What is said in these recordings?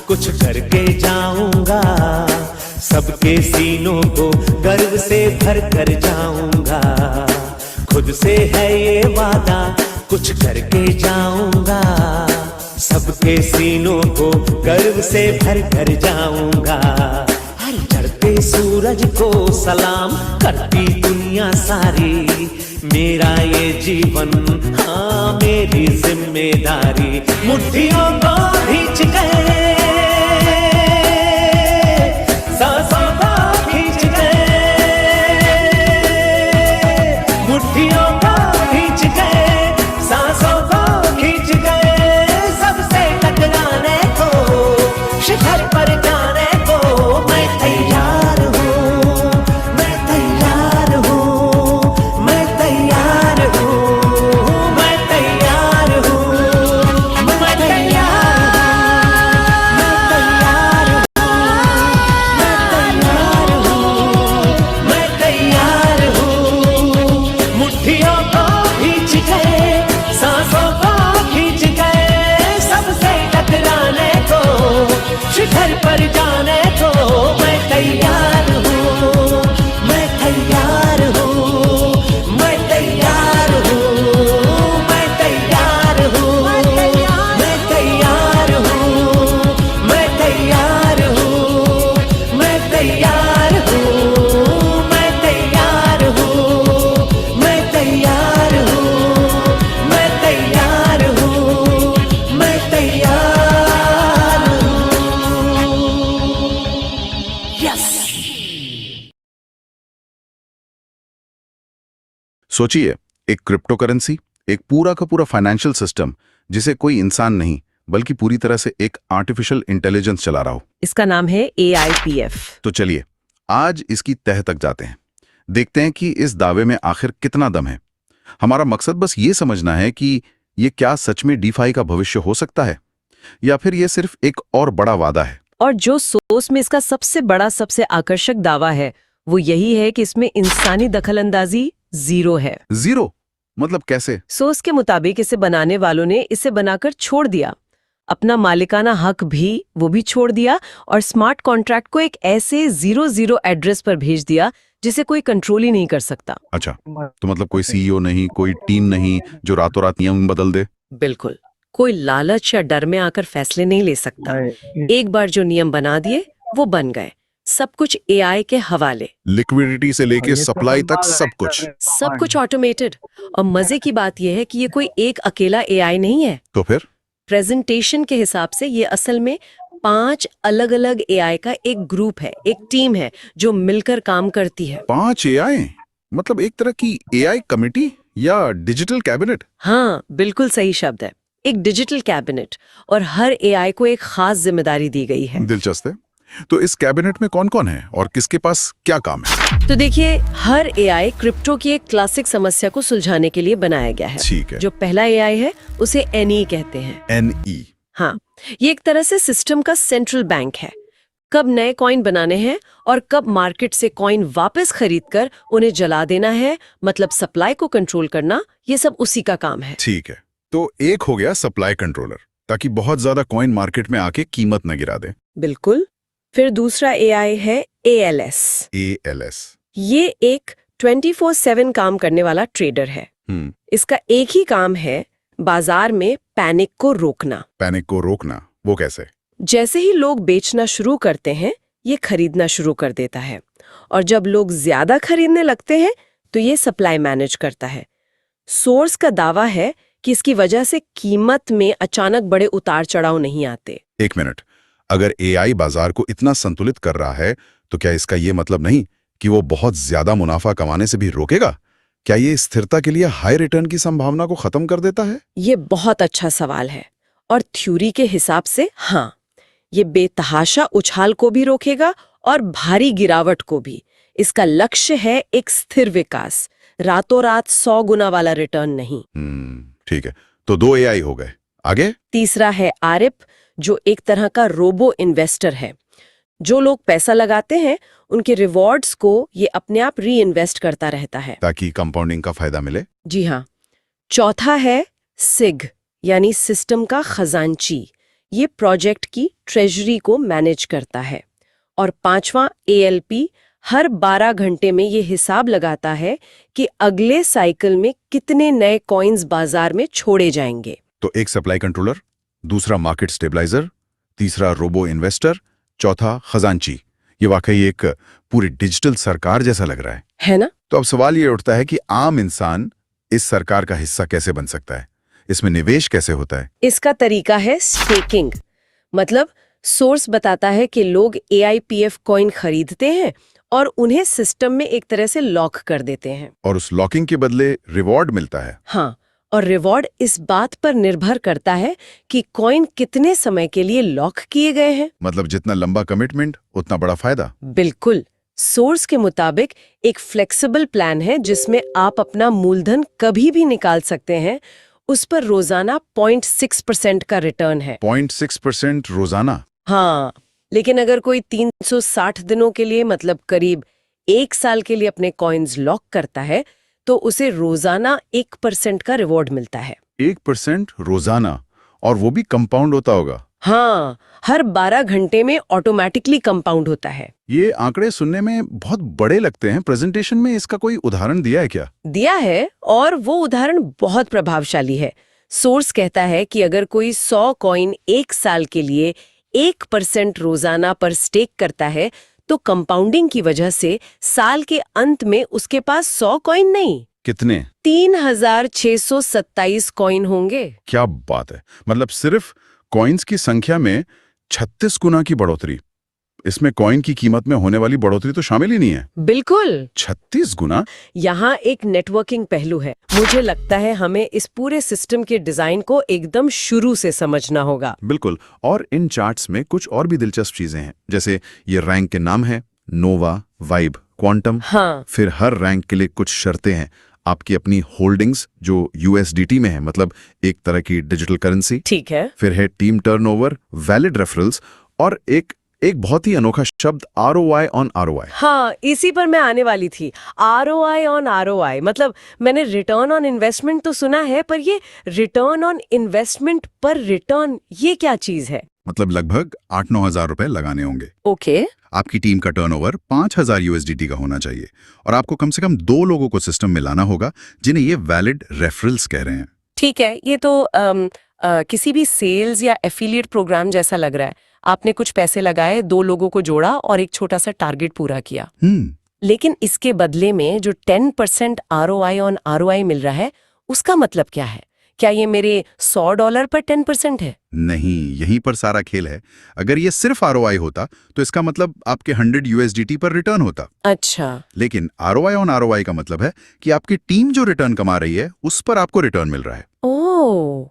कुछ करके जाऊंगा, सबके सीनों को गर्व से भर कर जाऊंगा। खुद से है ये वादा, कुछ करके जाऊंगा, सबके सीनों को गर्व से भर कर जाऊंगा। हर चढ़ते सूरज को सलाम करती दुनिया सारी, मेरा ये जीवन हाँ मेरी जिम्मेदारी। मुट्ठियों को खींच गए, सांसों को खींच गए, मुट्ठियों को खींच गए, सांसों को खींच गए। सबसे टकराने को, शिखर पर जाने को मैं तैयार हूँ, मैं तैयार हूँ, मैं तैयार हूँ, मैं तैयार हूँ, मैं तैयार हूँ, मैं तैयार हूँ। मुट्ठियों को खींच गए, सांसों को खींच गए, सबसे टकराने को, शिखर पर जाने को मैं तैयार हूँ, मैं तैयार हूँ, मैं तैयार हूँ, मैं तैयार हूँ, मैं तैयार हूँ, मैं तैयार हूँ, मैं तैयार हूँ, मैं तैयार हूँ, मैं तैयार हूँ, मैं तैयार हूँ, मैं तैयार हूँ। यस। सोचिए, एक क्रिप्टो करेंसी, एक पूरा का पूरा फाइनेंशियल सिस्टम जिसे कोई इंसान नहीं बल्कि पूरी तरह से एक आर्टिफिशियल इंटेलिजेंस चला रहा हो। इसका नाम है AIPF। तो चलिए आज इसकी तह तक जाते हैं, देखते हैं कि इस दावे में आखिर कितना दम है। हमारा मकसद बस ये समझना है कि ये क्या सच में डीफाई का भविष्य हो सकता है या फिर ये सिर्फ एक और बड़ा वादा है। और जो सोच में इसका सबसे बड़ा, सबसे आकर्षक दावा है वो यही है कि इसमें इंसानी दखलंदाजी जीरो है। जीरो मतलब कैसे? सोच के मुताबिक इसे बनाने वालों ने इसे बनाकर छोड़ दिया, अपना मालिकाना हक भी वो भी छोड़ दिया, और स्मार्ट कॉन्ट्रैक्ट को एक ऐसे 00 एड्रेस पर भेज दिया जिसे कोई कंट्रोल ही नहीं कर सकता। अच्छा, तो मतलब कोई सीईओ नहीं, कोई टीम नहीं जो रातों रात नियम बदल दे। बिल्कुल, कोई लालच या डर में आकर फैसले नहीं ले सकता। एक बार जो नियम बना दिए वो बन गए, सब कुछ AI के हवाले, लिक्विडिटी से लेके सप्लाई तक सब कुछ ऑटोमेटेड। और मजे की बात यह है कि ये कोई एक अकेला AI नहीं है। तो फिर प्रेजेंटेशन के हिसाब से ये असल में 5 अलग अलग AI का एक ग्रुप है, एक टीम है जो मिलकर काम करती है। 5 AI मतलब एक तरह की AI कमेटी या डिजिटल कैबिनेट? हाँ, बिल्कुल सही शब्द है, एक डिजिटल कैबिनेट, और हर AI को एक खास जिम्मेदारी दी गई है। दिलचस्प है। तो इस कैबिनेट में कौन कौन है और किसके पास क्या काम है? तो देखिए, हर AI क्रिप्टो की एक क्लासिक समस्या को सुलझाने के लिए बनाया गया है। ठीक है। जो पहला AI है उसे NE कहते हैं। NE? हाँ, ये एक तरह से सिस्टम का सेंट्रल बैंक है। कब नए कॉइन बनाने हैं और कब मार्केट से कॉइन वापस खरीदकर उन्हें जला देना है, मतलब सप्लाई को कंट्रोल करना, ये सब उसी का काम है। ठीक है, तो एक हो गया सप्लाई कंट्रोलर, ताकि बहुत ज्यादा कॉइन मार्केट में आके कीमत न गिरा दे। बिल्कुल। फिर दूसरा AI है ALS। ALS? ये एक 24/7 काम करने वाला ट्रेडर है। इसका एक ही काम है, बाजार में पैनिक को रोकना। पैनिक को रोकना? वो कैसे? जैसे ही लोग बेचना शुरू करते हैं, ये खरीदना शुरू कर देता है, और जब लोग ज्यादा खरीदने लगते हैं तो ये सप्लाई मैनेज करता है। सोर्स का दावा है कि इसकी वजह से कीमत में अचानक बड़े उतार चढ़ाव नहीं आते। एक मिनट, अगर AI बाजार को इतना संतुलित कर रहा है तो क्या इसका ये मतलब नहीं कि वो बहुत ज्यादा मुनाफा कमाने से भी रोकेगा? क्या ये स्थिरता के लिए हाई रिटर्न की संभावना को खत्म कर देता है? ये बहुत अच्छा सवाल है, और थ्योरी के हिसाब से हाँ, ये बेतहाशा उछाल को भी रोकेगा और भारी गिरावट को भी। इसका लक्ष्य है एक स्थिर विकास, रातों रात 100 गुना वाला रिटर्न नहीं। ठीक है, तो 2 AI हो गए, आगे? तीसरा है ARIP, जो एक तरह का रोबो इन्वेस्टर है। जो लोग पैसा लगाते हैं उनके रिवॉर्ड्स को ये अपने आप री इन्वेस्ट करता रहता है, ताकि कंपाउंडिंग का फायदा मिले। जी हाँ। चौथा है SIG, यानी सिस्टम का खजांची। ये प्रोजेक्ट की ट्रेजरी को मैनेज करता है। और 5वां ALP हर 12 घंटे में ये हिसाब लगाता है कि अगले साइकिल में कितने नए कॉइन्स बाजार में छोड़े जाएंगे। तो एक सप्लाई कंट्रोलर, दूसरा मार्केट स्टेबलाइजर, तीसरा रोबो इन्वेस्टर, चौथा खजांची। ये वाकई एक पूरी डिजिटल सरकार जैसा लग रहा है ना? तो अब सवाल ये उठता है कि आम इंसान इस सरकार का हिस्सा कैसे बन सकता है? इसमें निवेश कैसे होता है? इसका तरीका है स्टेकिंग। मतलब सोर्स बताता है कि लोग AIPF कॉइन खरीदते हैं और उन्हें सिस्टम में एक तरह से लॉक कर देते हैं। और उस लॉकिंग के बदले रिवॉर्ड मिलता है। हाँ, और रिवॉर्ड इस बात पर निर्भर करता है कि कॉइन कितने समय के लिए लॉक किए गए हैं। मतलब जितना लंबा कमिटमेंट उतना बड़ा फायदा। बिल्कुल। सोर्स के मुताबिक एक फ्लेक्सिबल प्लान है जिसमें आप अपना मूलधन कभी भी निकाल सकते हैं। उस पर रोजाना 0.6% का रिटर्न है। 0.6% रोजाना? हाँ, लेकिन अगर कोई 360 दिनों के लिए मतलब करीब 1 साल के लिए अपने कॉइन्स लॉक करता है तो उसे रोजाना 1% का रिवॉर्ड मिलता है। 1% रोजाना? और वो भी कंपाउंड होता होगा? हाँ, हर 12 घंटे में ऑटोमेटिकली कंपाउंड होता है। ये आंकड़े सुनने में बहुत बड़े लगते हैं। प्रेजेंटेशन में इसका कोई उदाहरण दिया है क्या? दिया है, और वो उदाहरण बहुत प्रभावशाली है। सोर्स कहता है कि अगर कोई 100 कॉइन 1 साल के लिए 1% रोजाना पर स्टेक करता है तो कंपाउंडिंग की वजह से साल के अंत में उसके पास 100 कॉइन नहीं, कितने? 3627 कॉइन होंगे। क्या बात है! मतलब सिर्फ कॉइन्स की संख्या में 36 गुना की बढ़ोतरी। इसमें कॉइन की कीमत में होने वाली बढ़ोतरी तो शामिल ही नहीं है। बिल्कुल। 36 गुना? यहाँ एक नेटवर्किंग पहलू है। मुझे लगता है हमें इस पूरे सिस्टम के डिजाइन को एकदम शुरू से समझना होगा। बिल्कुल। और इन चार्ट्स में कुछ और भी दिलचस्प चीजें हैं, जैसे ये रैंक के नाम है, नोवा, वाइब, क्वांटम। हाँ। फिर हर रैंक के लिए कुछ शर्तें हैं। आपकी अपनी होल्डिंग्स जो USDT में है, मतलब एक तरह की डिजिटल करेंसी। ठीक है। फिर है टीम टर्नओवर, वैलिड रेफरल्स, और एक बहुत ही अनोखा शब्द ROI ऑन ROI। हाँ, इसी पर मैं आने वाली थी। ROI ऑन ROI मतलब मैंने रिटर्न ऑन इन्वेस्टमेंट तो सुना है, पर ये रिटर्न ऑन इन्वेस्टमेंट पर रिटर्न, ये क्या चीज है? मतलब लगभग 8-9 हजार रुपए लगाने होंगे। ओके। आपकी टीम का टर्नओवर 5000 USDT का होना चाहिए और आपको कम से कम 2 लोगों को सिस्टम में लाना होगा जिन्हें ये वैलिड रेफरल्स कह रहे हैं। ठीक है, ये तो किसी भी सेल्स या एफिलिएट प्रोग्राम जैसा लग रहा है। आपने कुछ पैसे लगाए, 2 लोगों को जोड़ा और एक छोटा सा टारगेट पूरा किया। लेकिन इसके बदले में जो 10% ROI ऑन ROI मिल रहा है, उसका मतलब क्या है? क्या ये मेरे $100 पर 10% है? नहीं, यहीं पर सारा खेल है। अगर ये सिर्फ ROI होता तो इसका मतलब आपके 100 USDT पर रिटर्न होता। अच्छा। लेकिन ROI ऑन ROI का मतलब है कि आपकी टीम जो रिटर्न कमा रही है उस पर आपको रिटर्न मिल रहा है। ओह।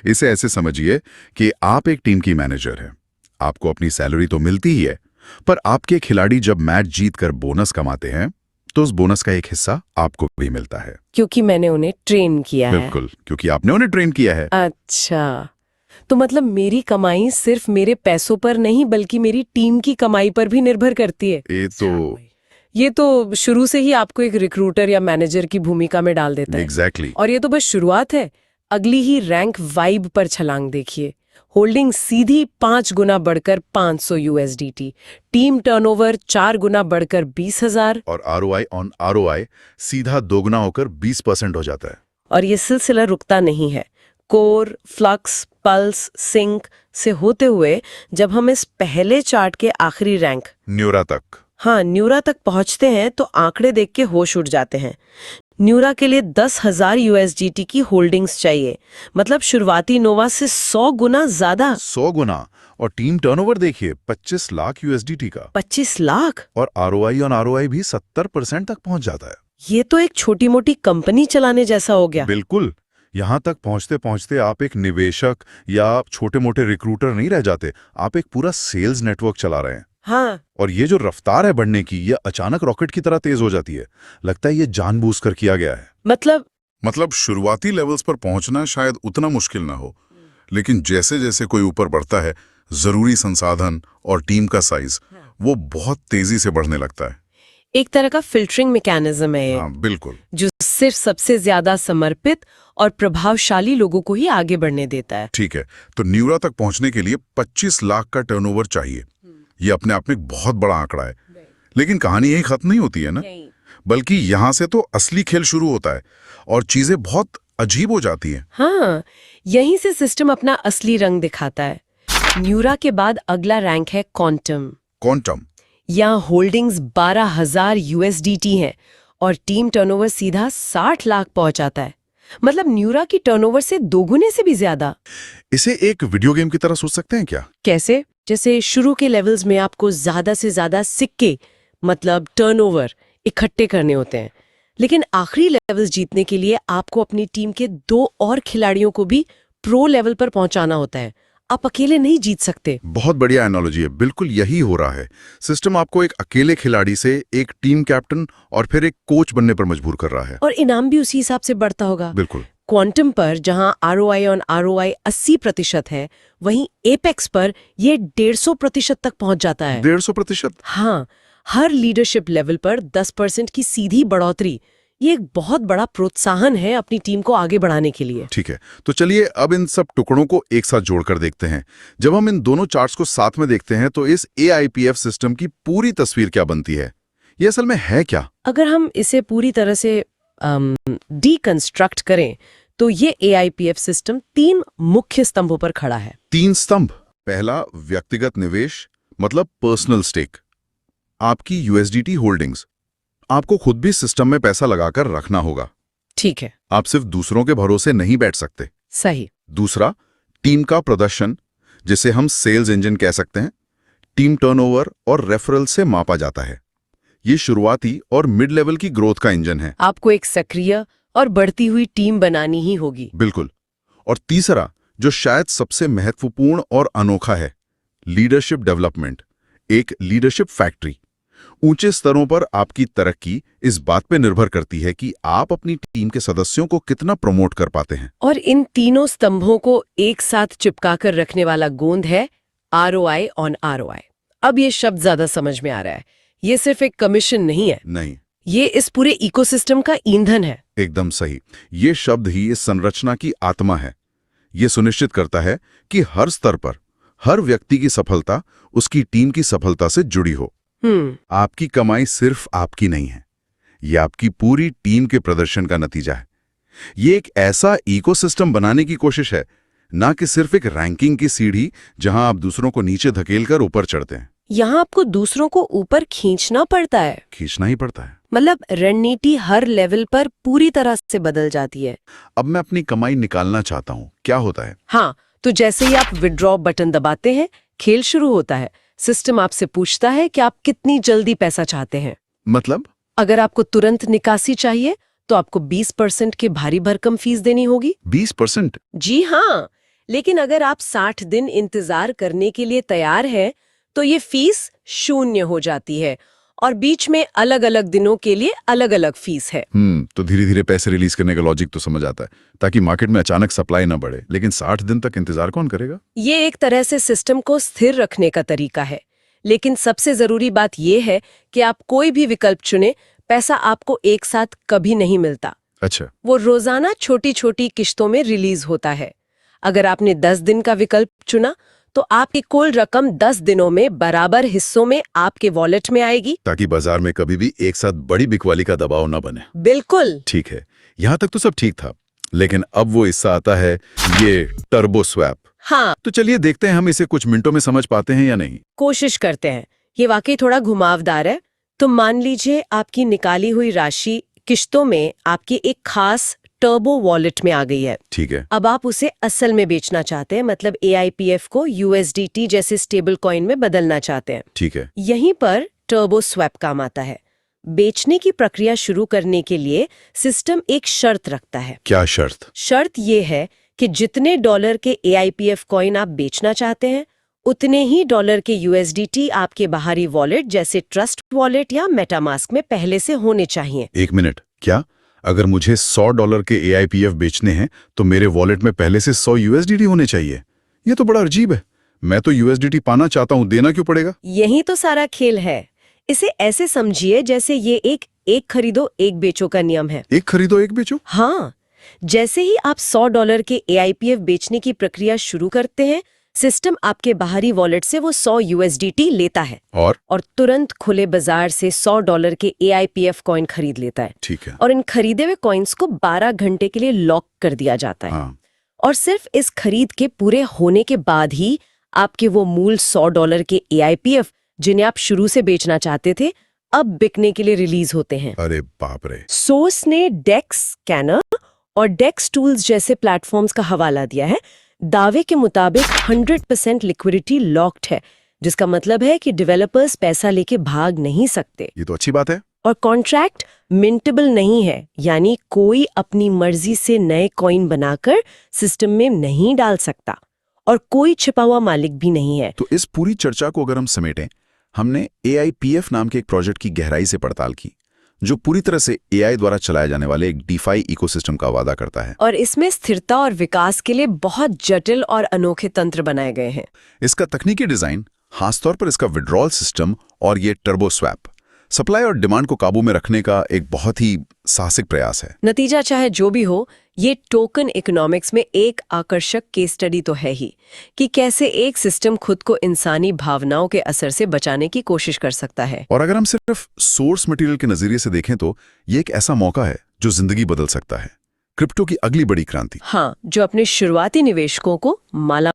इसे ऐसे समझिए कि आप एक टीम की मैनेजर हैं। आपको अपनी सैलरी तो मिलती ही है, पर आपके खिलाड़ी जब मैच जीतकर बोनस कमाते हैं तो उस बोनस का एक हिस्सा आपको भी मिलता है। क्योंकि मैंने उन्हें ट्रेन किया है। बिल्कुल, क्योंकि आपने उन्हें ट्रेन किया है। अच्छा, तो मतलब मेरी कमाई सिर्फ मेरे पैसों पर नहीं बल्कि मेरी टीम की कमाई पर भी निर्भर करती है। ये तो शुरू से ही आपको एक रिक्रूटर या मैनेजर की भूमिका में डाल देता है। एग्जैक्टली। और ये तो बस शुरुआत है। अगली ही रैंक वाइब पर छलांग देखिए। होल्डिंग सीधी 5 गुना बढ़कर 500 USDT, टीम टर्नओवर 4 गुना बढ़कर 20,000 और ROI ऑन ROI सीधा 2 गुना होकर 20% हो जाता है। और ये सिलसिला रुकता नहीं है। कोर, फ्लक्स, पल्स, सिंक से होते हुए जब हम इस पहले चार्ट के आखिरी रैंक न्यूरा तक पहुंचते हैं तो आंकड़े देख के होश उड़ जाते हैं। न्यूरा के लिए 10,000 USDT की होल्डिंग्स चाहिए, मतलब शुरुआती नोवा से 100 गुना ज्यादा। 100 गुना। और टीम टर्नओवर देखिए 25 लाख USDT का। 25 लाख? और ROI ऑन ROI भी 70% तक पहुंच जाता है। ये तो एक छोटी मोटी कंपनी चलाने जैसा हो गया। बिल्कुल। यहां तक पहुंचते पहुंचते आप एक निवेशक या छोटे मोटे रिक्रूटर नहीं रह जाते, आप एक पूरा सेल्स नेटवर्क चला रहे हैं। हाँ। और ये जो रफ्तार है बढ़ने की, ये अचानक रॉकेट की तरह तेज हो जाती है। लगता है ये जानबूझकर किया गया है। मतलब शुरुआती लेवल्स पर पहुंचना शायद उतना मुश्किल ना हो, लेकिन जैसे जैसे कोई ऊपर बढ़ता है, जरूरी संसाधन और टीम का साइज वो बहुत तेजी से बढ़ने लगता है। एक तरह का फिल्टरिंग मैकेनिज्म है ये। हाँ, बिल्कुल। जो सिर्फ सबसे ज्यादा समर्पित और प्रभावशाली लोगों को ही आगे बढ़ने देता है। ठीक है, तो न्यूरा तक पहुंचने के लिए 25 लाख का टर्नओवर चाहिए। ये अपने आप में एक बहुत बड़ा आंकड़ा है। लेकिन कहानी यही खत्म नहीं होती है ना, बल्कि यहां से तो असली खेल शुरू होता है और चीजें बहुत अजीब हो जाती हैं। हाँ, यहीं से सिस्टम अपना असली रंग दिखाता है। न्यूरा के बाद अगला रैंक है क्वांटम। क्वांटम यहाँ होल्डिंग्स 12,000 USDT हैं और टीम टर्नओवर सीधा 60 लाख पहुंचाता है। मतलब न्यूरा की टर्नओवर से दोगुने से भी ज्यादा। इसे एक वीडियो गेम की तरह सोच सकते हैं क्या? कैसे? जैसे शुरू के लेवल्स में आपको ज्यादा से ज्यादा सिक्के मतलब टर्नओवर इकट्ठे करने होते हैं, लेकिन आखिरी लेवल्स जीतने के लिए आपको अपनी टीम के 2 और खिलाड़ियों को भी प्रो लेवल पर पहुंचाना होता है। आप अकेले नहीं जीत सकते। बहुत बढ़िया एनालॉजी है, बिल्कुल यही हो रहा है। सिस्टम आपको एक अकेले खिलाड़ी से एक टीम कैप्टन और फिर एक कोच बनने पर मजबूर कर रहा है। और इनाम भी उसी हिसाब से बढ़ता होगा। बिल्कुल। क्वांटम पर जहां ROI ऑन ROI 80% है, वहीं एपेक्स पर ये 150% तक पहुंच जाता है। 150%? हाँ, हर लीडरशिप लेवल पर 10% की सीधी बढ़ोतरी, ये एक बहुत बड़ा प्रोत्साहन है अपनी टीम को आगे बढ़ाने के लिए। ठीक है, तो चलिए अब इन सब टुकड़ों को एक साथ जोड़कर देखते हैं। जब हम इन दोनों चार्ट्स को साथ में देखते हैं तो इस AIPF सिस्टम की पूरी तस्वीर क्या बनती है? ये असल में है क्या? अगर हम इसे पूरी तरह से डीकंस्ट्रक्ट करें तो ये AIPF सिस्टम 3 मुख्य स्तंभों पर खड़ा है। 3 स्तंभ। पहला, व्यक्तिगत निवेश मतलब पर्सनल स्टेक, आपकी USDT होल्डिंग्स। आपको खुद भी सिस्टम में पैसा लगाकर रखना होगा। ठीक है। आप सिर्फ दूसरों के भरोसे नहीं बैठ सकते। सही। दूसरा, टीम का प्रदर्शन, जिसे हम सेल्स इंजन कह सकते हैं। टीम टर्नओवर और रेफरल से मापा जाता है। ये शुरुआती और मिड लेवल की ग्रोथ का इंजन है। आपको एक सक्रिय और बढ़ती हुई टीम बनानी ही होगी। बिल्कुल। और तीसरा, जो शायद सबसे महत्वपूर्ण और अनोखा है, लीडरशिप डेवलपमेंट, एक लीडरशिप फैक्ट्री। ऊंचे स्तरों पर आपकी तरक्की इस बात पे निर्भर करती है कि आप अपनी टीम के सदस्यों को कितना प्रमोट कर पाते हैं। और इन तीनों स्तंभों को एक साथ चिपकाकर रखने वाला गोंद है ROI ऑन ROI। अब ये शब्द ज्यादा समझ में आ रहा है। ये सिर्फ एक कमीशन नहीं है, नहीं, ये इस पूरे इकोसिस्टम का ईंधन है। एकदम सही। ये शब्द ही इस संरचना की आत्मा है। ये सुनिश्चित करता है कि हर स्तर पर हर व्यक्ति की सफलता उसकी टीम की सफलता से जुड़ी हो। आपकी कमाई सिर्फ आपकी नहीं है, ये आपकी पूरी टीम के प्रदर्शन का नतीजा है। ये एक ऐसा इकोसिस्टम बनाने की कोशिश है, ना कि सिर्फ एक रैंकिंग की सीढ़ी जहां आप दूसरों को नीचे धकेलकर ऊपर चढ़ते हैं। यहाँ आपको दूसरों को ऊपर खींचना पड़ता है। खींचना ही पड़ता है। मतलब रणनीति हर लेवल पर पूरी तरह से बदल जाती है। अब मैं अपनी कमाई निकालना चाहता हूं, क्या होता है? हाँ, तो जैसे ही आप विड्रॉ बटन दबाते हैं, खेल शुरू होता है। सिस्टम आपसे पूछता है कि आप कितनी जल्दी पैसा चाहते हैं। मतलब? अगर आपको तुरंत निकासी चाहिए तो आपको 20% की भारी भरकम फीस देनी होगी। 20%? जी हाँ, लेकिन अगर आप 60 दिन इंतजार करने के लिए तैयार हैं तो ये फीस 0 हो जाती है और बीच में अलग अलग दिनों के लिए अलग अलग फीस है। तो धीरे धीरे पैसे रिलीज करने का लॉजिक तो समझ आता है, ताकि मार्केट में अचानक सप्लाई ना बढ़े। लेकिन 60 दिन तक इंतजार कौन करेगा? ये एक तरह से सिस्टम को स्थिर रखने का तरीका है, लेकिन सबसे जरूरी बात यह है कि आप कोई भी विकल्प चुने, पैसा आपको एक साथ कभी नहीं मिलता। अच्छा। वो रोजाना छोटी छोटी किश्तों में रिलीज होता है। अगर आपने 10 दिन का विकल्प चुना तो आपकी कुल रकम 10 दिनों में बराबर हिस्सों में आपके वॉलेट में आएगी, ताकि बाजार में कभी भी एक साथ बड़ी बिकवाली का दबाव न बने। बिल्कुल ठीक है, यहाँ तक तो सब ठीक था, लेकिन अब वो हिस्सा आता है, ये टर्बो स्वैप। हाँ, तो चलिए देखते हैं हम इसे कुछ मिनटों में समझ पाते हैं या नहीं। कोशिश करते हैं। ये वाकई थोड़ा घुमावदार है। तो मान लीजिए आपकी निकाली हुई राशि किश्तों में आपकी एक खास टर्बो वॉलेट में आ गई है। ठीक है। अब आप उसे असल में बेचना चाहते हैं, मतलब AIPF को USDT जैसे स्टेबल कॉइन में बदलना चाहते हैं। ठीक है। यहीं पर टर्बो स्वैप काम आता है। बेचने की प्रक्रिया शुरू करने के लिए सिस्टम एक शर्त रखता है। क्या शर्त? शर्त ये है कि जितने डॉलर के AIPF कॉइन आप बेचना चाहते हैं, उतने ही डॉलर के USDT आपके बाहरी वॉलेट जैसे ट्रस्ट वॉलेट या मेटामास्क में पहले से होने चाहिए। 1 मिनट, क्या अगर मुझे $100 के AIPF बेचने हैं तो मेरे वॉलेट में पहले से 100 USDT होने चाहिए? ये तो बड़ा अजीब है। मैं तो USDT पाना चाहता हूं, देना क्यों पड़ेगा? यही तो सारा खेल है। इसे ऐसे समझिए जैसे ये एक खरीदो एक बेचो का नियम है। एक खरीदो एक बेचो। हाँ, जैसे ही आप $100 के AIPF बेचने की प्रक्रिया शुरू करते हैं, सिस्टम आपके बाहरी वॉलेट से वो 100 USDT लेता है और तुरंत खुले बाजार से $100 के AIPF कॉइन खरीद लेता है। ठीक है। और इन खरीदे हुए कॉइन्स को 12 घंटे के लिए लॉक कर दिया जाता है। हाँ, और सिर्फ इस खरीद के पूरे होने के बाद ही आपके वो मूल $100 के AIPF जिन्हें आप शुरू से बेचना चाहते थे, अब बिकने के लिए रिलीज होते हैं। अरे बाप रे। सोर्स ने डेक्स स्कैनर और डेक्स टूल्स जैसे प्लेटफॉर्म्स का हवाला दिया है। दावे के मुताबिक 100% लिक्विडिटी लॉक्ड है, जिसका मतलब है कि डेवलपर्स पैसा लेके भाग नहीं सकते। ये तो अच्छी बात है। और कॉन्ट्रैक्ट मिंटेबल नहीं है, यानी कोई अपनी मर्जी से नए कॉइन बनाकर सिस्टम में नहीं डाल सकता और कोई छिपा हुआ मालिक भी नहीं है। तो इस पूरी चर्चा को अगर हम समेटें, हमने AIPF नाम के एक प्रोजेक्ट की गहराई से पड़ताल की, जो पूरी तरह से AI द्वारा चलाए जाने वाले एक DeFi इकोसिस्टम का वादा करता है। और इसमें स्थिरता और विकास के लिए बहुत जटिल और अनोखे तंत्र बनाए गए हैं। इसका तकनीकी डिजाइन, खासतौर पर इसका विड्रॉल सिस्टम और ये टर्बो स्वैप, सप्लाई और डिमांड को काबू में रखने का एक बहुत ही साहसिक प्रयास है। नतीजा चाहे जो भी हो, ये टोकन इकोनॉमिक्स में एक आकर्षक केस स्टडी तो है ही कि कैसे एक सिस्टम खुद को इंसानी भावनाओं के असर से बचाने की कोशिश कर सकता है। और अगर हम सिर्फ सोर्स मटेरियल के नजरिए से देखें तो ये एक ऐसा मौका है जो जिंदगी बदल सकता है। क्रिप्टो की अगली बड़ी क्रांति। हाँ, जो अपने शुरुआती निवेशकों को माला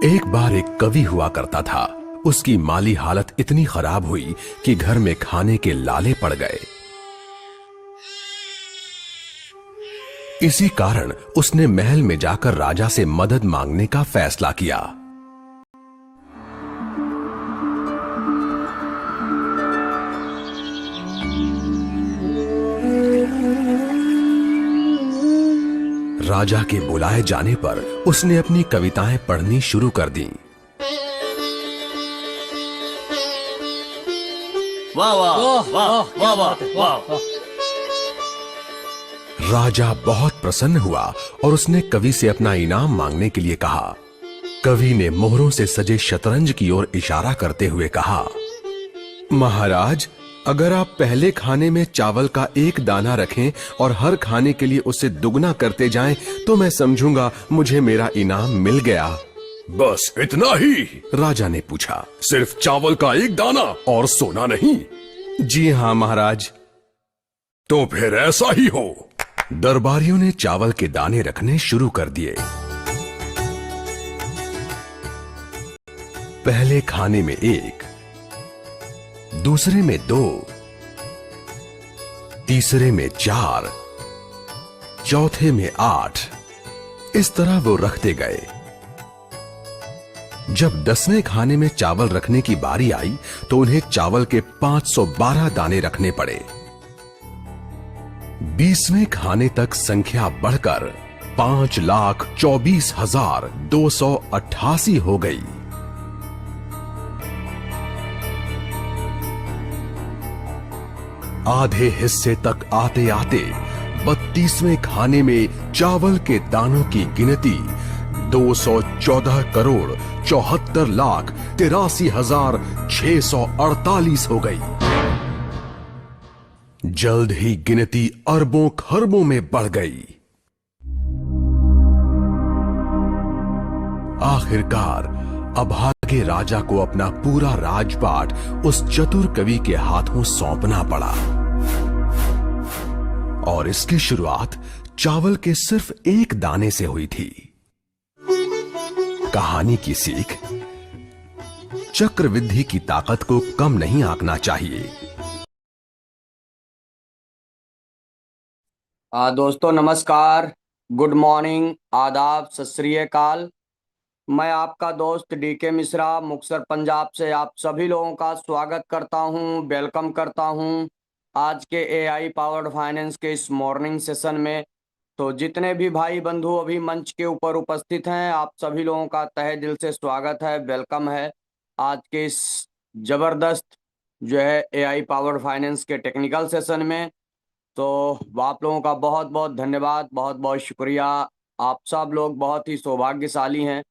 एक बार एक कवि हुआ करता था। उसकी माली हालत इतनी खराब हुई कि घर में खाने के लाले पड़ गए। इसी कारण उसने महल में जाकर राजा से मदद मांगने का फैसला किया। राजा के बुलाए जाने पर उसने अपनी कविताएं पढ़नी शुरू कर दी। वाह वाह वाह वाह वाह वाह। राजा बहुत प्रसन्न हुआ और उसने कवि से अपना इनाम मांगने के लिए कहा। कवि ने मोहरों से सजे शतरंज की ओर इशारा करते हुए कहा, महाराज, अगर आप पहले खाने में चावल का एक दाना रखें और हर खाने के लिए उसे दुगना करते जाएं, तो मैं समझूंगा मुझे मेरा इनाम मिल गया। बस इतना ही? राजा ने पूछा। सिर्फ चावल का एक दाना और सोना नहीं? जी हाँ महाराज। तो फिर ऐसा ही हो। दरबारियों ने चावल के दाने रखने शुरू कर दिए। पहले खाने में 1, दूसरे में 2, तीसरे में 4, चौथे में 8। इस तरह वो रखते गए। जब 10वें खाने में चावल रखने की बारी आई तो उन्हें चावल के 512 दाने रखने पड़े। 20वें खाने तक संख्या बढ़कर 5,24,288 हो गई। आधे हिस्से तक आते आते 32वें खाने में चावल के दानों की गिनती 214,74,83,648 हो गई। जल्द ही गिनती अरबों खरबों में बढ़ गई। आखिरकार अभागे राजा को अपना पूरा राजपाट उस चतुर कवि के हाथों सौंपना पड़ा। और इसकी शुरुआत चावल के सिर्फ एक दाने से हुई थी। कहानी की सीख, चक्रवृद्धि की ताकत को कम नहीं आंकना चाहिए। दोस्तों नमस्कार, गुड मॉर्निंग, आदाब, सत श्री अकाल। मैं आपका दोस्त DK मिश्रा मुक्तसर पंजाब से आप सभी लोगों का स्वागत करता हूं, वेलकम करता हूं आज के AI पावर्ड फाइनेंस के इस मॉर्निंग सेशन में। तो जितने भी भाई बंधु अभी मंच के ऊपर उपस्थित हैं, आप सभी लोगों का तहे दिल से स्वागत है, वेलकम है आज के इस जबरदस्त जो है एआई पावर्ड फाइनेंस के टेक्निकल सेशन में। तो आप लोगों का बहुत बहुत धन्यवाद, बहुत बहुत शुक्रिया। आप सब लोग बहुत ही सौभाग्यशाली हैं,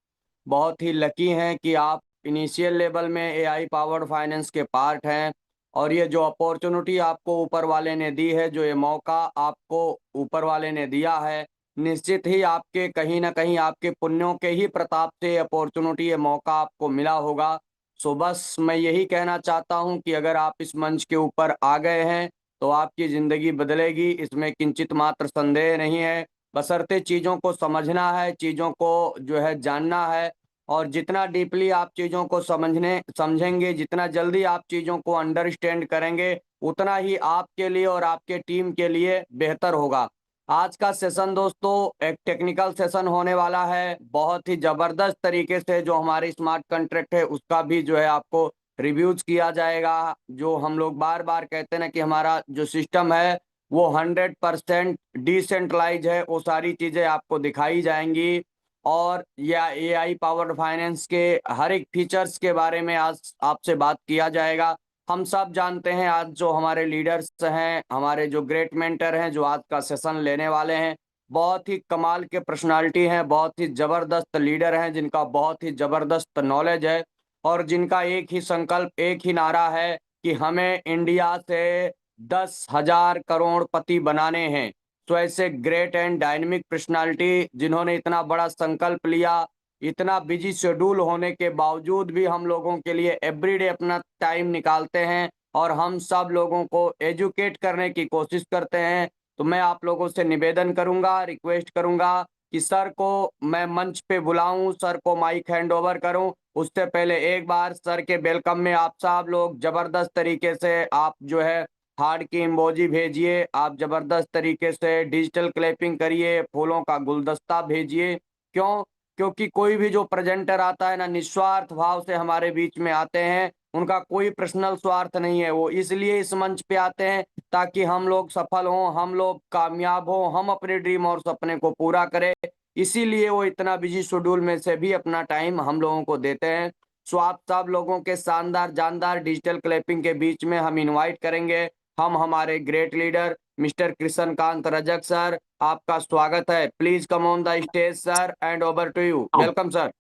बहुत ही लकी हैं कि आप इनिशियल लेवल में एआई पावर्ड फाइनेंस के पार्ट हैं। और ये जो अपॉर्चुनिटी आपको ऊपर वाले ने दी है, जो ये मौका आपको ऊपर वाले ने दिया है, निश्चित ही आपके कहीं ना कहीं आपके पुण्यों के ही प्रताप से अपॉर्चुनिटी, ये मौका आपको मिला होगा। सो बस मैं यही कहना चाहता हूँ कि अगर आप इस मंच के ऊपर आ गए हैं तो आपकी ज़िंदगी बदलेगी, इसमें किंचित मात्र संदेह नहीं है। बशर्ते चीज़ों को समझना है, चीज़ों को जो है जानना है, और जितना डीपली आप चीज़ों को समझेंगे, जितना जल्दी आप चीज़ों को अंडरस्टैंड करेंगे, उतना ही आपके लिए और आपके टीम के लिए बेहतर होगा। आज का सेशन दोस्तों एक टेक्निकल सेशन होने वाला है, बहुत ही ज़बरदस्त तरीके से जो हमारी स्मार्ट कॉन्ट्रैक्ट है उसका भी जो है आपको रिव्यूज किया जाएगा। जो हम लोग बार बार कहते हैं ना कि हमारा जो सिस्टम है वो 100% डिसेंट्रलाइज है, वो सारी चीज़ें आपको दिखाई जाएंगी। और या एआई पावर्ड फाइनेंस के हर एक फीचर्स के बारे में आज आपसे बात किया जाएगा। हम सब जानते हैं आज जो हमारे लीडर्स हैं, हमारे जो ग्रेट मेंटर हैं, जो आज का सेशन लेने वाले हैं, बहुत ही कमाल के पर्सनालिटी हैं, बहुत ही ज़बरदस्त लीडर हैं, जिनका बहुत ही ज़बरदस्त नॉलेज है और जिनका एक ही संकल्प, एक ही नारा है कि हमें इंडिया से 10,000 करोड़पति बनाने हैं। तो ऐसे ग्रेट एंड डायनेमिक पर्सनालिटी जिन्होंने इतना बड़ा संकल्प लिया, इतना बिजी शेड्यूल होने के बावजूद भी हम लोगों के लिए एवरीडे अपना टाइम निकालते हैं और हम सब लोगों को एजुकेट करने की कोशिश करते हैं। तो मैं आप लोगों से निवेदन करूंगा, रिक्वेस्ट करूंगा कि सर को मैं मंच पे बुलाऊं, सर को माइक हैंड ओवर करूं। उससे पहले एक बार सर के वेलकम में आप सब लोग जबरदस्त तरीके से आप जो है हार्ट की इमोजी भेजिए, आप जबरदस्त तरीके से डिजिटल क्लैपिंग करिए, फूलों का गुलदस्ता भेजिए। क्यों? क्योंकि कोई भी जो प्रेजेंटर आता है ना, निस्वार्थ भाव से हमारे बीच में आते हैं, उनका कोई पर्सनल स्वार्थ नहीं है। वो इसलिए इस मंच पे आते हैं ताकि हम लोग सफल हों, हम लोग कामयाब हों, हम अपने ड्रीम और सपने को पूरा करें। इसीलिए वो इतना बिजी शेड्यूल में से भी अपना टाइम हम लोगों को देते हैं। सो आप सब लोगों के शानदार जानदार डिजिटल क्लैपिंग के बीच में हम इनवाइट करेंगे हम हमारे great leader mister Krishnakant Rajak sir. आपका स्वागत है, please come on the stage sir and over to you. Welcome sir.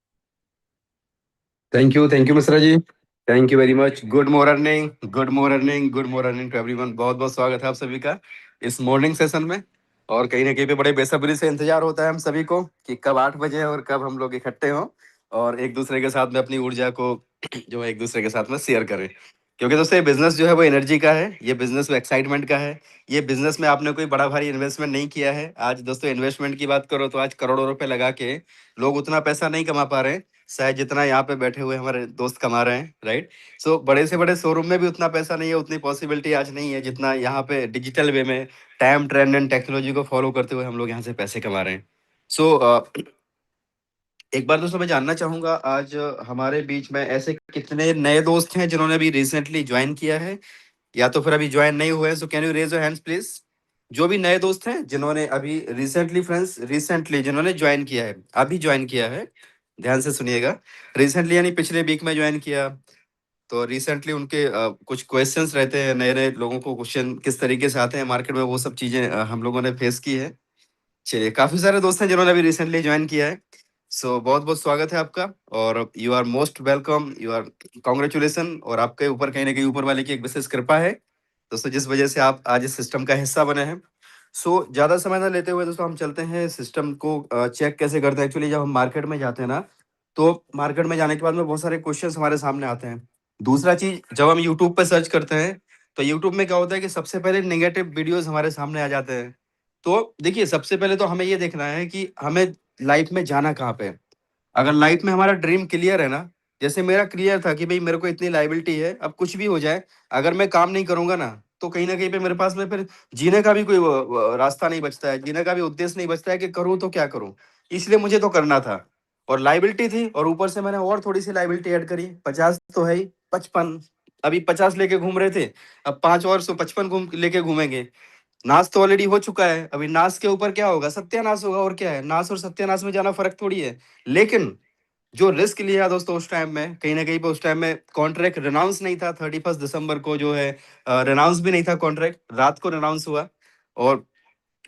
Thank you Mishra ji, thank you very much. Good morning, good morning, good morning to everyone. बहुत बहुत स्वागत है आप सभी का इस मॉर्निंग सेशन में। और कहीं ना कहीं पे बड़े बेसब्री से इंतजार होता है हम सभी को कि कब 8 बजे और कब हम लोग इकट्ठे हों और एक दूसरे के साथ में अपनी ऊर्जा को जो है एक दूसरे के साथ में शेयर करें। क्योंकि दोस्तों ये बिजनेस जो है वो एनर्जी का है, ये बिजनेस वो एक्साइटमेंट का है। ये बिजनेस में आपने कोई बड़ा भारी इन्वेस्टमेंट नहीं किया है। आज दोस्तों इन्वेस्टमेंट की बात करो तो आज करोड़ों रुपए लगा के लोग उतना पैसा नहीं कमा पा रहे हैं शायद जितना यहाँ पे बैठे हुए हमारे दोस्त कमा रहे हैं, राइट। सो बड़े से बड़े शोरूम में भी उतना पैसा नहीं है, उतनी पॉसिबिलिटी आज नहीं है जितना यहाँ पे डिजिटल वे में टाइम ट्रेंड एंड टेक्नोलॉजी को फॉलो करते हुए हम लोग यहाँ से पैसे कमा रहे हैं। सो एक बार दोस्तों मैं जानना चाहूंगा आज हमारे बीच में ऐसे कितने नए दोस्त हैं जिन्होंने अभी रिसेंटली ज्वाइन किया है या तो फिर अभी ज्वाइन नहीं हुए हैं। So can you raise your hands please. जो भी नए दोस्त हैं जिन्होंने अभी रिसेंटली, फ्रेंड्स रिसेंटली जिन्होंने ज्वाइन किया है, अभी ज्वाइन किया है, ध्यान से सुनिएगा। रिसेंटली यानी पिछले वीक में ज्वाइन किया, तो रिसेंटली उनके कुछ क्वेश्चंस रहते हैं, नए नए लोगों को क्वेश्चन किस तरीके से आते हैं मार्केट में, वो सब चीजें हम लोगों ने फेस की है। चलिए, काफी सारे दोस्त हैं जिन्होंने अभी रिसेंटली ज्वाइन किया है। सो बहुत बहुत स्वागत है आपका और you are most welcome, you are congratulation. और आपके ऊपर कहीं ना कहीं ऊपर वाले की एक विशेष कृपा है दोस्तों, जिस वजह से आप आज इस सिस्टम का हिस्सा बने हैं। सो ज्यादा समय ना लेते हुए दोस्तों हम चलते हैं सिस्टम को चेक कैसे करते हैं। एक्चुअली जब हम मार्केट में जाते हैं ना, तो मार्केट में जाने के बाद में बहुत सारे क्वेश्चंस हमारे सामने आते हैं। दूसरा चीज, जब हम यूट्यूब पे सर्च करते हैं तो यूट्यूब में क्या होता है कि सबसे पहले नेगेटिव वीडियोस हमारे सामने आ जाते हैं। तो देखिए, सबसे पहले तो हमें ये देखना है कि हमें लाइफ में जाना कहाँ पे है। अगर लाइफ में हमारा ड्रीम क्लियर है ना, जैसे मेरा क्लियर था कि भाई मेरे को इतनी लाइबिलिटी है, अब कुछ भी हो जाए अगर मैं काम नहीं करूंगा ना, तो कहीं ना कहीं पे मेरे पास में फिर जीने का भी कोई रास्ता नहीं बचता है, जीने का भी उद्देश्य नहीं बचता है कि करूं तो क्या करूं। इसलिए मुझे तो करना था और लाइबिलिटी थी, और ऊपर से मैंने और थोड़ी सी लाइबिलिटी ऐड करी। 50 तो है ही, 55 अभी 50 लेके घूम रहे थे, अब 5 और 155 घूम लेके घूमेंगे। नाश तो ऑलरेडी हो चुका है, अभी नाश के ऊपर क्या होगा, सत्यानाश होगा, और क्या है, नाश और सत्यानाश में जाना फर्क थोड़ी है। लेकिन जो रिस्क लिया दोस्तों उस टाइम में, कहीं ना कहीं पे उस टाइम में कॉन्ट्रैक्ट रिनाउंस नहीं था, 31 दिसंबर को जो है रिनाउंस भी नहीं था, कॉन्ट्रैक्ट रात को रिनाउंस हुआ, और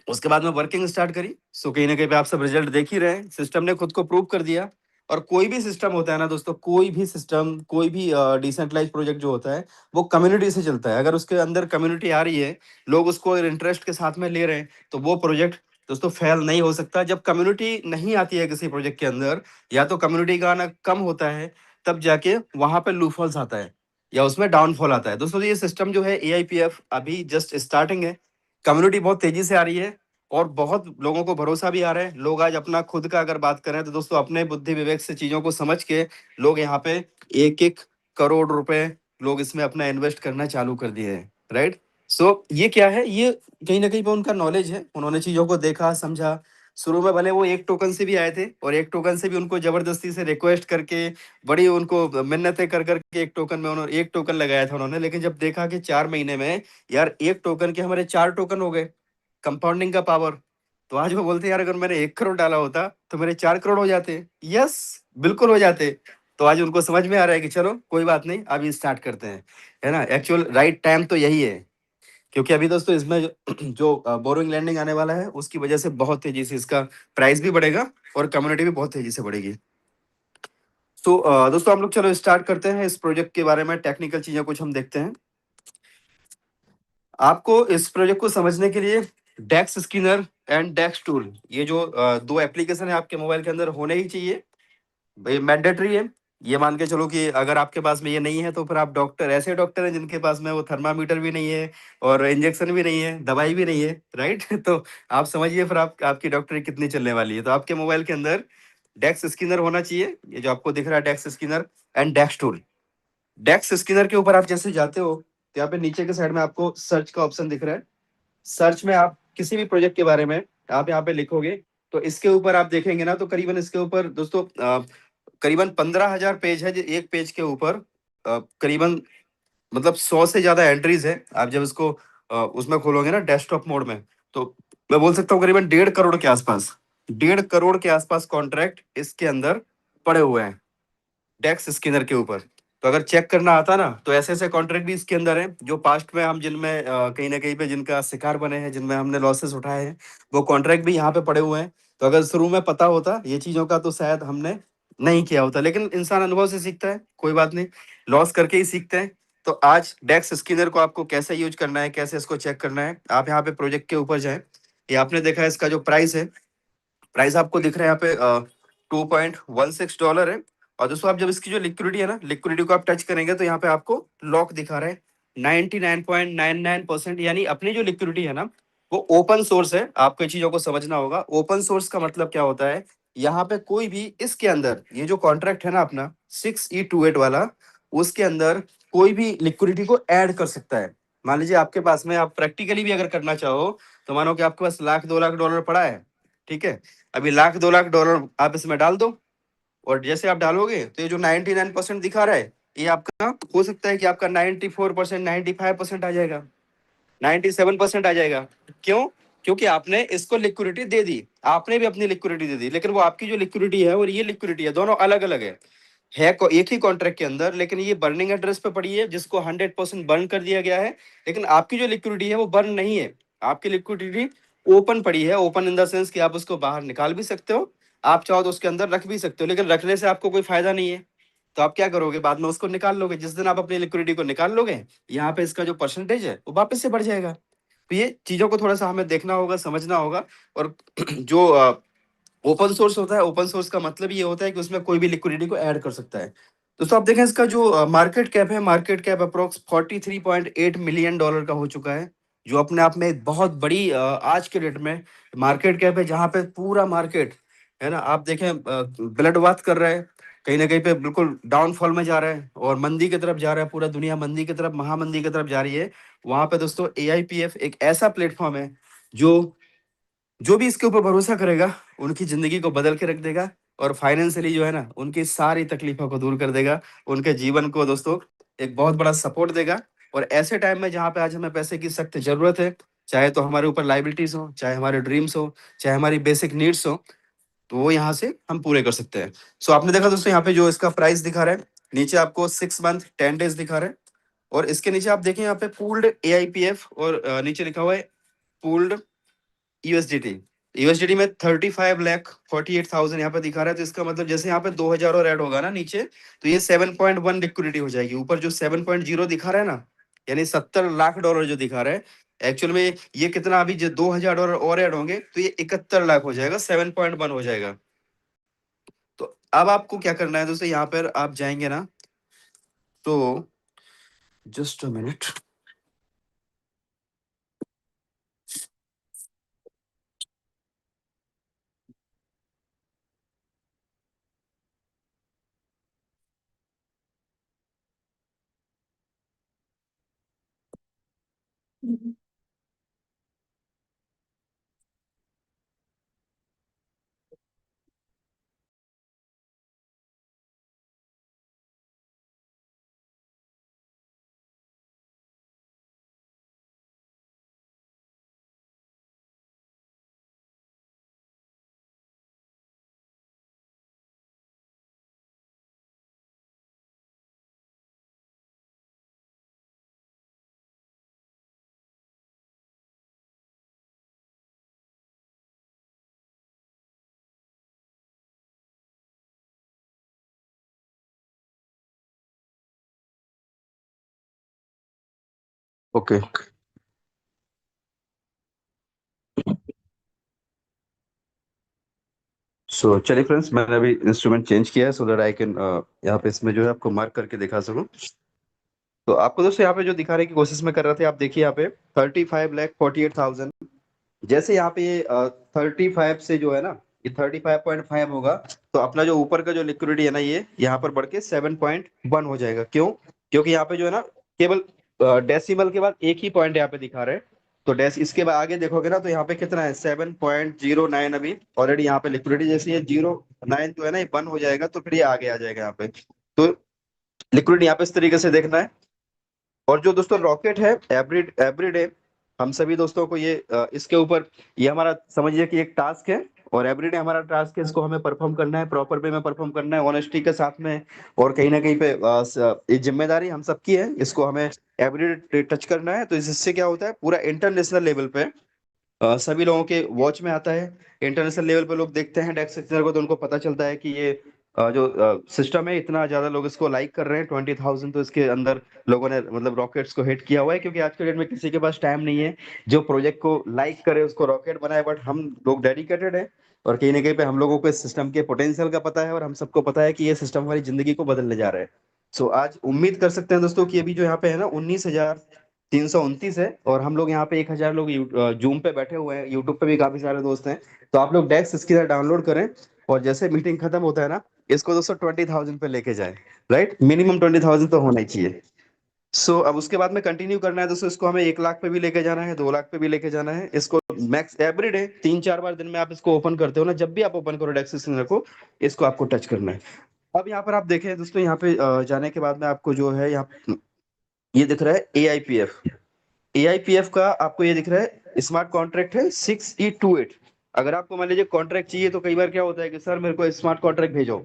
उसके बाद में वर्किंग स्टार्ट करी। सो कहीं ना कहीं पे आप सब रिजल्ट देख ही रहे हैं, सिस्टम ने खुद को प्रूव कर दिया। और कोई भी सिस्टम होता है ना दोस्तों, कोई भी सिस्टम, कोई भी डिसेंट्रलाइज प्रोजेक्ट जो होता है, वो कम्युनिटी से चलता है। अगर उसके अंदर कम्युनिटी आ रही है, लोग उसको इंटरेस्ट के साथ में ले रहे हैं, तो वो प्रोजेक्ट दोस्तों फेल नहीं हो सकता। जब कम्युनिटी नहीं आती है किसी प्रोजेक्ट के अंदर, या तो कम्युनिटी का आना कम होता है, तब जाके वहां पे लूफॉल्स आता है या उसमें डाउनफॉल आता है। दोस्तों ये सिस्टम जो है AIPF अभी जस्ट स्टार्टिंग है, कम्युनिटी बहुत तेजी से आ रही है, और बहुत लोगों को भरोसा भी आ रहा है। लोग आज अपना खुद का अगर बात करें तो दोस्तों अपने बुद्धि विवेक से चीजों को समझ के लोग यहाँ पे 1-1 करोड़ रुपए लोग इसमें अपना इन्वेस्ट करना चालू कर दिए हैं, राइट। सो ये क्या है, ये कहीं ना कहीं पे उनका नॉलेज है, उन्होंने चीजों को देखा समझा। शुरू में भले वो 1 टोकन से भी आए थे, और 1 टोकन से भी उनको जबरदस्ती से रिक्वेस्ट करके, बड़ी उनको मिन्नतें कर करके 1 टोकन में उन्होंने 1 टोकन लगाया था उन्होंने। लेकिन जब देखा कि 4 महीने में यार 1 टोकन के हमारे 4 टोकन हो गए, कंपाउंडिंग का पावर, तो आज वो बोलते हैं यार अगर मैंने 1 करोड़ डाला होता तो मेरे 4 करोड़ हो जाते। यस, बिल्कुल हो जाते। तो आज उनको समझ में आ रहा है कि चलो कोई बात नहीं, अभी स्टार्ट करते हैं, है ना। एक्चुअल राइट टाइम तो यही है, क्योंकि अभी दोस्तों इसमें जो बोरोइंग लैंडिंग आने वाला है, उसकी वजह से बहुत तेजी से इसका प्राइस भी बढ़ेगा, और कम्युनिटी भी बहुत तेजी से बढ़ेगी। तो दोस्तों हम लोग चलो स्टार्ट करते हैं, इस प्रोजेक्ट के बारे में टेक्निकल चीजें कुछ हम देखते हैं। आपको इस प्रोजेक्ट को समझने के लिए डेक्स स्किनर एंड डेक्स टूल, ये जो 2 एप्लीकेशन है आपके मोबाइल के अंदर होने ही चाहिए, भाई मैंडेटरी है। ये मान के चलो कि अगर आपके पास में ये नहीं है, तो फिर आप डॉक्टर, ऐसे डॉक्टर हैं जिनके पास में वो थर्मामीटर भी नहीं है, और इंजेक्शन भी नहीं है, दवाई भी नहीं है, राइट। तो आप समझिए फिर आपकी डॉक्टरी कितनी चलने वाली है। तो आपके मोबाइल के अंदर डेक्स स्किनर होना चाहिए, ये जो आपको दिख रहा है Dex skinner and Dex tool. Dex skinner के ऊपर आप जैसे जाते हो, तो यहाँ पे नीचे के साइड में आपको सर्च का ऑप्शन दिख रहा है। सर्च में आप किसी भी प्रोजेक्ट के बारे में आप यहाँ पे लिखोगे, तो इसके ऊपर आप देखेंगे ना, तो करीबन इसके ऊपर दोस्तों करीबन 15,000 पेज है। एक पेज के ऊपर करीबन मतलब 100 से ज्यादा एंट्रीज है। आप जब इसको उसमें खोलोगे ना डेस्कटॉप मोड में, तो मैं बोल सकता हूँ करीबन 1.5 करोड़ के आसपास, 1.5 करोड़ के आसपास कॉन्ट्रैक्ट इसके अंदर पड़े हुए हैं डेक्स स्किनर के ऊपर। तो अगर चेक करना आता ना, तो ऐसे ऐसे कॉन्ट्रैक्ट भी इसके अंदर हैं जो पास्ट में हम जिनमें कहीं ना कहीं पे जिनका शिकार बने हैं, जिनमें हमने लॉसेस उठाए हैं, वो कॉन्ट्रैक्ट भी यहाँ पे पड़े हुए हैं। तो अगर शुरू में पता होता ये चीजों का, तो शायद हमने नहीं किया होता। लेकिन इंसान अनुभव से सीखता है, कोई बात नहीं, लॉस करके ही सीखते हैं। तो आज डेक्स स्किनर को आपको कैसे यूज करना है, कैसे इसको चेक करना है, आप यहाँ पे प्रोजेक्ट के ऊपर जाए। ये आपने देखा है इसका जो प्राइस है, प्राइस आपको दिख रहा है यहाँ पे $2.16 है। और दोस्तों आप जब इसकी जो लिक्विडिटी है ना, लिक्विडिटी को आप टच करेंगे, तो यहाँ पे आपको लॉक दिखा रहा है 99.99%। यानी अपनी जो लिक्विडिटी है ना, वो ओपन सोर्स है। आपको चीजों को समझना होगा। ओपन सोर्स का मतलब क्या होता है, यहाँ पे कोई भी इसके अंदर ये जो कॉन्ट्रैक्ट है ना अपना 6E28 वाला, उसके अंदर कोई भी लिक्विडिटी को ऐड कर सकता है। मान लीजिए आपके पास में, आप प्रैक्टिकली भी अगर करना चाहो, तो मानो कि आपके पास $1,00,000-2 लाख पड़ा है, ठीक है। अभी $1,00,000-2 लाख आप इसमें डाल दो, और जैसे आप डालोगे, तो ये जो 99% दिखा रहा है, ये आपका हो सकता है कि आपका 94%, 95% आ जाएगा, 97% आ जाएगा। क्यों? क्योंकि आपने इसको लिक्विडिटी दे दी, आपने भी अपनी लिक्विडिटी दे दी। लेकिन वो आपकी जो लिक्विडिटी है और ये लिक्विडिटी है, दोनों अलग अलग है एक ही कॉन्ट्रैक्ट के अंदर, लेकिन ये बर्निंग एड्रेस पे पड़ी है, जिसको 100% बर्न कर दिया गया है। लेकिन आपकी जो लिक्विडिटी है वो बर्न नहीं है, आपकी लिक्विडिटी ओपन पड़ी है। ओपन इन द सेंस कि आप उसको बाहर निकाल भी सकते हो, आप चाहो तो उसके अंदर रख भी सकते हो, लेकिन रखने से आपको कोई फायदा नहीं है। तो आप क्या करोगे, बाद में उसको निकाल लोगे। जिस दिन आप अपनी लिक्विडिटी को निकाल लोगे, यहाँ पे इसका जो परसेंटेज है वो वापस से बढ़ जाएगा। तो ये चीजों को थोड़ा सा हमें देखना होगा, समझना होगा। और जो ओपन सोर्स होता है, ओपन सोर्स का मतलब ये होता है कि उसमें कोई भी लिक्विडिटी को ऐड कर सकता है। दोस्तों आप देखें इसका जो मार्केट कैप है, मार्केट कैप अप्रोक्स $43.8 मिलियन का हो चुका है, जो अपने आप में एक बहुत बड़ी आज के डेट में मार्केट कैप है, जहां पे पूरा मार्केट है ना, आप देखें ब्लड बाथ कर रहा है, कहीं ना कहीं पे बिल्कुल डाउनफॉल में जा रहा है, और मंदी की तरफ जा रहा है। पूरा दुनिया मंदी की तरफ, महामंदी की तरफ जा रही है। वहां पे दोस्तों AIPF एक ऐसा प्लेटफॉर्म है जो जो भी इसके ऊपर भरोसा करेगा, उनकी जिंदगी को बदल के रख देगा, और फाइनेंशियली जो है ना, उनकी सारी तकलीफों को दूर कर देगा, उनके जीवन को दोस्तों एक बहुत बड़ा सपोर्ट देगा। और ऐसे टाइम में जहां पे आज हमें पैसे की सख्त जरूरत है, चाहे तो हमारे ऊपर लाइबिलिटीज हो, चाहे हमारे ड्रीम्स हो, चाहे हमारी बेसिक नीड्स हो, तो वो यहाँ से हम पूरे कर सकते हैं। सो आपने देखा दोस्तों यहाँ पे जो इसका प्राइस दिखा रहा है, नीचे आपको 6 मंथ 10 days दिखा रहा है, और इसके नीचे आप देखें यहाँ पे पूल्ड AIPF और नीचे लिखा हुआ है पूल्ड USDT। यूएसडीटी में 35,48,000 यहाँ पे दिखा रहा है, तो इसका मतलब जैसे यहाँ पे 2,000 और ऐड होगा ना नीचे, तो ये 7.1 लिक्विडिटी हो जाएगी। ऊपर जो 7.0 दिखा रहा है ना, यानी 70 लाख डॉलर जो दिखा रहा है, एक्चुअल में ये कितना, अभी जो 2,000 डॉलर और ऐड होंगे तो ये 71 लाख हो जाएगा, 7.1 हो जाएगा। तो अब आपको क्या करना है दोस्तों, यहाँ पर आप जाएंगे ना, तो जस्ट अ मिनट, ओके। सो चलिए फ्रेंड्स, मैंने अभी इंस्ट्रूमेंट चेंज किया है, सो दैट आई कैन यहाँ पे इसमें जो है आपको मार्क करके दिखा सकूं। तो आपको दोस्तों यहाँ पे जो दिखाने की कोशिश में कर रहे थे, आप देखिए यहाँ पे 35,48,000, जैसे यहाँ पे ये 35 से जो है ना, ये 35.5 होगा, तो अपना जो ऊपर का जो लिक्विडिटी है ना, ये यहाँ पर बढ़ के 7.1 हो जाएगा। क्यों? क्योंकि यहाँ पे जो है ना, केवल डेसिमल के बाद एक ही पॉइंट यहाँ पे दिखा रहे हैं, तो डेस इसके बाद आगे देखोगे ना, तो यहाँ पे कितना है, 7.09 अभी ऑलरेडी यहाँ पे लिक्विडिटी, जैसे ये 0.9 जो है ना, ये 1 हो जाएगा, तो फिर ये आगे आ जाएगा यहाँ पे। तो लिक्विडिटी यहाँ पे इस तरीके से देखना है। और जो दोस्तों रॉकेट है, एवरी डे हम सभी दोस्तों को ये इसके ऊपर, ये हमारा समझिए कि एक टास्क है, और एवरीडे हमारा टास्क है, इसको हमें परफॉर्म करना है, प्रॉपर वे में परफॉर्म करना है, ऑनेस्टी के साथ में। और कहीं ना कहीं पे ये जिम्मेदारी हम सबकी है, इसको हमें एवरीडे टच करना है। तो इससे क्या होता है, पूरा इंटरनेशनल लेवल पे सभी लोगों के वॉच में आता है। इंटरनेशनल लेवल पे लोग देखते हैं डेक्स सेक्टर को, तो उनको पता चलता है कि ये जो सिस्टम है, इतना ज्यादा लोग इसको लाइक कर रहे हैं, 20,000 तो इसके अंदर लोगों ने मतलब रॉकेट्स को हिट किया हुआ है। क्योंकि आज के डेट में किसी के पास टाइम नहीं है जो प्रोजेक्ट को लाइक करे, उसको रॉकेट बनाए, बट हम लोग डेडिकेटेड है, और कहीं ना कहीं पे हम लोगों को इस सिस्टम के पोटेंशियल का पता है, और हम सबको पता है कि ये सिस्टम हमारी जिंदगी को बदलने जा रहा है। सो आज उम्मीद कर सकते हैं दोस्तों कि अभी जो यहाँ पे है ना, 19,329 है, और हम लोग यहाँ पे 1,000 लोग जूम पे बैठे हुए हैं, यूट्यूब पे भी काफी सारे दोस्त हैं। तो आप लोग डेक्स इसकी तरह डाउनलोड करें, और जैसे मीटिंग खत्म होता है ना, इसको दोस्तों 20,000 पे लेके जाए, राइट, मिनिमम 20,000 तो होना ही चाहिए। सो अब उसके बाद में कंटिन्यू करना है दोस्तों, इसको हमें 1 लाख पे भी लेके जाना है, 2 लाख पे भी लेके जाना है। इसको मैक्स एवरी डे 3-4 बार दिन में आप इसको ओपन करते हो ना, जब भी आप ओपन करो डेक्स स्क्रीनर को, इसको आपको टच करना है। अब यहाँ पर आप देखें दोस्तों, यहाँ पे जाने के बाद में आपको जो है यहाँ ये दिख रहा है AIPF का, आपको ये दिख रहा है स्मार्ट कॉन्ट्रैक्ट है 6E28। अगर आपको मान लीजिए कॉन्ट्रैक्ट चाहिए, तो कई बार क्या होता है कि सर मेरे को स्मार्ट कॉन्ट्रैक्ट भेजो,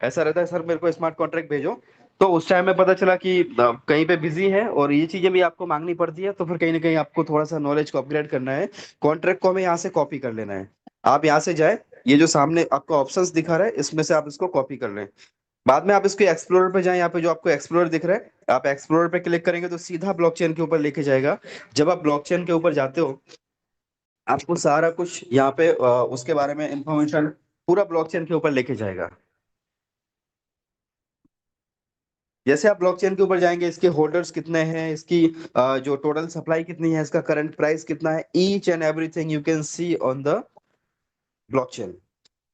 ऐसा रहता है, सर मेरे को स्मार्ट कॉन्ट्रैक्ट भेजो। तो उस टाइम में पता चला कि कहीं पे बिजी है, और ये चीजें भी आपको मांगनी पड़ती है, तो फिर कहीं ना कहीं आपको थोड़ा सा नॉलेज को अपग्रेड करना है, कॉन्ट्रैक्ट को हमें यहाँ से कॉपी कर लेना है। आप यहाँ से जाए, ये जो सामने आपको ऑप्शंस दिखा रहा है, इसमें से आप इसको कॉपी कर लें। बाद में आप इसके एक्सप्लोरर पे जाएं, यहाँ पे जो आपको एक्सप्लोरर दिख रहा है, आप एक्सप्लोरर पे क्लिक करेंगे तो सीधा ब्लॉकचेन के ऊपर लेके जाएगा। जब आप ब्लॉकचेन के ऊपर जाते हो, आपको सारा कुछ यहाँ पे उसके बारे में इंफॉर्मेशन पूरा ब्लॉकचेन के ऊपर लेके जाएगा। जैसे आप ब्लॉकचेन के ऊपर जाएंगे, इसके होल्डर्स कितने हैं, इसकी जो टोटल सप्लाई कितनी है, इसका करंट प्राइस कितना है, each and everything you can C on the blockchain.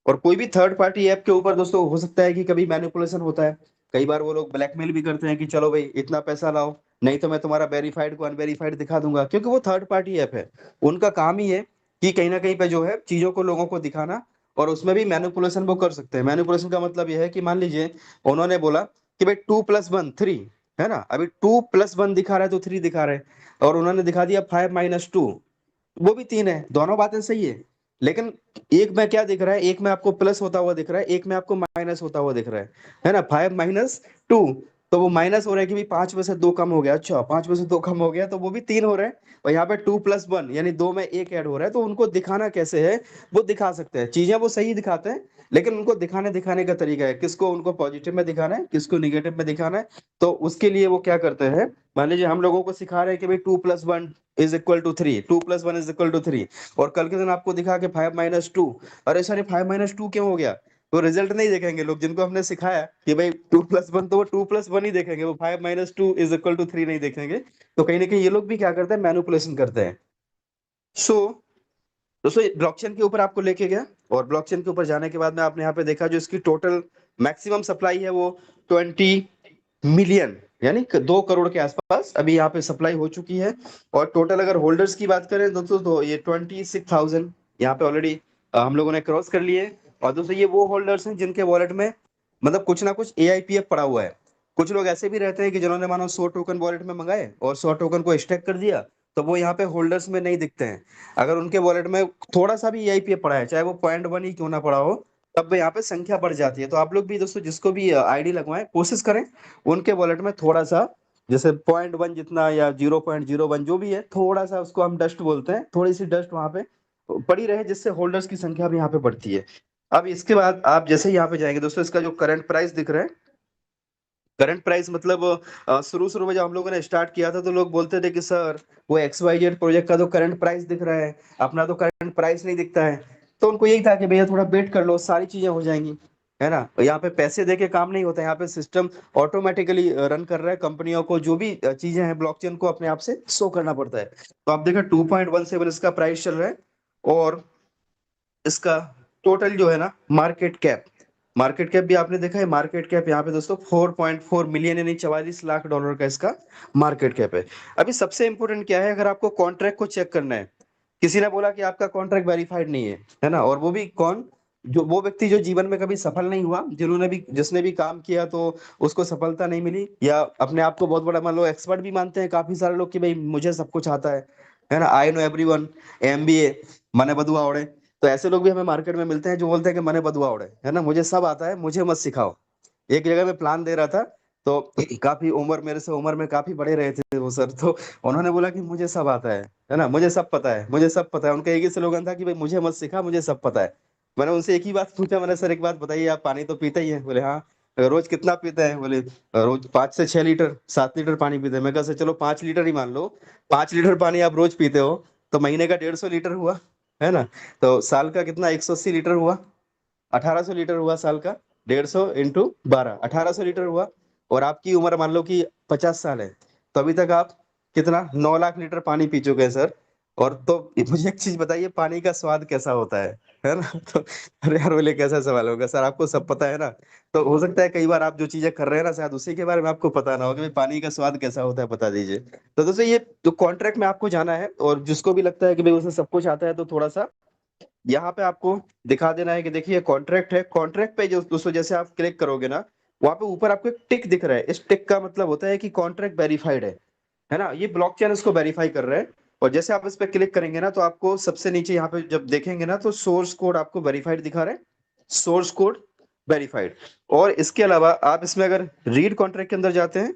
और कोई भी थर्ड पार्टी ऐप के ऊपर दोस्तों हो सकता है कि कभी मैनिपुलेशन होता है, कई बार वो लोग ब्लैकमेल भी करते हैं कि चलो भाई इतना पैसा लाओ, नहीं तो मैं तुम्हारा वेरीफाइड को अनवेरीफाइड दिखा दूंगा। क्योंकि वो थर्ड पार्टी ऐप है, उनका काम ही है कि कहीं ना कहीं पे जो है चीजों को लोगों को दिखाना, और उसमें भी मैनिपुलेशन वो कर सकते हैं। मैनिपुलेशन का मतलब यह है कि मान लीजिए उन्होंने बोला कि भाई 2+1 3 है ना, अभी 2+1 दिखा रहा है तो 3 दिखा रहे हैं, और उन्होंने दिखा दिया 5-2, वो भी 3 है, दोनों बातें सही है। लेकिन एक में क्या दिख रहा है, एक में आपको प्लस होता हुआ दिख रहा है, एक में आपको माइनस होता हुआ दिख रहा है ना, 5 - 2। तो वो माइनस हो रहा है कि भाई 5 में से 2 कम हो गया, अच्छा 5 में से 2 कम हो गया, तो वो भी 3 हो रहे हैं। और यहाँ पे 2 + 1 यानी 2 में 1 ऐड हो रहा है। तो उनको दिखाना कैसे है, वो दिखा सकते हैं, चीजें वो सही दिखाते हैं, लेकिन उनको दिखाने का तरीका है, किसको उनको पॉजिटिव में दिखाना है, किसको निगेटिव में दिखाना है। तो उसके लिए वो क्या करते हैं, मान लीजिए हम लोगों को सिखा रहे हैं कि भाई 2 + 1 = 3, 2 + 1 = 3, और कल के दिन आपको दिखा के 5 - 2, अरे सर ये 5 - 2 क्यों हो गया, तो रिजल्ट नहीं देखेंगे लोग, जिनको हमने सिखाया कि भाई 2 + 1, तो वो 2 + 1 ही देखेंगे, वो 5 - 2 = 3 नहीं देखेंगे। तो कहीं ना कहीं ये लोग भी क्या करते हैं, मैनिपुलेशन करते हैं। सो दोस्तों ब्लॉकचेन के ऊपर आपको लेके गया, और ब्लॉकचेन के ऊपर जाने के बाद में आपने यहाँ पे देखा जो इसकी टोटल मैक्सिमम सप्लाई है वो 20 मिलियन, यानी 2 करोड़ के आसपास अभी यहाँ पे सप्लाई हो चुकी है। और टोटल अगर होल्डर्स की बात करें दोस्तों, तो ये 26,000 यहाँ पे ऑलरेडी हम लोगों ने क्रॉस कर लिए। और दोस्तों ये वो होल्डर्स हैं जिनके वॉलेट में मतलब कुछ ना कुछ AIPF पड़ा हुआ है। कुछ लोग ऐसे भी रहते हैं कि जिन्होंने मानो 100 टोकन वॉलेट में मंगाए और 100 टोकन को स्टेक कर दिया, तो वो यहाँ पे होल्डर्स में नहीं दिखते हैं। अगर उनके वॉलेट में थोड़ा सा भी AIPF पड़ा है, चाहे वो 0.1 ही क्यों ना पड़ा हो, तब यहाँ पे संख्या बढ़ जाती है। तो आप लोग भी दोस्तों जिसको भी आईडी लगवाएं, कोशिश करें उनके वॉलेट में थोड़ा सा, जैसे 0.1 जितना या 0.01 जो भी है, थोड़ा सा उसको हम डस्ट बोलते हैं, थोड़ी सी डस्ट वहां पे पड़ी रहे, जिससे होल्डर्स की संख्या भी यहाँ पे बढ़ती है। अब इसके बाद आप जैसे ही यहाँ पे जाएंगे दोस्तों, इसका जो करंट प्राइस दिख रहा है, करंट प्राइस मतलब शुरू शुरू में जब हम लोगों ने स्टार्ट किया था तो लोग बोलते थे कि सर वो XYZ प्रोजेक्ट का तो करंट प्राइस दिख रहा है, अपना तो करंट प्राइस नहीं दिखता है। तो उनको यही था कि भैया थोड़ा वेट कर लो, सारी चीजें हो जाएंगी, है ना। यहाँ पे पैसे दे के काम नहीं होता है, यहाँ पे सिस्टम ऑटोमेटिकली रन कर रहा है, कंपनियों को जो भी चीजें हैं ब्लॉकचेन को अपने आप से शो करना पड़ता है। तो आप देखो 2.17 इसका प्राइस चल रहा है। और इसका टोटल जो है ना मार्केट कैप, मार्केट कैप भी आपने देखा है, मार्केट कैप यहाँ पे दोस्तों 4.4 मिलियन यानी 44 लाख डॉलर का इसका मार्केट कैप है। अभी सबसे इंपॉर्टेंट क्या है, अगर आपको कॉन्ट्रैक्ट को चेक करना है, किसी ने बोला कि आपका कॉन्ट्रैक्ट वेरीफाइड नहीं है ना, और वो भी कौन, जो वो व्यक्ति जो जीवन में कभी सफल नहीं हुआ, जिन्होंने भी जिसने भी काम किया तो उसको सफलता नहीं मिली, या अपने आप को बहुत बड़ा मान लो एक्सपर्ट भी मानते हैं काफी सारे लोग कि भाई मुझे सब कुछ आता है ना, आई नो एवरीवन, MBA, मने बदुआ ओढ़े। तो ऐसे लोग भी हमें मार्केट में मिलते हैं जो बोलते हैं कि मने बदुआ ओढ़े, है ना, मुझे सब आता है, मुझे मत सिखाओ। एक जगह में प्लान दे रहा था, तो काफी उम्र मेरे से उम्र में काफी बड़े रहे थे वो सर, तो उन्होंने बोला कि मुझे सब आता है ना, मुझे सब पता है, मुझे सब पता है। उनका एक ही स्लोगन था कि भाई मुझे मत सिखा, मुझे सब पता है। मैंने उनसे एक ही बात पूछा, मैंने सर एक बात बताइए, आप पानी तो पीते ही हैं? बोले हाँ। रोज कितना पीते हैं? बोले रोज 5 से 6 लीटर, 7 लीटर पानी पीते हैं। मैं कहा सर चलो 5 लीटर ही मान लो, 5 लीटर पानी आप रोज पीते हो, तो महीने का 150 लीटर हुआ, है ना। तो साल का कितना, 180 लीटर हुआ, 1800 लीटर हुआ साल का, 150 × 12, 1800 लीटर हुआ। और आपकी उम्र मान लो कि 50 साल है, तो अभी तक आप कितना, 9 लाख लीटर पानी पी चुके हैं सर। और तो मुझे एक चीज बताइए, पानी का स्वाद कैसा होता है ना। तो अरे यार बोले कैसा सवाल होगा सर, आपको सब पता है ना। तो हो सकता है कई बार आप जो चीजें कर रहे हैं ना, शायद उसी के बारे में आपको पता ना हो कि भाई पानी का स्वाद कैसा होता है, बता दीजिए। तो दोस्तों ये तो कॉन्ट्रैक्ट में आपको जाना है, और जिसको भी लगता है कि भाई उसे सब कुछ आता है, तो थोड़ा सा यहाँ पे आपको दिखा देना है कि देखिए कॉन्ट्रैक्ट है। कॉन्ट्रैक्ट पे जो दोस्तों जैसे आप क्लिक करोगे ना, वहां पे ऊपर आपको एक टिक दिख रहा है, इस टिक का मतलब होता है कि कॉन्ट्रैक्ट वेरीफाइड है ना, ये ब्लॉकचेन इसको वेरीफाई कर रहा है। और जैसे आप इस पे क्लिक करेंगे ना, तो आपको सबसे नीचे यहाँ पे जब देखेंगे ना, तो सोर्स कोड आपको वेरीफाइड दिखा रहा है, सोर्स कोड वेरीफाइड। और इसके अलावा आप इसमें अगर रीड कॉन्ट्रैक्ट के अंदर जाते हैं,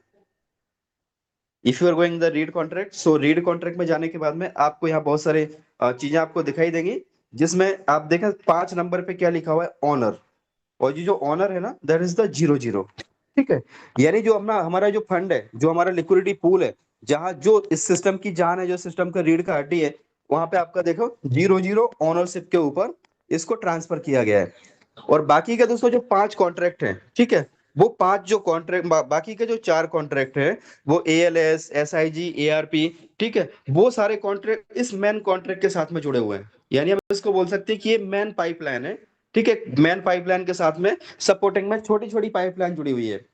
if you are going the read contract, so read contract में जाने के बाद में आपको यहाँ बहुत सारे चीजें आपको दिखाई देंगी, जिसमें आप देखें 5 नंबर पे क्या लिखा हुआ है, ऑनर। और ये जो ऑनर है ना, दैट इज द 00, ठीक है। यानी जो अपना हमारा जो फंड है, जो हमारा लिक्विडिटी पूल है, जहां जो इस सिस्टम की जान है, जो सिस्टम का रीढ़ का हड्डी है, वहां पे आपका देखो 00 ओनरशिप के ऊपर इसको ट्रांसफर किया गया है। और बाकी का दोस्तों जो 5 कॉन्ट्रैक्ट हैं, ठीक है, वो 5 जो कॉन्ट्रैक्ट, बाकी के जो 4 कॉन्ट्रैक्ट हैं, वो ALS, SIG, ARP, ठीक है, वो सारे कॉन्ट्रैक्ट इस मेन कॉन्ट्रैक्ट के साथ में जुड़े हुए हैं। यानी हम इसको बोल सकते हैं कि ये मेन पाइपलाइन है, ठीक है। मेन पाइपलाइन के साथ में सपोर्टिंग में छोटी छोटी पाइपलाइन जुड़ी हुई है,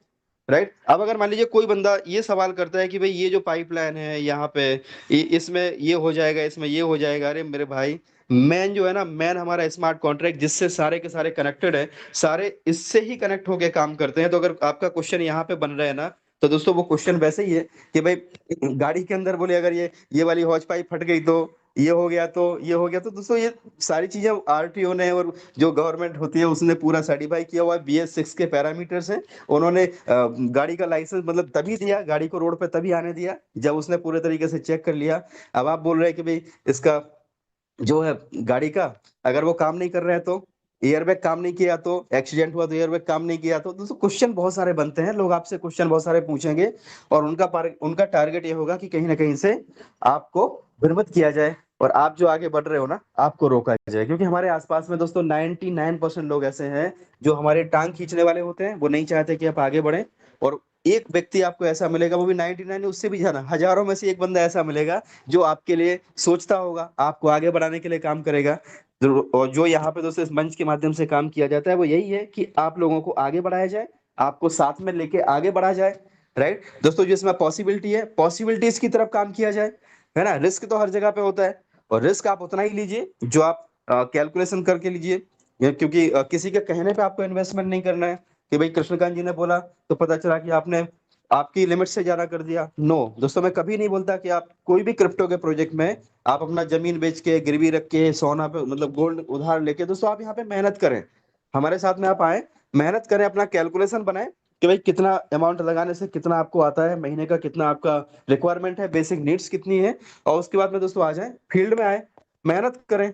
राइट। अब अगर मान लीजिए कोई बंदा ये सवाल करता है कि भाई ये जो पाइपलाइन है यहाँ पे, इसमें ये हो जाएगा, इसमें ये हो जाएगा, अरे मेरे भाई, मैन जो है ना, मैन हमारा स्मार्ट कॉन्ट्रैक्ट जिससे सारे के सारे कनेक्टेड है, सारे इससे ही कनेक्ट होके काम करते हैं। तो अगर आपका क्वेश्चन यहाँ पे बन रहा है ना, तो दोस्तों वो क्वेश्चन वैसे ही है कि भाई गाड़ी के अंदर बोले अगर ये वाली हॉज पाइप फट गई तो ये हो गया तो ये हो गया तो दोस्तों ये सारी चीजें आरटीओ ने और जो गवर्नमेंट होती है उसने पूरा सर्टिफाई किया हुआ है। BS6 के पैरामीटर्स हैं। उन्होंने गाड़ी का लाइसेंस मतलब तभी दिया, गाड़ी को रोड पे तभी आने दिया जब उसने पूरे तरीके से चेक कर लिया। अब आप बोल रहे हैं कि भाई इसका जो है गाड़ी का अगर वो काम नहीं कर रहा है तो, एयरबैग काम नहीं किया तो, एक्सीडेंट हुआ तो एयरबैग काम नहीं किया तो दोस्तों क्वेश्चन बहुत सारे बनते हैं। लोग आपसे क्वेश्चन बहुत सारे पूछेंगे और उनका टारगेट ये होगा कि कहीं ना कहीं से आपको भ्रमित किया जाए और आप जो आगे बढ़ रहे हो ना आपको रोका जाए। क्योंकि हमारे आसपास में दोस्तों 99% लोग ऐसे हैं जो हमारे टांग खींचने वाले होते हैं। वो नहीं चाहते कि आप आगे बढ़े। और एक व्यक्ति आपको ऐसा मिलेगा, वो भी 99 उससे भी ज्यादा, हजारों में से एक बंदा ऐसा मिलेगा जो आपके लिए सोचता होगा, आपको आगे बढ़ाने के लिए काम करेगा। और जो यहाँ पे दोस्तों इस मंच के माध्यम से काम किया जाता है वो यही है कि आप लोगों को आगे बढ़ाया जाए, आपको साथ में लेके आगे बढ़ा जाए। राइट दोस्तों, जो इसमें पॉसिबिलिटी है पॉसिबिलिटीज की तरफ काम किया जाए, है ना। रिस्क तो हर जगह पे होता है और रिस्क आप उतना ही लीजिए जो आप कैलकुलेशन करके लीजिए। क्योंकि किसी के कहने पे आपको इन्वेस्टमेंट नहीं करना है कि भाई कृष्णकांत जी ने बोला तो पता चला कि आपने आपकी लिमिट से ज्यादा कर दिया। नो दोस्तों, मैं कभी नहीं बोलता कि आप कोई भी क्रिप्टो के प्रोजेक्ट में आप अपना जमीन बेच के, गिरवी रख के, सोना पे मतलब गोल्ड उधार लेके, दोस्तों आप यहाँ पे मेहनत करें, हमारे साथ में आप आए, मेहनत करें, अपना कैलकुलेशन बनाए कि भाई कितना अमाउंट लगाने से कितना आपको आता है, महीने का कितना आपका रिक्वायरमेंट है, बेसिक नीड्स कितनी है। और उसके बाद में दोस्तों आ जाए, फील्ड में आए, मेहनत करें,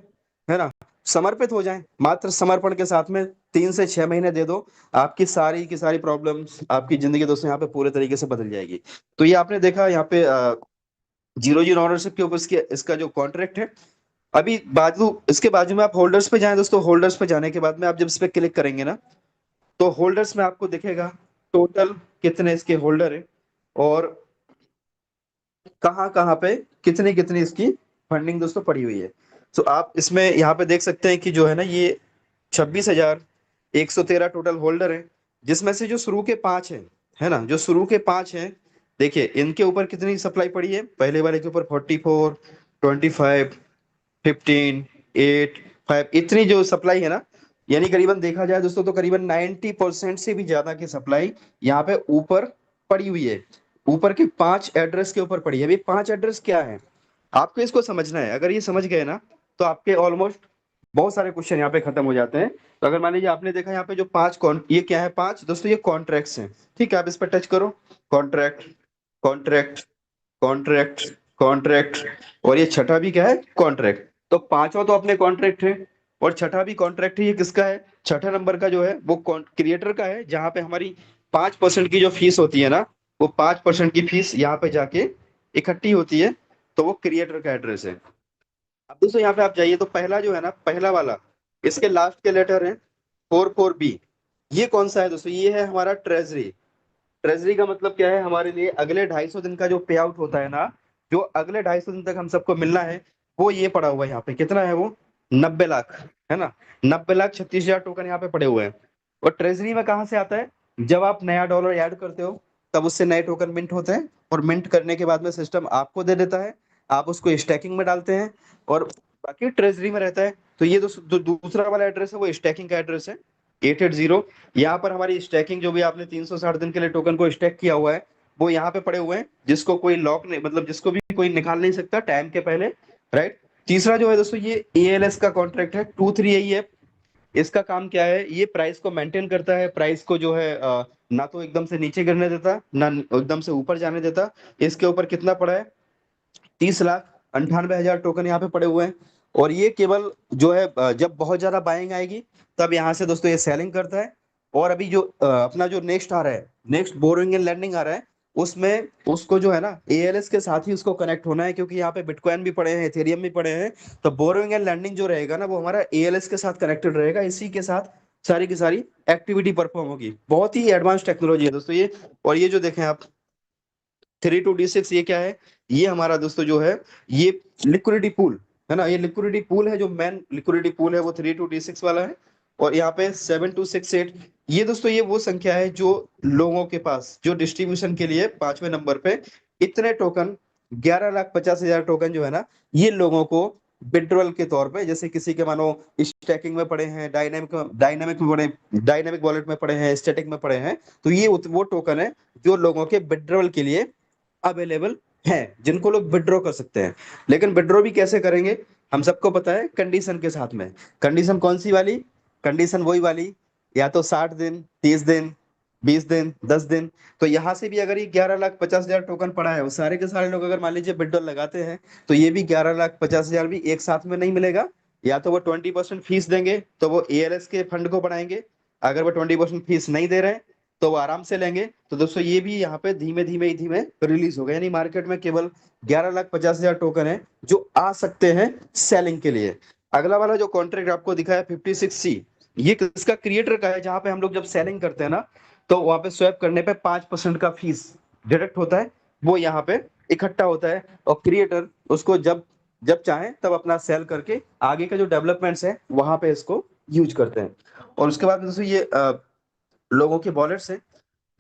है ना, समर्पित हो जाएं। मात्र समर्पण के साथ में 3 से 6 महीने दे दो, आपकी सारी की सारी प्रॉब्लम्स, आपकी जिंदगी दोस्तों यहाँ पे पूरे तरीके से बदल जाएगी। तो ये आपने देखा यहाँ पे जीरो जीरो ऑनरशिप के ऊपर इसका जो कॉन्ट्रैक्ट है। अभी इसके बाजू में आप होल्डर्स पे जाएं दोस्तों। होल्डर्स पे जाने के बाद में आप जब इस पे क्लिक करेंगे ना तो होल्डर्स में आपको दिखेगा टोटल कितने इसके होल्डर है और कहाँ कहाँ पे कितनी कितनी इसकी फंडिंग दोस्तों पड़ी हुई है। तो आप इसमें यहाँ पे देख सकते हैं कि जो है ना ये 26,113 टोटल होल्डर है, जिसमें से जो शुरू के 5 हैं, है ना, जो शुरू के 5 हैं, देखिए इनके ऊपर कितनी सप्लाई पड़ी है। पहले वाले के ऊपर 44, 25, 15, 8, 5, इतनी जो सप्लाई है ना, यानी करीबन देखा जाए दोस्तों तो करीबन 90% से भी ज्यादा की सप्लाई यहाँ पे ऊपर पड़ी हुई है। ऊपर के 5 एड्रेस के ऊपर पड़ी है। अभी 5 एड्रेस क्या है आपको इसको समझना है। अगर ये समझ गए ना तो आपके ऑलमोस्ट बहुत सारे क्वेश्चन यहाँ पे खत्म हो जाते हैं। तो अगर मान लीजिए आपने देखा यहाँ पे जो 5 ये क्या है, 5 दोस्तों ये कॉन्ट्रैक्ट्स हैं। ठीक है, आप इस पर टच करो, कॉन्ट्रैक्ट, कॉन्ट्रैक्ट, कॉन्ट्रैक्ट, कॉन्ट्रैक्ट, और ये छठा भी क्या है, कॉन्ट्रैक्ट। तो पांचवा तो अपने कॉन्ट्रैक्ट है और छठा भी कॉन्ट्रैक्ट है। ये किसका है, छठा नंबर का जो है वो क्रिएटर का है, जहां पे हमारी 5% की जो फीस होती है ना, वो 5% की फीस यहाँ पे जाके इकट्ठी होती है। तो वो क्रिएटर का एड्रेस है। अब दोस्तों यहाँ पे आप जाइए तो पहला जो है ना, पहला वाला, इसके लास्ट के लेटर है 44B। ये कौन सा है दोस्तों, ये है हमारा ट्रेजरी। ट्रेजरी का मतलब क्या है, हमारे लिए अगले 250 दिन का जो पे आउट होता है ना, जो अगले 250 दिन तक हम सबको मिलना है, वो ये पड़ा हुआ है यहाँ पे। कितना है वो, 90 लाख, है ना, 90,36,000 टोकन यहाँ पे पड़े हुए हैं। और ट्रेजरी में कहाँ से आता है, जब आप नया डॉलर ऐड करते हो तब उससे नए टोकन मिंट होते हैं और मिंट करने के बाद में सिस्टम आपको दे देता है, आप उसको स्टैकिंग में डालते हैं और बाकी ट्रेजरी में रहता है। तो ये दूसरा वाला एड्रेस है वो स्टैकिंग का एड्रेस है 880। यहाँ पर हमारी स्टैकिंग जो भी आपने 360 दिन के लिए टोकन को स्टैक किया हुआ है वो यहाँ पे पड़े हुए हैं, जिसको कोई लॉक नहीं, मतलब जिसको भी कोई निकाल नहीं सकता टाइम के पहले। राइट, तीसरा जो है दोस्तों ये ALS का कॉन्ट्रैक्ट है 238F। इसका काम क्या है, ये प्राइस को मेंटेन करता है, प्राइस को जो है ना तो एकदम से नीचे गिरने देता, ना एकदम से ऊपर जाने देता। इसके ऊपर कितना पड़ा है, 30,98,000 टोकन यहाँ पे पड़े हुए हैं। और ये केवल जो है जब बहुत ज्यादा बाइंग आएगी तब यहाँ से दोस्तों ये सेलिंग करता है। और अभी जो अपना जो नेक्स्ट आ रहा है, नेक्स्ट बोरोइंग एंड लैंडिंग आ रहा है, उसमें उसको जो है ना ALS के साथ ही उसको कनेक्ट होना है, क्योंकि यहाँ पे बिटकॉइन भी पड़े हैं, इथेरियम भी पड़े हैं। तो बोरोइंग एंड लैंडिंग जो रहेगा ना वो हमारा ALS के साथ कनेक्टेड रहेगा, इसी के साथ सारी की सारी एक्टिविटी परफॉर्म होगी। बहुत ही एडवांस टेक्नोलॉजी है दोस्तों ये। और ये जो देखें आप 32D6, ये क्या है, ये हमारा दोस्तों जो है ये लिक्विडिटी पूल है ना, ये लिक्विडिटी पूल है, जो मेन लिक्विडिटी पूल है वो 32D6 वाला है। और यहाँ पे 7268, ये दोस्तों ये वो संख्या है जो लोगों के पास जो डिस्ट्रीब्यूशन के लिए 5वें नंबर पे इतने टोकन 11,50,000 टोकन जो है ना, ये लोगों को विड्रॉल के तौर पे, जैसे किसी के मानो स्टैकिंग में पड़े हैं, डायनेमिक में पड़े, डायनेमिक वॉलेट में पड़े हैं, स्टैटिक में पड़े हैं, तो ये वो टोकन है जो लोगों के विड्रॉल के लिए अवेलेबल हैं जिनको लोग विड्रॉ कर सकते हैं। लेकिन विड्रॉ भी कैसे करेंगे हम सबको पता है, कंडीशन के साथ में। कंडीशन कौन सी वाली? कंडीशन वही वाली, या तो 60 दिन, 30 दिन, 20 दिन, 10 दिन। तो यहाँ से भी अगर ये 11,50,000 टोकन पड़ा है, वो सारे के सारे लोग अगर मान लीजिए विड्रॉ लगाते हैं, तो ये भी 11,50,000 भी एक साथ में नहीं मिलेगा। या तो वो 20% फीस देंगे तो वो एएलएस के फंड को बढ़ाएंगे, अगर वो 20% फीस नहीं दे रहे हैं तो वो आराम से लेंगे। तो दोस्तों ये भी यहाँ पे धीमे धीमे धीमे रिलीज होगा, यानी मार्केट में केवल 11,50,000 टोकन है जो आ सकते हैं सेलिंग के लिए। अगला वाला जो कॉन्ट्रैक्ट आपको दिखा है 56C, ये किसका? क्रिएटर का है, जहां पे हम लोग जब सेलिंग करते हैं ना, तो वहां पे स्वैप करने पे 5% का फीस डिडक्ट होता है, वो यहाँ पे इकट्ठा होता है, और क्रिएटर उसको जब जब चाहे तब अपना सेल करके आगे का जो डेवलपमेंट्स है वहां पे इसको यूज करते हैं। और उसके बाद दोस्तों ये लोगों के वॉलेट्स हैं,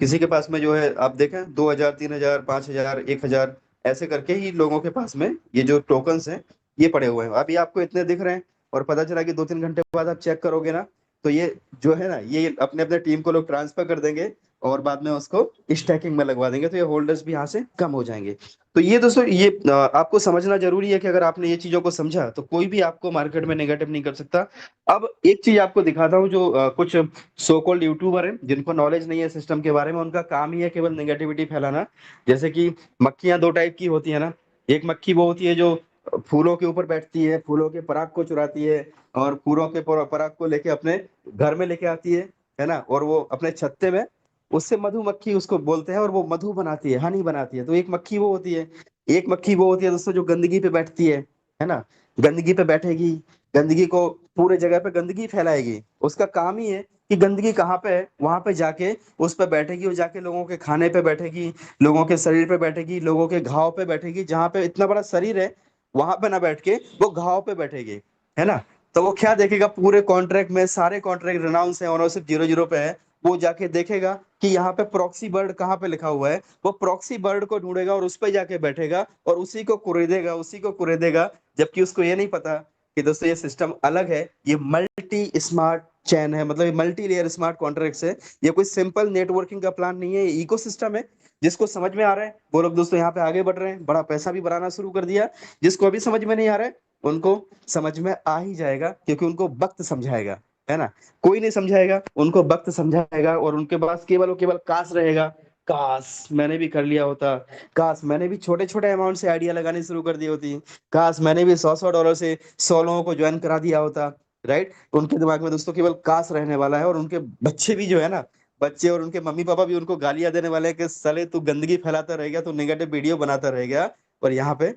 किसी के पास में जो है आप देखें 2,000, 3,000, 5,000, 1,000 ऐसे करके ही लोगों के पास में ये जो टोकन्स हैं ये पड़े हुए हैं। अभी आपको इतने दिख रहे हैं, और पता चला कि 2-3 घंटे बाद आप चेक करोगे ना, तो ये जो है ना, ये अपने अपने टीम को लोग ट्रांसफर कर देंगे और बाद में उसको स्टैकिंग में लगवा देंगे, तो ये होल्डर्स भी यहाँ से कम हो जाएंगे। तो ये दोस्तों ये आपको समझना जरूरी है कि अगर आपने ये चीजों को समझा तो कोई भी आपको मार्केट में नेगेटिव नहीं कर सकता। अब एक चीज आपको दिखाता हूँ, जो कुछ सो कॉल्ड यूट्यूबर हैं जिनको नॉलेज नहीं है सिस्टम के बारे में, उनका काम ही है केवल नेगेटिविटी फैलाना। जैसे कि मक्खियां दो टाइप की होती है ना, एक मक्खी वो होती है जो फूलों के ऊपर बैठती है, फूलों के पराग को चुराती है, और फूलों के पराग को लेके अपने घर में लेके आती है ना, और वो अपने छत्ते में उससे मधुमक्खी उसको बोलते हैं, और वो मधु बनाती है, हनी बनाती है। तो एक मक्खी वो होती है। एक मक्खी वो होती है दोस्तों जो गंदगी पे बैठती है ना, गंदगी पे बैठेगी, गंदगी को पूरे जगह पे गंदगी फैलाएगी। उसका काम ही है कि गंदगी कहाँ पे है वहां पे जाके उस पे बैठेगी, और जाके लोगों के खाने पे बैठेगी, लोगों के शरीर पे बैठेगी, लोगों के घाव पे बैठेगी। जहां पे इतना बड़ा शरीर है वहां पे ना बैठ के वो घाव पे बैठेगी, है ना। तो वो क्या देखेगा? पूरे कॉन्ट्रैक्ट में सारे कॉन्ट्रैक्ट रिनाउंस है, ओनरशिप 0-0 पे है, वो जाके देखेगा कि यहाँ पे प्रॉक्सी बर्ड कहाँ पे लिखा हुआ है, वो प्रॉक्सी बर्ड को ढूंढेगा और उस पे जाके बैठेगा और उसी को कुरेदेगा, उसी को कुरेदेगा। जबकि उसको ये नहीं पता कि दोस्तों ये सिस्टम अलग है, ये मल्टी स्मार्ट चैन है, मतलब ये मल्टी लेयर स्मार्ट कॉन्ट्रैक्ट्स है। ये कोई सिंपल नेटवर्किंग का प्लान नहीं है, ये इकोसिस्टम है। जिसको समझ में आ रहा है वो लोग दोस्तों यहाँ पे आगे बढ़ रहे हैं, बड़ा पैसा भी बनाना शुरू कर दिया। जिसको अभी समझ में नहीं आ रहा है उनको समझ में आ ही जाएगा, क्योंकि उनको वक्त समझाएगा, है ना। कोई नहीं समझाएगा, उनको वक्त समझाएगा, और उनके पास केवल और केवल काश रहेगा। काश मैंने भी कर लिया होता, काश मैंने भी छोटे छोटे अमाउंट से आइडिया लगानी शुरू कर दी होती, काश मैंने भी 100-100 डॉलर से 100 लोगों को ज्वाइन करा दिया होता। राइट, उनके दिमाग में दोस्तों केवल काश रहने वाला है। और उनके बच्चे भी जो है ना, बच्चे और उनके मम्मी पापा भी उनको गालियां देने वाले हैं कि साले तू गंदगी फैलाता रहेगा, तू नेगेटिव वीडियो बनाता रहेगा। और यहाँ पे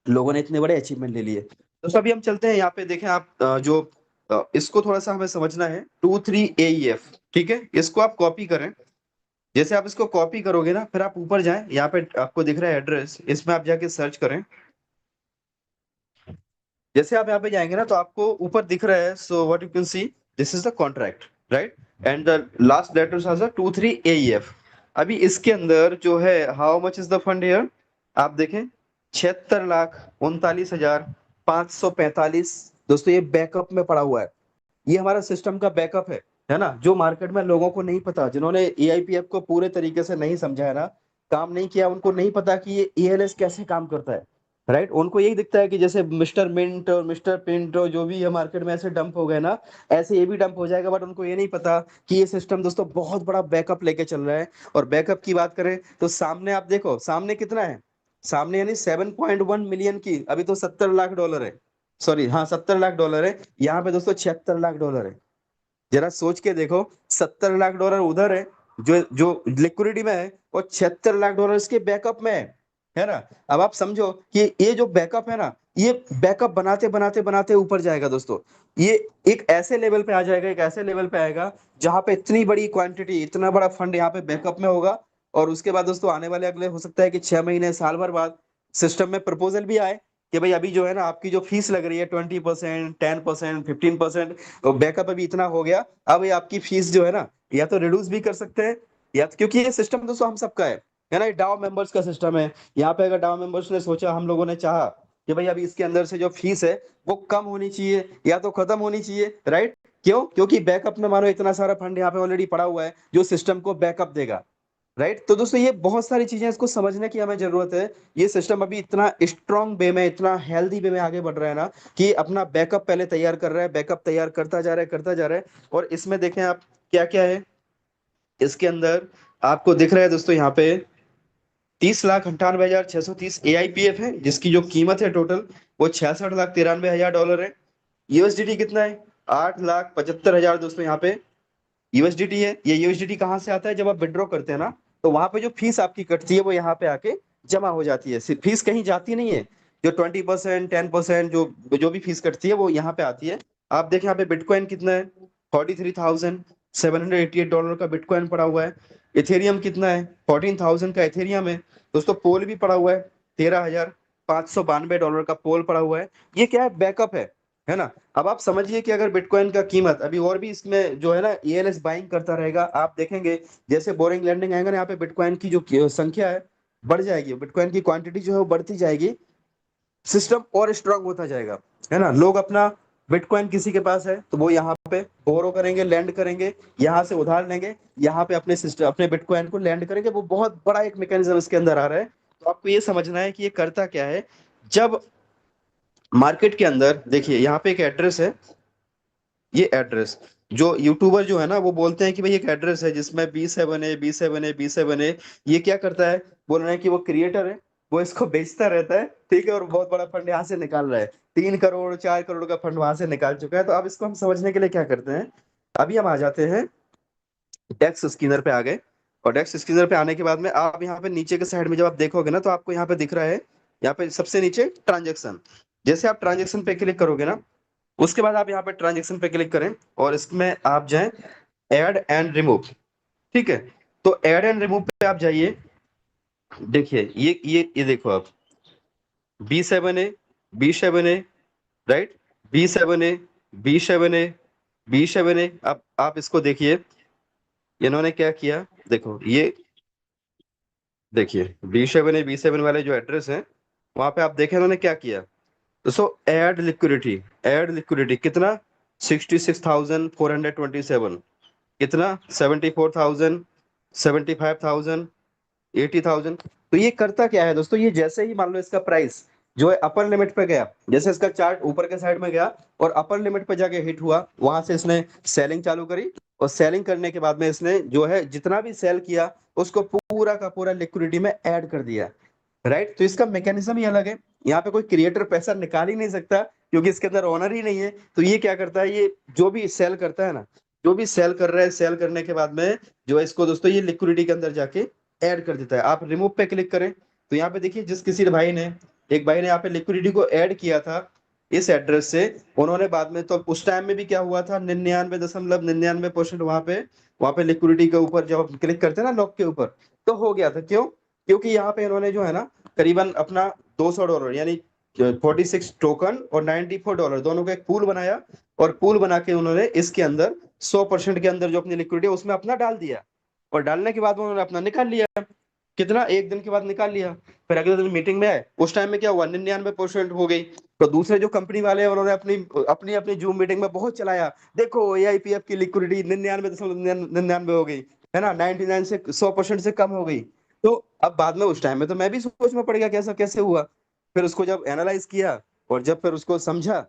लोगों ने इतने बड़े अचीवमेंट ले लिए। तो अभी हम चलते हैं, यहाँ पे देखें आप इसको थोड़ा सा हमें समझना है 23AEF। ठीक है, इसको आप कॉपी करें। जैसे आप इसको कॉपी करोगे ना, फिर आप ऊपर जाएं, यहाँ पे आपको दिख रहा है एड्रेस, इसमें आप जाके सर्च करें। जैसे आप यहाँ पे जाएंगे ना, तो आपको ऊपर दिख रहा है, so what you can see, this is the contract, right, and the last letters are the 23AEF। अभी इसके अंदर जो है, how much is the fund here, आप देखें 76,39,545। दोस्तों ये बैकअप में पड़ा हुआ है, ये हमारा सिस्टम का बैकअप है ना, जो मार्केट में लोगों को नहीं पता, जिन्होंने एआईपीएफ को पूरे तरीके से नहीं समझा है ना, काम नहीं किया, उनको नहीं पता कि ये एएलएस कैसे काम करता है। राइट, उनको यही दिखता है कि जैसे मिस्टर मिंट और मिस्टर पिंट और जो भी है मार्केट में ऐसे डंप हो गए ना, ऐसे ये भी डंप हो जाएगा। बट उनको ये नहीं पता कि ये सिस्टम दोस्तों बहुत बड़ा बैकअप लेके चल रहा है। और बैकअप की बात करें तो सामने आप देखो, सामने कितना है, सामने यानी 7.1 मिलियन की, अभी तो 70 लाख डॉलर है, सॉरी हाँ 70 लाख डॉलर है, यहाँ पे दोस्तों 76 लाख डॉलर है। जरा सोच के देखो, 70 लाख डॉलर उधर है जो जो लिक्विडिटी में है, और 76 लाख डॉलर इसके बैकअप में है ना। अब आप समझो कि ये जो बैकअप है ना, ये बैकअप बनाते बनाते बनाते ऊपर जाएगा दोस्तों। ये एक ऐसे लेवल पे आ जाएगा, एक ऐसे लेवल पे आएगा जहां पे इतनी बड़ी क्वांटिटी, इतना बड़ा फंड यहाँ पे बैकअप में होगा। और उसके बाद दोस्तों आने वाले अगले हो सकता है कि 6 महीने साल भर बाद सिस्टम में प्रपोजल भी आए कि भाई अभी जो है ना आपकी जो फीस लग रही है 20%, 10%, 15%, बैकअप अभी इतना हो गया, अब ये आपकी फीस जो है ना या तो रिड्यूस भी कर सकते हैं, या तो, क्योंकि ये सिस्टम दोस्तों हम सबका है ना, ये डाओ मेंबर्स का सिस्टम है। यहाँ पे अगर डाओ मेंबर्स ने सोचा, हम लोगों ने चाहा कि भाई अभी इसके अंदर से जो फीस है वो कम होनी चाहिए या तो खत्म होनी चाहिए, राइट। क्यों? क्योंकि बैकअप में मानो इतना सारा फंड यहाँ पे ऑलरेडी पड़ा हुआ है जो सिस्टम को बैकअप देगा, राइट। तो दोस्तों ये बहुत सारी चीजें इसको समझने की हमें जरूरत है। ये सिस्टम अभी इतना स्ट्रांग वे में, इतना हेल्दी वे में आगे बढ़ रहा है ना, कि अपना बैकअप पहले तैयार कर रहा है, बैकअप तैयार करता जा रहा है, करता जा रहा है। और इसमें देखें आप क्या क्या है इसके अंदर, आपको दिख रहा है दोस्तों यहाँ पे 30,98,630 AIPF है, जिसकी जो कीमत है टोटल वो 66,93,000 डॉलर है। यूएसडीटी कितना है? 8,75,000 दोस्तों यहाँ पे यूएसडीटी है। ये यूएसडीटी कहाँ से आता है? जब आप विड्रॉ करते हैं ना, तो वहां पे जो फीस आपकी कटती है वो यहाँ पे आके जमा हो जाती है। फीस कहीं जाती नहीं है। जो 20%, 10% जो जो भी फीस कटती है वो यहाँ पे आती है। आप देखें यहाँ पे बिटकॉइन कितना है? $43,788 का बिटकॉइन पड़ा हुआ है। इथेरियम कितना है? 14,000 का इथेरियम है। दोस्तों पोल भी पड़ा हुआ है, $13,592 का पोल पड़ा हुआ है। ये क्या है? बैकअप है ना। अब आप समझिए कि अगर बिटकॉइन का कीमत अभी और भी इसमें जो है ना ELS बाइंग करता रहेगा, आप देखेंगे जैसे बोरिंग लैंडिंग आएगा ना, यहाँ पे बिटकॉइन की जो संख्या है बढ़ जाएगी, बिटकॉइन की क्वांटिटी जो है वो बढ़ती जाएगी, सिस्टम और स्ट्रांग होता जाएगा, है ना। लोग अपना बिटकॉइन किसी के पास है तो वो यहाँ पे बोरो करेंगे, लैंड करेंगे, यहाँ से उधार लेंगे, यहाँ पे अपने सिस्टम, अपने बिटकॉइन को लैंड करेंगे। वो बहुत बड़ा एक मैकेनिज्म इसके अंदर आ रहा है। तो आपको ये समझना है कि ये करता क्या है। जब मार्केट के अंदर देखिए यहाँ पे एक एड्रेस है, ये एड्रेस जो यूट्यूबर जो है ना वो बोलते हैं कि भाई एक एड्रेस है जिसमें B7 है, B7 है, B7 है। ये क्या करता है? बोल रहे हैं कि वो क्रिएटर है, वो इसको बेचता रहता है, ठीक है, और बहुत बड़ा फंड यहाँ से निकाल रहा है। 3 करोड़ 4 करोड़ का फंड वहां से निकाल चुका है। तो अब इसको हम समझने के लिए क्या करते हैं, अभी हम आ जाते हैं डेक्स स्किनर पे आ गए। और डेक्स स्किनर पे आने के बाद में आप यहाँ पे नीचे के साइड में जब आप देखोगे ना, तो आपको यहाँ पे दिख रहा है, यहाँ पे सबसे नीचे ट्रांजेक्शन। जैसे आप ट्रांजेक्शन पे क्लिक करोगे ना, उसके बाद आप यहाँ पे ट्रांजेक्शन पे क्लिक करें और इसमें आप जाएं ऐड एंड रिमूव, ठीक है। तो ऐड एंड रिमूव पे आप जाइए। देखिए ये देखो आप B7 है, B7 है, राइट, B7 है, B7 है, B7 है। अब आप इसको देखिए इन्होंने क्या किया, देखो ये देखिए B7 वाले जो एड्रेस है वहां पे आप देखें इन्होंने क्या किया। दोस्तों ऐड लिक्विडिटी कितना? 66,427। कितना? 74,000, 75,000, 80,000। तो ये करता क्या है दोस्तों, ये जैसे ही मान लो इसका प्राइस जो है अपर लिमिट पे गया, जैसे इसका चार्ट ऊपर के साइड में गया और अपर लिमिट पे जाके हिट हुआ, वहां से इसने सेलिंग चालू करी। और सेलिंग करने के बाद में इसने जो है जितना भी सेल किया उसको पूरा का पूरा लिक्विडिटी में ऐड कर दिया, राइट। तो इसका मैकेनिज्म ही अलग है। यहाँ पे कोई क्रिएटर पैसा निकाल ही नहीं सकता क्योंकि इसके अंदर ओनर ही नहीं है। तो ये क्या करता है, ये जो भी सेल करता है ना, जो भी सेल कर रहा है, सेल करने के बाद में जो है इसको दोस्तों ये लिक्विडिटी के अंदर जाके ऐड कर देता है। आप रिमूव पे क्लिक करें तो यहाँ पे देखिए जिस किसी भाई ने, एक भाई ने यहाँ पे लिक्विडिटी को ऐड किया था इस एड्रेस से, उन्होंने बाद में, तो उस टाइम में भी क्या हुआ था, 99.99% वहां पे लिक्विडिटी के ऊपर जब आप क्लिक करते हैं ना लॉक के ऊपर, तो हो गया था। क्यों? क्योंकि यहाँ पे इन्होंने जो है ना करीबन अपना $200 यानी 46 टोकन और $94 दोनों का एक पूल बनाया। और पूल बना के उन्होंने इसके अंदर 100% के अंदर जो अपनी लिक्विडिटी है उसमें अपना डाल दिया। और डालने के बाद उन्होंने अपना निकाल लिया। कितना? एक दिन के बाद निकाल लिया। फिर अगले दिन मीटिंग में आए, उस टाइम में क्या हुआ, 99% हो गई। तो दूसरे जो कंपनी वाले हैं उन्होंने अपनी अपनी अपनी जूम मीटिंग में बहुत चलाया, देखो AIPF की लिक्विडिटी 99.99 हो गई, है ना, 99 से 100% से कम हो गई। तो अब बाद में उस टाइम में तो मैं भी सोच में पड़ गया कैसा कैसे हुआ। फिर उसको जब एनालाइज किया और जब फिर उसको समझा,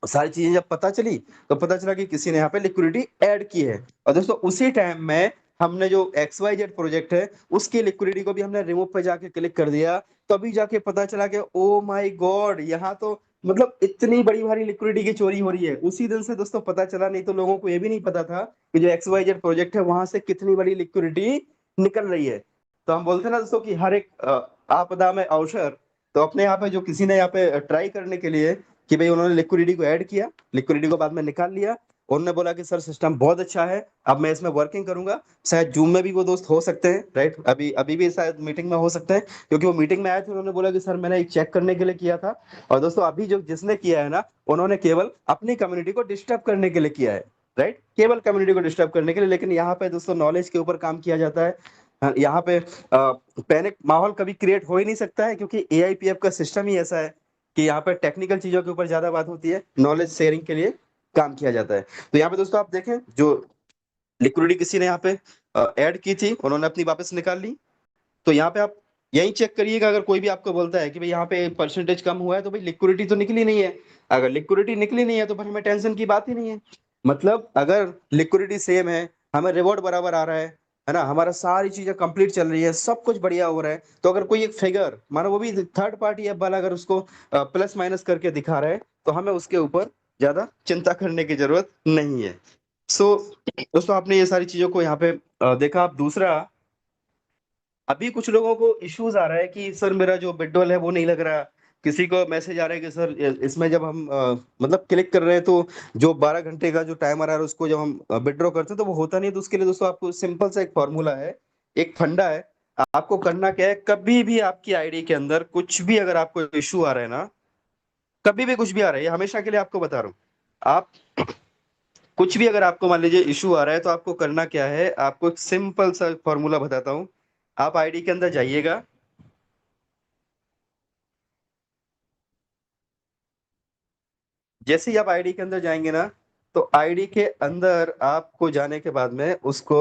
सारी चीजें जब पता चली, तो पता चला कि किसी ने यहाँ पे लिक्विडिटी ऐड की है। और दोस्तों उसी टाइम में हमने जो XYZ प्रोजेक्ट है उसकी लिक्विडिटी को भी हमने रिमूव पे जाके क्लिक कर दिया। तभी जाके पता चला कि ओ माय गॉड, यहाँ तो मतलब इतनी बड़ी भारी लिक्विडिटी की चोरी हो रही है। उसी दिन से दोस्तों पता चला, नहीं तो लोगों को ये भी नहीं पता था कि जो XYZ प्रोजेक्ट है वहां से कितनी बड़ी लिक्विडिटी निकल रही है। तो हम बोलते हैं ना दोस्तों कि हर एक आपदा में अवसर। तो अपने यहाँ पे जो किसी ने यहाँ पे ट्राई करने के लिए कि भाई उन्होंने लिक्विडिटी को ऐड किया, लिक्विडिटी को बाद में निकाल लिया, उन्होंने बोला कि सर सिस्टम बहुत अच्छा है, अब मैं इसमें वर्किंग करूंगा। शायद जूम में भी वो दोस्त हो सकते हैं, राइट, अभी अभी भी शायद मीटिंग में हो सकते हैं, क्योंकि वो मीटिंग में आए थे, उन्होंने बोला कि सर मैंने एक चेक करने के लिए किया था। और दोस्तों अभी जो जिसने किया है ना, उन्होंने केवल अपनी कम्युनिटी को डिस्टर्ब करने के लिए किया है, राइट, केवल कम्युनिटी को डिस्टर्ब करने के लिए। लेकिन यहाँ पे दोस्तों नॉलेज के ऊपर काम किया जाता है। यहाँ पे पैनिक माहौल कभी क्रिएट हो ही नहीं सकता है, क्योंकि AIPF का सिस्टम ही ऐसा है कि यहाँ पे टेक्निकल चीजों के ऊपर ज्यादा बात होती है, नॉलेज शेयरिंग के लिए काम किया जाता है। तो यहाँ पे दोस्तों आप देखें जो लिक्विडिटी किसी ने यहाँ पे ऐड की थी, उन्होंने अपनी वापस निकाल ली। तो यहाँ पे आप यही चेक करिएगा, अगर कोई भी आपको बोलता है कि भाई यहाँ पे परसेंटेज कम हुआ है, तो भाई लिक्विडिटी तो निकली नहीं है। अगर लिक्विडिटी निकली नहीं है तो फिर हमें टेंशन की बात ही नहीं है। मतलब अगर लिक्विडिटी सेम है, हमें रिवॉर्ड बराबर आ रहा है ना, हमारा सारी चीजें कंप्लीट चल रही है, सब कुछ बढ़िया हो रहा है, तो अगर कोई एक फिगर मानो वो भी थर्ड पार्टी ऐप वाला अगर उसको प्लस माइनस करके दिखा रहा है, तो हमें उसके ऊपर ज्यादा चिंता करने की जरूरत नहीं है। सो दोस्तों, आपने ये सारी चीजों को यहाँ पे देखा। आप दूसरा, अभी कुछ लोगों को इश्यूज आ रहा है कि सर मेरा जो विड्रॉल है वो नहीं लग रहा। किसी को मैसेज आ रहा है कि सर इसमें जब हम मतलब क्लिक कर रहे हैं तो जो 12 घंटे का जो टाइमर आ रहा है उसको जब हम विड्रॉ करते हैं तो वो होता नहीं है। तो उसके लिए दोस्तों आपको सिंपल सा एक फॉर्मूला है, एक फंडा है। आपको करना क्या है, कभी भी आपकी आईडी के अंदर कुछ भी अगर आपको इशू आ रहा है ना, कभी भी कुछ भी आ रहा है, ये हमेशा के लिए आपको बता रहा हूँ, आप कुछ भी अगर आपको मान लीजिए इशू आ रहा है, तो आपको करना क्या है, आपको एक सिंपल सा फॉर्मूला बताता हूँ। आप आईडी के अंदर जाइएगा, जैसे ही आप आईडी के अंदर जाएंगे ना, तो आईडी के अंदर आपको जाने के बाद में उसको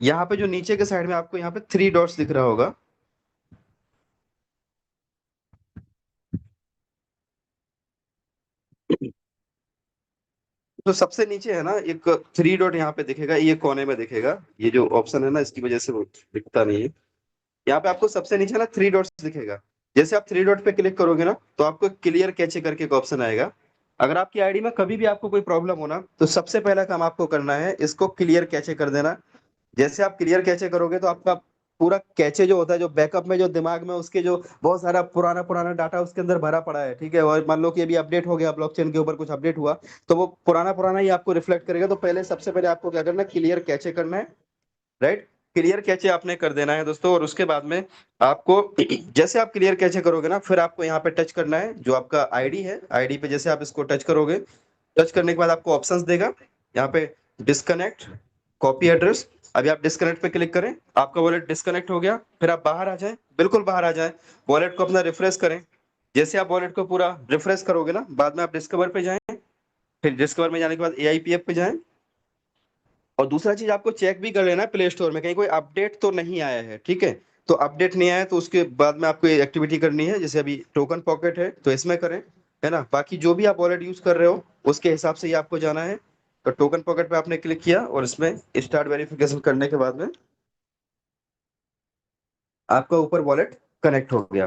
यहाँ पे जो नीचे के साइड में आपको यहाँ पे 3 डॉट्स दिख रहा होगा। तो सबसे नीचे है ना एक 3 डॉट यहाँ पे दिखेगा, ये कोने में दिखेगा, ये जो ऑप्शन है ना इसकी वजह से वो दिखता नहीं है। यहाँ पे आपको सबसे नीचे ना 3 डॉट्स दिखेगा। जैसे आप 3 डॉट पे क्लिक करोगे ना, तो आपको क्लियर कैचे करके एक ऑप्शन आएगा। अगर आपकी आईडी में कभी भी आपको कोई प्रॉब्लम हो ना, तो सबसे पहला काम आपको करना है, इसको क्लियर कैचे कर देना। जैसे आप क्लियर कैचे करोगे तो आपका पूरा कैचे जो होता है, जो बैकअप में जो दिमाग में उसके जो बहुत सारा पुराना पुराना डाटा उसके अंदर भरा पड़ा है, ठीक है, और मान लो कि अभी अपडेट हो गया, ब्लॉकचेन के ऊपर कुछ अपडेट हुआ, तो वो पुराना पुराना ही आपको रिफ्लेक्ट करेगा। तो पहले सबसे पहले आपको क्या करना है, क्लियर कैचे करना है। राइट, क्लियर कैचे आपने कर देना है दोस्तों। और उसके बाद में आपको जैसे आप क्लियर कैचे करोगे ना, फिर आपको यहाँ पे टच करना है जो आपका आईडी है। आईडी पे जैसे आप इसको टच करोगे, टच करने के बाद आपको ऑप्शंस देगा यहाँ पे, डिस्कनेक्ट, कॉपी एड्रेस। अभी आप डिस्कनेक्ट पे क्लिक करें, आपका वॉलेट डिस्कनेक्ट हो गया। फिर आप बाहर आ जाएं, बिल्कुल बाहर आ जाएं, वॉलेट को अपना रिफ्रेश करें। जैसे आप वॉलेट को पूरा रिफ्रेश करोगे ना, बाद में आप डिस्कवर पे जाएं। फिर डिस्कवर में जाने के बाद एआईपीएफ पे जाएं। और दूसरा चीज आपको चेक भी कर लेना है प्ले स्टोर में, कहीं कोई अपडेट तो नहीं आया है, ठीक है। तो अपडेट नहीं आया तो उसके बाद में आपको ये एक्टिविटी करनी है, जैसे अभी टोकन पॉकेट है तो इसमें करें, है ना। बाकी जो भी आप वॉलेट यूज कर रहे हो उसके हिसाब से ही आपको जाना है। तो टोकन पॉकेट पे आपने क्लिक किया और इसमें स्टार्ट वेरिफिकेशन करने के बाद में आपका ऊपर वॉलेट कनेक्ट हो गया।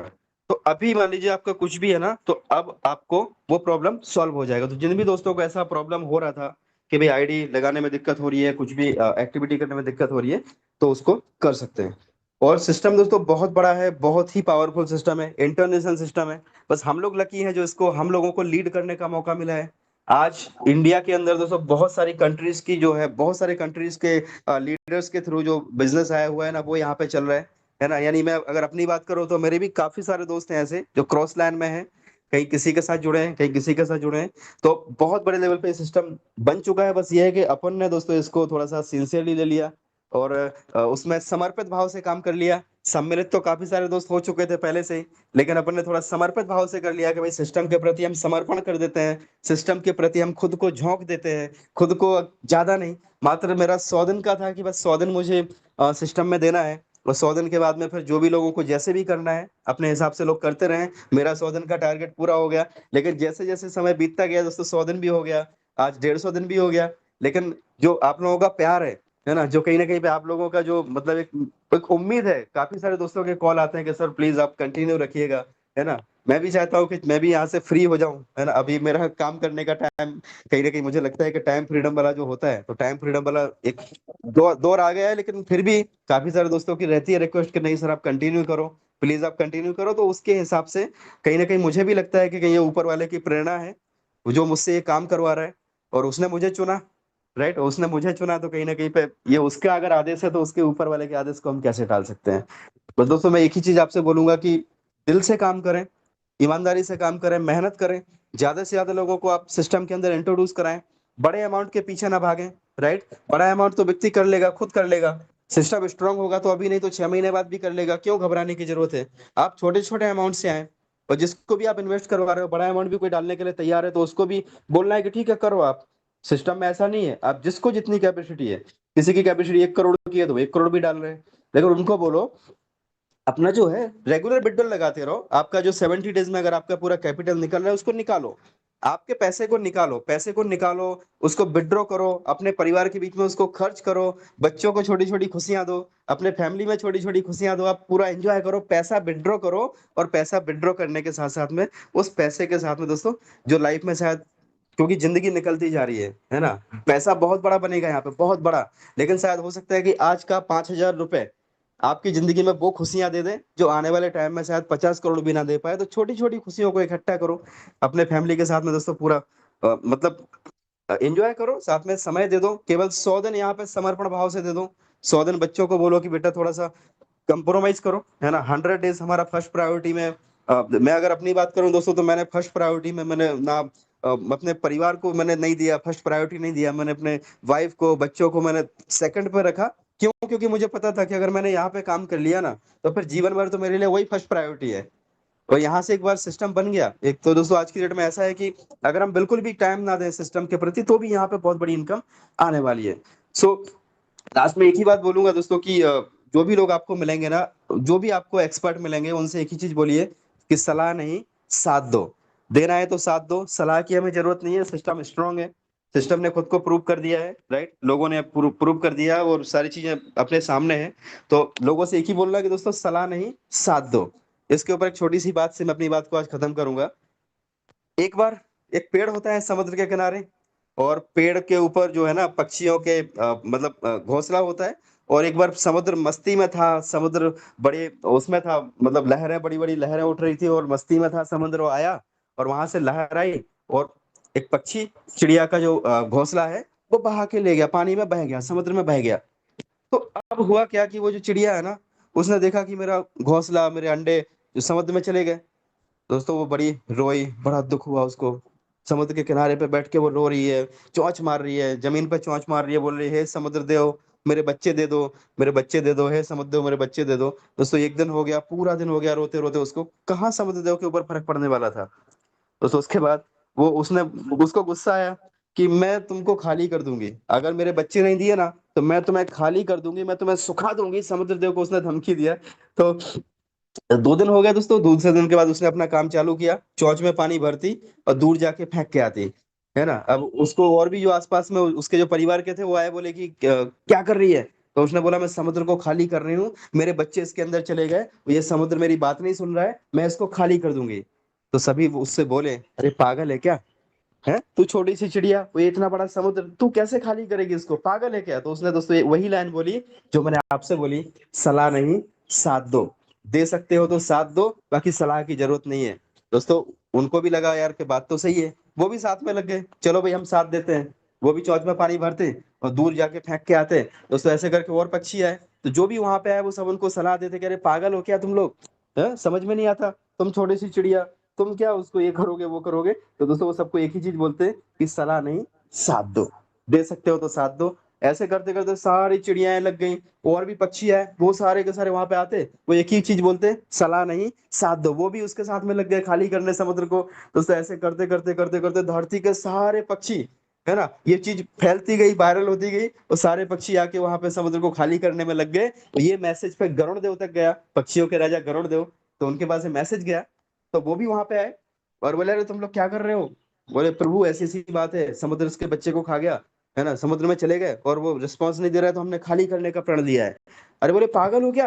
तो अभी मान लीजिए आपका कुछ भी है ना, तो अब आपको वो प्रॉब्लम सॉल्व हो जाएगा। तो जिन भी दोस्तों को ऐसा प्रॉब्लम हो रहा था कि भाई आईडी लगाने में दिक्कत हो रही है, कुछ भी एक्टिविटी करने में दिक्कत हो रही है, तो उसको कर सकते हैं। और सिस्टम दोस्तों बहुत बड़ा है, बहुत ही पावरफुल सिस्टम है, इंटरनेशनल सिस्टम है। बस हम लोग लकी हैं जो इसको हम लोगों को लीड करने का मौका मिला है। आज इंडिया के अंदर दोस्तों बहुत सारी कंट्रीज की जो है, बहुत सारे कंट्रीज के लीडर्स के थ्रू जो बिजनेस आया हुआ है ना, वो यहाँ पे चल रहा है ना। यानी मैं अगर अपनी बात करूं तो मेरे भी काफी सारे दोस्त हैं ऐसे जो क्रॉस लैंड में हैं, कहीं किसी के साथ जुड़े हैं, कहीं किसी के साथ जुड़े हैं। तो बहुत बड़े लेवल पे सिस्टम बन चुका है। बस ये है कि अपन ने दोस्तों इसको थोड़ा सा सिंसियरली ले लिया और उसमें समर्पित भाव से काम कर लिया। सम्मिलित तो काफी सारे दोस्त हो चुके थे पहले से ही, लेकिन अपन ने थोड़ा समर्पित भाव से कर लिया कि भाई सिस्टम के प्रति हम समर्पण कर देते हैं, सिस्टम के प्रति हम खुद को झोंक देते हैं, खुद को ज्यादा नहीं। मात्र मेरा 100 दिन का था कि बस 100 दिन मुझे सिस्टम में देना है, और 100 दिन के बाद में फिर जो भी लोगों को जैसे भी करना है अपने हिसाब से लोग करते रहे। मेरा 100 दिन का टारगेट पूरा हो गया। लेकिन जैसे जैसे समय बीतता गया दोस्तों, 100 दिन भी हो गया, आज 150 दिन भी हो गया। लेकिन जो आप लोगों का प्यार है ना, जो कहीं ना कहीं पे आप लोगों का जो मतलब एक उम्मीद है, काफी सारे दोस्तों के कॉल आते हैं कि सर प्लीज आप कंटिन्यू रखिएगा, है ना। मैं भी चाहता हूँ कि मैं भी यहाँ से फ्री हो जाऊं, है ना। अभी मेरा काम करने का टाइम कहीं ना कहीं मुझे लगता है कि टाइम फ्रीडम वाला जो होता है, तो टाइम फ्रीडम वाला एक दौर आ गया है। लेकिन फिर भी काफी सारे दोस्तों की रहती है रिक्वेस्ट कि नहीं सर आप कंटिन्यू करो, प्लीज आप कंटिन्यू करो। तो उसके हिसाब से कहीं ना कहीं मुझे भी लगता है कि ये ऊपर वाले की प्रेरणा है, वो जो मुझसे ये काम करवा रहा है, और उसने मुझे चुना। राइट, उसने मुझे चुना, तो कहीं ना कहीं पे ये उसका अगर आदेश है, तो उसके ऊपर वाले के आदेश को हम कैसे टाल सकते हैं। बस दोस्तों मैं एक ही चीज आपसे बोलूंगा कि दिल से काम करें, ईमानदारी से काम करें, मेहनत करें, ज्यादा से ज्यादा लोगों को आप सिस्टम के अंदर इंट्रोड्यूस कराएं, बड़े अमाउंट के पीछे ना भागें। राइट, बड़ा अमाउंट तो व्यक्ति कर लेगा, खुद कर लेगा। सिस्टम स्ट्रांग होगा तो अभी नहीं तो 6 महीने बाद भी कर लेगा, क्यों घबराने की जरूरत है। आप छोटे छोटे अमाउंट से आए, और जिसको भी आप इन्वेस्ट करवा रहे हो, बड़ा अमाउंट भी कोई डालने के लिए तैयार है, तो उसको भी बोलना है कि ठीक है करो आप, सिस्टम में ऐसा नहीं है, आप जिसको जितनी कैपेसिटी है, किसी की कैपेसिटी 1 करोड़ की है तो वो 1 करोड़ भी डाल रहे हैं, लेकिन उनको बोलो अपना जो है रेगुलर विड्रॉल लगाते रहो। आपका जो 70 डेज में अगर आपका पूरा कैपिटल निकल रहा है उसको निकालो, आपके पैसे को निकालो, पैसे को निकालो, उसको विड्रॉ करो, अपने परिवार के बीच में उसको खर्च करो, बच्चों को छोटी छोटी खुशियां दो, अपने फैमिली में छोटी छोटी खुशियां दो, आप पूरा एंजॉय करो, पैसा विड्रॉ करो। और पैसा विड्रॉ करने के साथ साथ में उस पैसे के साथ में दोस्तों जो लाइफ में शायद, क्योंकि जिंदगी निकलती जा रही है ना, पैसा बहुत बड़ा बनेगा यहाँ पे, बहुत बड़ा, लेकिन शायद हो सकता है कि आज का 5,000 रुपए आपकी जिंदगी में वो खुशियां दे दे जो आने वाले टाइम में शायद 50 करोड़ भी ना दे पाए। तो छोटी छोटी खुशियों को इकट्ठा करो, अपने फैमिली के साथ में दोस्तों पूरा मतलब एंजॉय करो, साथ में समय दे दो, केवल 100 दिन यहाँ पे समर्पण भाव से दे दो। 100 दिन बच्चों को बोलो कि बेटा थोड़ा सा कंप्रोमाइज करो, है ना। 100 डेज हमारा फर्स्ट प्रायोरिटी में, मैं अगर अपनी बात करूं दोस्तों तो मैंने फर्स्ट प्रायोरिटी में मैंने ना अपने परिवार को मैंने नहीं दिया, फर्स्ट प्रायोरिटी नहीं दिया, मैंने अपने वाइफ को, बच्चों को मैंने सेकंड पे रखा। क्यों? क्योंकि मुझे पता था कि अगर मैंने यहाँ पे काम कर लिया ना तो फिर जीवन भर तो मेरे लिए वही फर्स्ट प्रायोरिटी है। और यहाँ से एक बार सिस्टम बन गया, एक तो दोस्तों आज की डेट में ऐसा है कि अगर हम बिल्कुल भी टाइम ना दें सिस्टम के प्रति तो भी यहाँ पे बहुत बड़ी इनकम आने वाली है। सो लास्ट में एक ही बात बोलूंगा दोस्तों कि जो भी लोग आपको मिलेंगे ना, जो भी आपको एक्सपर्ट मिलेंगे, उनसे एक ही चीज बोलिए कि सलाह नहीं, साथ दो। देना है तो साथ दो, सलाह की हमें जरूरत नहीं है, सिस्टम स्ट्रांग है, सिस्टम ने खुद को प्रूव कर दिया है, राइट, लोगों ने प्रूव कर दिया है और सारी चीजें अपने सामने है। तो लोगों से एक ही बोलना कि दोस्तों सलाह नहीं, साथ दो। इसके ऊपर एक छोटी सी बात से मैं अपनी बात को आज खत्म करूंगा। एक बार एक पेड़ होता है समुद्र के किनारे, और पेड़ के ऊपर जो है ना पक्षियों के मतलब घोंसला होता है। और एक बार समुद्र मस्ती में था, समुद्र बड़े उसमें था, मतलब लहरें, बड़ी बड़ी लहरें उठ रही थी और मस्ती में था समुद्र, वो आया और वहां से लहर आई और एक पक्षी, चिड़िया का जो घोंसला है वो बहा के ले गया, पानी में बह गया, समुद्र में बह गया। तो अब हुआ क्या कि वो जो चिड़िया है ना, उसने देखा कि मेरा घोंसला, मेरे अंडे जो समुद्र में चले गए। दोस्तों वो बड़ी रोई, बड़ा दुख हुआ उसको। समुद्र के किनारे पे बैठ के वो रो रही है, चौंच मार रही है, जमीन पे चौंच मार रही है, बोल रही है, हे समुद्र देव मेरे बच्चे दे दो, मेरे बच्चे दे दो, हे समुद्र देव मेरे बच्चे दे दो। दोस्तों एक दिन हो गया, पूरा दिन हो गया रोते रोते, उसको कहाँ समुद्र देव के ऊपर फर्क पड़ने वाला था। दोस्तों उसके बाद वो उसने उसको गुस्सा आया कि मैं तुमको खाली कर दूंगी, अगर मेरे बच्चे नहीं दिए ना तो मैं तुम्हें खाली कर दूंगी, मैं तुम्हें सुखा दूंगी, समुद्र देव को उसने धमकी दिया। तो 2 दिन हो गए दोस्तों, दूसरे दिन के बाद उसने अपना काम चालू किया, चौच में पानी भरती और दूर जाके फेंक के आती, है ना। अब उसको और भी जो आसपास में उसके जो परिवार के थे वो आए, बोले कि क्या कर रही है?" तो उसने बोला, मैं समुद्र को खाली कर रही हूँ, मेरे बच्चे इसके अंदर चले गए, ये समुद्र मेरी बात नहीं सुन रहा है, मैं इसको खाली कर दूंगी। तो सभी उससे बोले, अरे पागल है क्या, है तू, छोटी सी चिड़िया, वो ये इतना बड़ा समुद्र, तू कैसे खाली करेगी इसको, पागल है क्या? तो उसने दोस्तों वही लाइन बोली जो मैंने आपसे बोली, सलाह नहीं, साथ दो। दे सकते हो तो साथ दो, बाकी सलाह की जरूरत नहीं है। दोस्तों उनको भी लगा यार कि बात तो सही है, वो भी साथ में लग गए, चलो भाई हम साथ देते हैं। वो भी चौच में पानी भरते और दूर जाके फेंक के आते। दोस्तों ऐसे करके और पक्षी आए, तो जो भी वहां पे आए वो सब उनको सलाह देते कि अरे पागल हो क्या तुम लोग, समझ में नहीं आता, तुम छोटी सी चिड़िया, तुम क्या उसको ये करोगे वो करोगे। तो दोस्तों वो सबको एक ही चीज बोलते हैं कि सलाह नहीं, साथ दो। दे सकते हो तो साथ दो। ऐसे करते करते सारी चिड़ियाएं लग गई, और भी पक्षी आए, वो सारे के सारे वहां पे आते, वो एक ही चीज बोलते, सलाह नहीं, साथ दो। वो भी उसके साथ में लग गए खाली करने समुद्र को। दोस्तों ऐसे करते करते करते करते धरती के सारे पक्षी, है ना, ये चीज फैलती गई, वायरल होती गई, और सारे पक्षी आके वहां पे समुद्र को खाली करने में लग गए। तो ये मैसेज पे गरुड़ देव तक गया, पक्षियों के राजा गरुड़ देव, तो उनके पास मैसेज गया। तो वो भी वहां पे आए और बोले, अरे तुम लोग क्या कर रहे हो? बोले, प्रभु ऐसी ऐसी बात है, समुद्र उसके बच्चे को खा गया, है ना, समुद्र में चले गए और वो रिस्पॉन्स नहीं दे रहा है, तो हमने खाली करने का प्रण लिया है। अरे बोले, पागल हो क्या,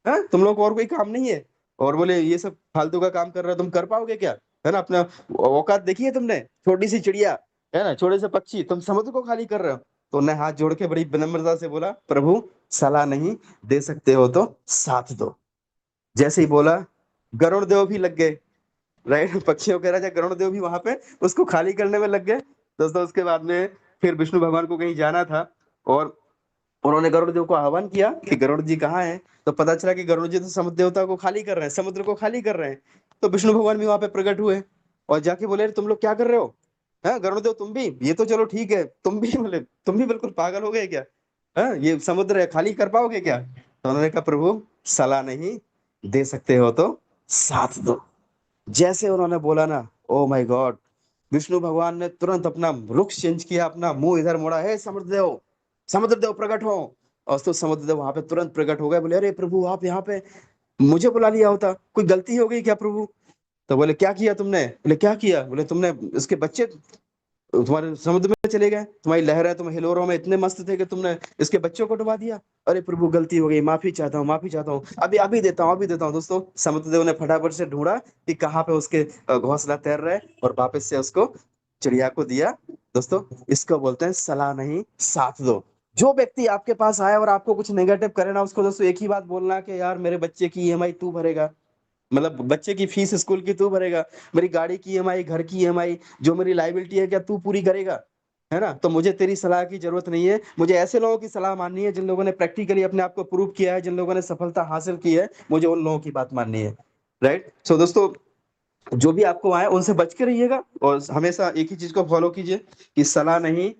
है तुम लोग को और कोई काम नहीं है? और बोले, ये सब फालतू का काम कर रहे हो, तुम कर पाओगे क्या, है ना, अपना औकात देखी है तुमने, छोटी सी चिड़िया, है ना, छोटे से पक्षी, तुम समुद्र को खाली कर रहे हो। तो उन्हें हाथ जोड़ के बड़ी विनम्रता से बोला, प्रभु सलाह नहीं, दे सकते हो तो साथ दो। जैसे ही बोला, गरुड़ देव भी लग गए, राइट, पक्षियों के राजा गरुड़ देव भी वहां पे उसको खाली करने में लग गए। दोस्तों उसके बाद में फिर विष्णु भगवान को कहीं जाना था, और उन्होंने गरुड़ देव को आह्वान किया कि गरुड़ जी कहाँ हैं। तो पता चला कि गरुड़ जी तो समुद्र देवता को खाली कर रहे हैं, समुद्र को खाली कर रहे हैं। तो विष्णु भगवान भी वहां पे प्रकट हुए और जाके बोले, "अरे तुम लोग क्या कर रहे हो, है गरुड़ देव, तुम भी, ये तो चलो ठीक है, तुम भी बोले, तुम भी बिल्कुल पागल हो गए क्या, है ये समुद्र है, खाली कर पाओगे क्या?" तो उन्होंने कहा, प्रभु सलाह नहीं, दे सकते हो तो साथ दो। जैसे उन्होंने बोला ना, ओ माय गॉड, विष्णु भगवान ने तुरंत अपना रुख चेंज किया, अपना मुंह इधर मोड़ा, है समुद्रदेव प्रकट हो। और तो समुद्रदेव वहां पे तुरंत प्रकट हो गए, बोले अरे प्रभु आप यहाँ पे, मुझे बुला लिया होता, कोई गलती हो गई क्या प्रभु? तो बोले क्या किया तुमने? बोले क्या किया? बोले तुमने इसके बच्चे तुम्हारे समुद्र में चले गए, तुम्हारी लहरें, तुम हिलोरों में इतने मस्त थे कि तुमने इसके बच्चों को डुबा दिया। अरे प्रभु गलती हो गई, माफी चाहता हूँ, माफी चाहता हूँ, अभी अभी देता हूँ, अभी देता हूँ। दोस्तों समुद्रदेव ने फटाफट से ढूंढा कि कहाँ पे उसके घोंसला तैर रहे, और वापस से उसको चिड़िया को दिया। दोस्तों इसको बोलते हैं सलाह नहीं साथ दो। जो व्यक्ति आपके पास आए और आपको कुछ नेगेटिव करे ना, उसको दोस्तों एक ही बात बोलना कि यार मेरे बच्चे की ईएमआई तू भरेगा, मतलब बच्चे की फीस स्कूल की तू भरेगा, मेरी गाड़ी की ईएमआई, घर की ईएमआई, जो मेरी लाइबिलिटी है क्या तू पूरी करेगा, है ना? तो मुझे तेरी सलाह की जरूरत नहीं है, मुझे ऐसे लोगों की सलाह माननी है जिन लोगों ने प्रैक्टिकली अपने आप को प्रूव किया है, जिन लोगों ने सफलता हासिल की है, मुझे उन लोगों की बात माननी है। राइट? सो दोस्तों जो भी आपको आए उनसे बच के रहिएगा, और हमेशा एक ही चीज को फॉलो कीजिए कि सलाह नहीं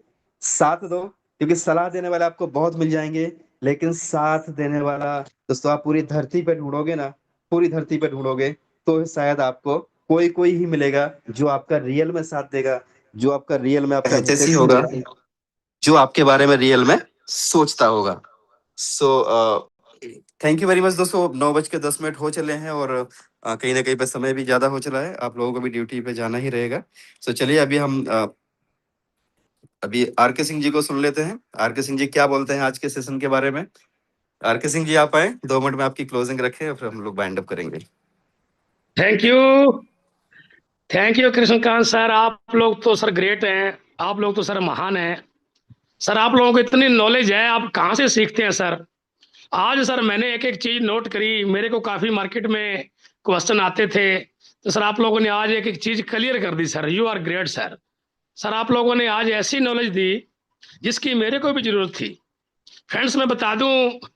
साथ दो, क्योंकि सलाह देने वाले आपको बहुत मिल जाएंगे, लेकिन साथ देने वाला दोस्तों आप पूरी धरती पे ढूंढोगे ना, पूरी धरती पे ढूंढोगे तो शायद आपको कोई कोई ही मिलेगा जो आपका रियल में साथ देगा, जो आपका रियल में आपका जैसी हितैषी होगा, होगा। जो आपके बारे में रियल में सोचता होगा। So thank you very much दोस्तों। 9:10 हो चले हैं, और कहीं ना कहीं पे समय भी ज्यादा हो चला है, आप लोगों को भी ड्यूटी पे जाना ही रहेगा। सो चलिए अभी हम अभी आर के सिंह जी को सुन लेते हैं। आर के सिंह जी क्या बोलते हैं आज के सेशन के बारे में। आर के सिंह जी आप आए, 2 मिनट में आपकी क्लोजिंग रखें और फिर हम लोग बाइंड अप करेंगे। Thank you, thank you Krishnakant sir. आप लोग तो सर ग्रेट हैं, आप लोग तो सर महान हैं सर। आप लोगों को इतनी नॉलेज है, आप कहाँ से सीखते हैं सर? आज सर मैंने एक एक चीज नोट करी, मेरे को काफी मार्केट में क्वेश्चन आते थे, तो सर आप लोगों ने आज एक एक चीज क्लियर कर दी sir. You are great sir. Sir आप लोगों ने आज ऐसी नॉलेज दी जिसकी मेरे को भी जरूरत थी। फ्रेंड्स मैं बता दूं,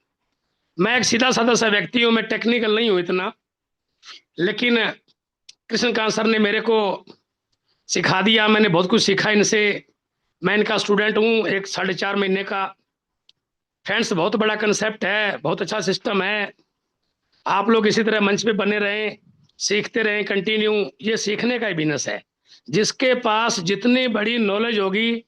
मैं एक सीधा साधा सा व्यक्ति हूँ, मैं टेक्निकल नहीं हूँ इतना, लेकिन कृष्णकांत सर ने मेरे को सिखा दिया, मैंने बहुत कुछ सीखा इनसे। मैं इनका स्टूडेंट हूँ, एक 4.5 महीने का। फ्रेंड्स बहुत बड़ा कंसेप्ट है, बहुत अच्छा सिस्टम है। आप लोग इसी तरह मंच पे बने रहें, सीखते रहें कंटिन्यू। ये सीखने का ही बिजनेस है। जिसके पास जितनी बड़ी नॉलेज होगी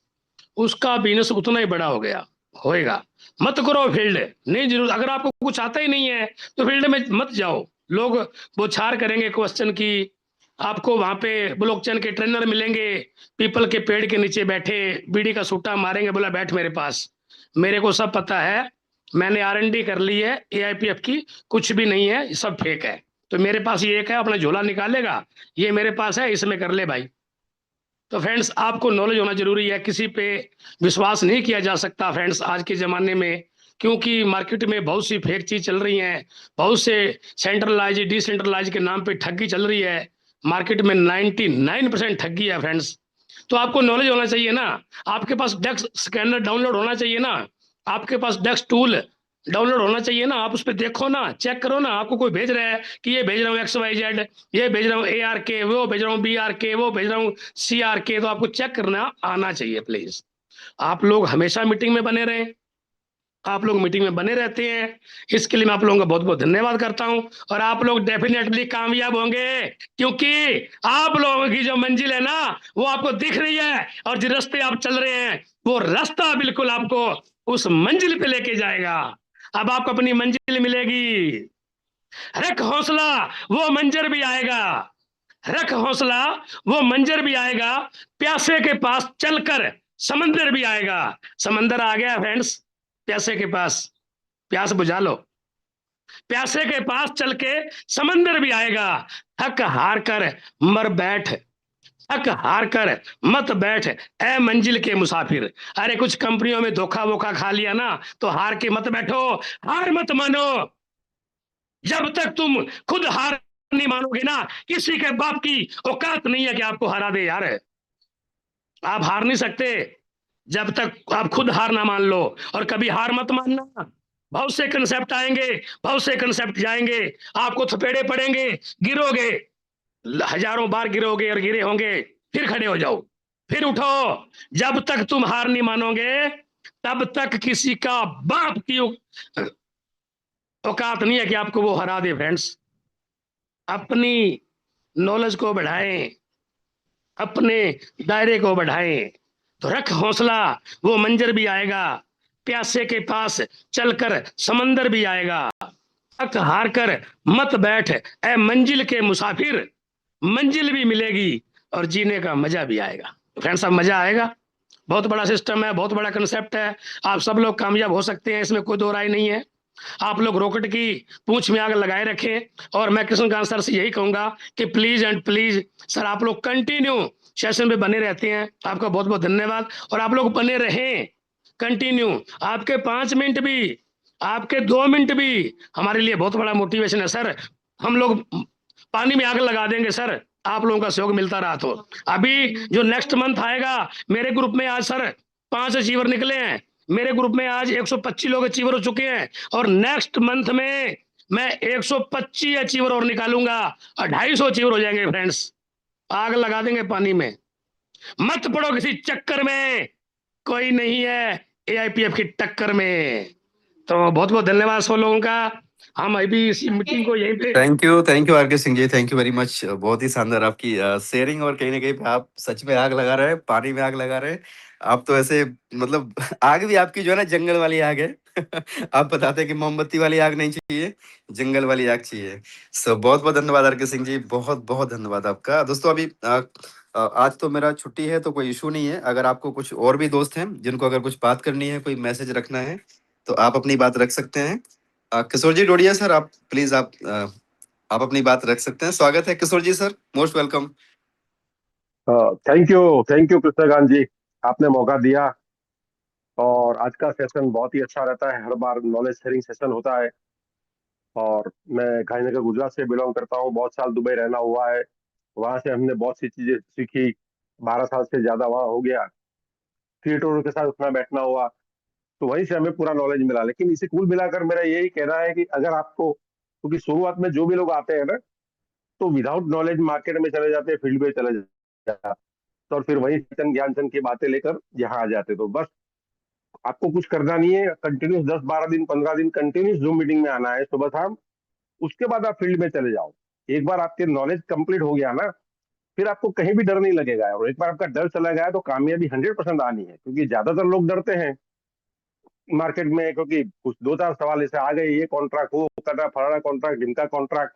उसका बिजनेस उतना ही बड़ा हो गया होएगा। मत करो फील्ड, नहीं जरूर। अगर आपको कुछ आता ही नहीं है तो फील्ड में मत जाओ। लोग बौछार करेंगे क्वेश्चन की, आपको वहां पे ब्लॉकचेन के ट्रेनर मिलेंगे, पीपल के पेड़ के नीचे बैठे बीड़ी का सूटा मारेंगे, बोला बैठ मेरे पास। मेरे को सब पता है, मैंने R&D कर ली है AIPF की, कुछ भी नहीं है, सब फेक है। तो मेरे पास ये एक है, अपना झोला निकालेगा, ये मेरे पास है, इसमें कर ले भाई। तो फ्रेंड्स आपको नॉलेज होना जरूरी है। किसी पे विश्वास नहीं किया जा सकता फ्रेंड्स आज के ज़माने में, क्योंकि मार्केट में बहुत सी फेक चीज़ चल रही हैं, बहुत से सेंट्रलाइज डिसेंट्रलाइज के नाम पे ठगी चल रही है। मार्केट में 99% ठगी है फ्रेंड्स। तो आपको नॉलेज होना चाहिए ना, आपके पास डेक्स स्कैनर डाउनलोड होना चाहिए ना, आपके पास डेक्स टूल डाउनलोड होना चाहिए ना। आप उस पर देखो ना, चेक करो ना, आपको कोई भेज रहा है कि ये भेज रहा हूँ XYZ, ये भेज रहा हूँ ARK, वो भेज रहा हूँ BRK, वो भेज रहा हूँ CRK, तो आपको चेक करना आना चाहिए प्लीज। आप लोग हमेशा मीटिंग में बने रहें, आप लोग मीटिंग में बने रहते हैं, इसके लिए मैं आप लोगों का बहुत बहुत धन्यवाद करता हूं। और आप लोग डेफिनेटली कामयाब होंगे, क्योंकि आप लोगों की जो मंजिल है ना वो आपको दिख रही है, और जिस रास्ते आप चल रहे हैं वो रास्ता बिल्कुल आपको उस मंजिल पे लेके जाएगा। अब आपको अपनी मंजिल मिलेगी। रख हौसला, वो मंजर भी आएगा। रख हौसला, वो मंजर भी आएगा। प्यासे के पास चलकर समंदर भी आएगा। समंदर आ गया फ्रेंड्स, प्यासे के पास, प्यास बुझा लो। प्यासे के पास चल के समंदर भी आएगा। थक हार कर मर बैठ, थक हार कर मत बैठ ए मंजिल के मुसाफिर। अरे कुछ कंपनियों में धोखा वोखा खा लिया ना तो हार के मत बैठो, हार मत मानो। जब तक तुम खुद हार नहीं मानोगे ना, किसी के बाप की औकात नहीं है कि आपको हरा दे यार। आप हार नहीं सकते जब तक आप खुद हार ना मान लो। और कभी हार मत मानना। बहुत से कंसेप्ट आएंगे, बहुत से कंसेप्ट जाएंगे, आपको थपेड़े पड़ेंगे, गिरोगे, हजारों बार गिरोगे और गिरे होंगे, फिर खड़े हो जाओ, फिर उठो। जब तक तुम हार नहीं मानोगे तब तक किसी का बाप की औकात नहीं है कि आपको वो हरा दे फ्रेंड्स। अपनी नॉलेज को बढ़ाएं, अपने दायरे को बढ़ाएं। तो रख हौसला, वो मंजर भी आएगा, प्यासे के पास चलकर समंदर भी आएगा। थक हार कर मत बैठ ए मंजिल के मुसाफिर, मंजिल भी मिलेगी और जीने का मजा भी आएगा। फ्रेंड्स, अब मजा आएगा। बहुत बड़ा सिस्टम है, बहुत बड़ा कंसेप्ट है। आप सब लोग कामयाब हो सकते हैं, इसमें कोई दो राय नहीं है। आप लोग रॉकेट की पूंछ में आग लगाए रखें। और मैं कृष्णकांत सर से यही कहूंगा कि प्लीज एंड प्लीज सर, आप लोग कंटिन्यू सेशन में बने रहते हैं। आपका बहुत बहुत धन्यवाद। और आप लोग बने रहें कंटिन्यू। आपके 5 मिनट भी, आपके 2 मिनट भी हमारे लिए बहुत बड़ा मोटिवेशन है सर। हम लोग पानी में आग लगा देंगे सर, आप लोगों का सहयोग मिलता रहा तो। अभी जो नेक्स्ट मंथ आएगा, मेरे ग्रुप में आज सर 5 अचीवर निकले हैं। मेरे ग्रुप में आज 125 लोग अचीवर हो चुके हैं। और नेक्स्ट मंथ में मैं 125 अचीवर और निकालूंगा और 250 अचीवर हो जाएंगे। फ्रेंड्स, आग लगा देंगे पानी में। मत पड़ो किसी चक्कर में, कोई नहीं है एआईपीएफ की टक्कर में। तो बहुत बहुत धन्यवाद सब लोगों का। हम अभी इसी मीटिंग को यहीं पे thank you R K Singh ji, thank you very much. बहुत ही शानदार आपकी शेयरिंग, और कहीं ना कहीं पे आप सच में आग लगा रहे हैं, पानी में आग लगा रहे हैं। आप तो ऐसे मतलब आग भी आपकी जो है ना जंगल वाली आग है। आप बताते हैं कि मोमबत्ती वाली आग नहीं चाहिए, जंगल वाली आग चाहिए। सो बहुत बहुत धन्यवाद आरके सिंह जी, बहुत बहुत धन्यवाद आपका। दोस्तों अभी आज तो मेरा छुट्टी है तो कोई इशू नहीं है। अगर आपको कुछ और भी दोस्त हैं जिनको अगर कुछ बात करनी है, कोई मैसेज रखना है, तो आप अपनी बात रख सकते हैं। किशोर जी डोडिया सर, आप प्लीज आप अपनी बात रख सकते हैं। स्वागत है Kishore ji sir, most welcome. Thank you Krishnakant ji, आपने मौका दिया। और आज का सेशन बहुत ही अच्छा रहता है, हर बार नॉलेज शेयरिंग सेशन होता है। और मैं गांधीनगर गुजरात से बिलोंग करता हूँ, बहुत साल दुबई रहना हुआ है। वहां से हमने बहुत सी चीजें सीखी, 12 साल से ज्यादा वहाँ हो गया, क्रिएटरों के साथ उठना बैठना हुआ, तो वहीं से हमें पूरा नॉलेज मिला। लेकिन इसे कुल मिलाकर मेरा यही कहना है कि अगर आपको, क्योंकि शुरुआत में जो भी लोग आते हैं ना, तो विदाउट नॉलेज मार्केट में चले जाते हैं, फील्ड में चले जाते हैं, तो और फिर वही ज्ञान चंद की बातें लेकर यहाँ आ जाते। तो बस आपको कुछ करना नहीं है, कंटिन्यूस 10-12 दिन 15 दिन कंटिन्यूस जूम मीटिंग में आना है सुबह शाम। उसके बाद आप फील्ड में चले जाओ। एक बार आपके नॉलेज कंप्लीट हो गया ना, फिर आपको कहीं भी डर नहीं लगेगा। और एक बार आपका डर चला गया तो कामयाबी 100% आनी है। क्योंकि ज्यादातर लोग डरते हैं मार्केट में, क्योंकि कुछ 2-4 सवाल ऐसे आ गए, ये कॉन्ट्रैक्ट, वो कटा, फलाना कॉन्ट्रैक्ट, ढिमका कॉन्ट्रैक्ट,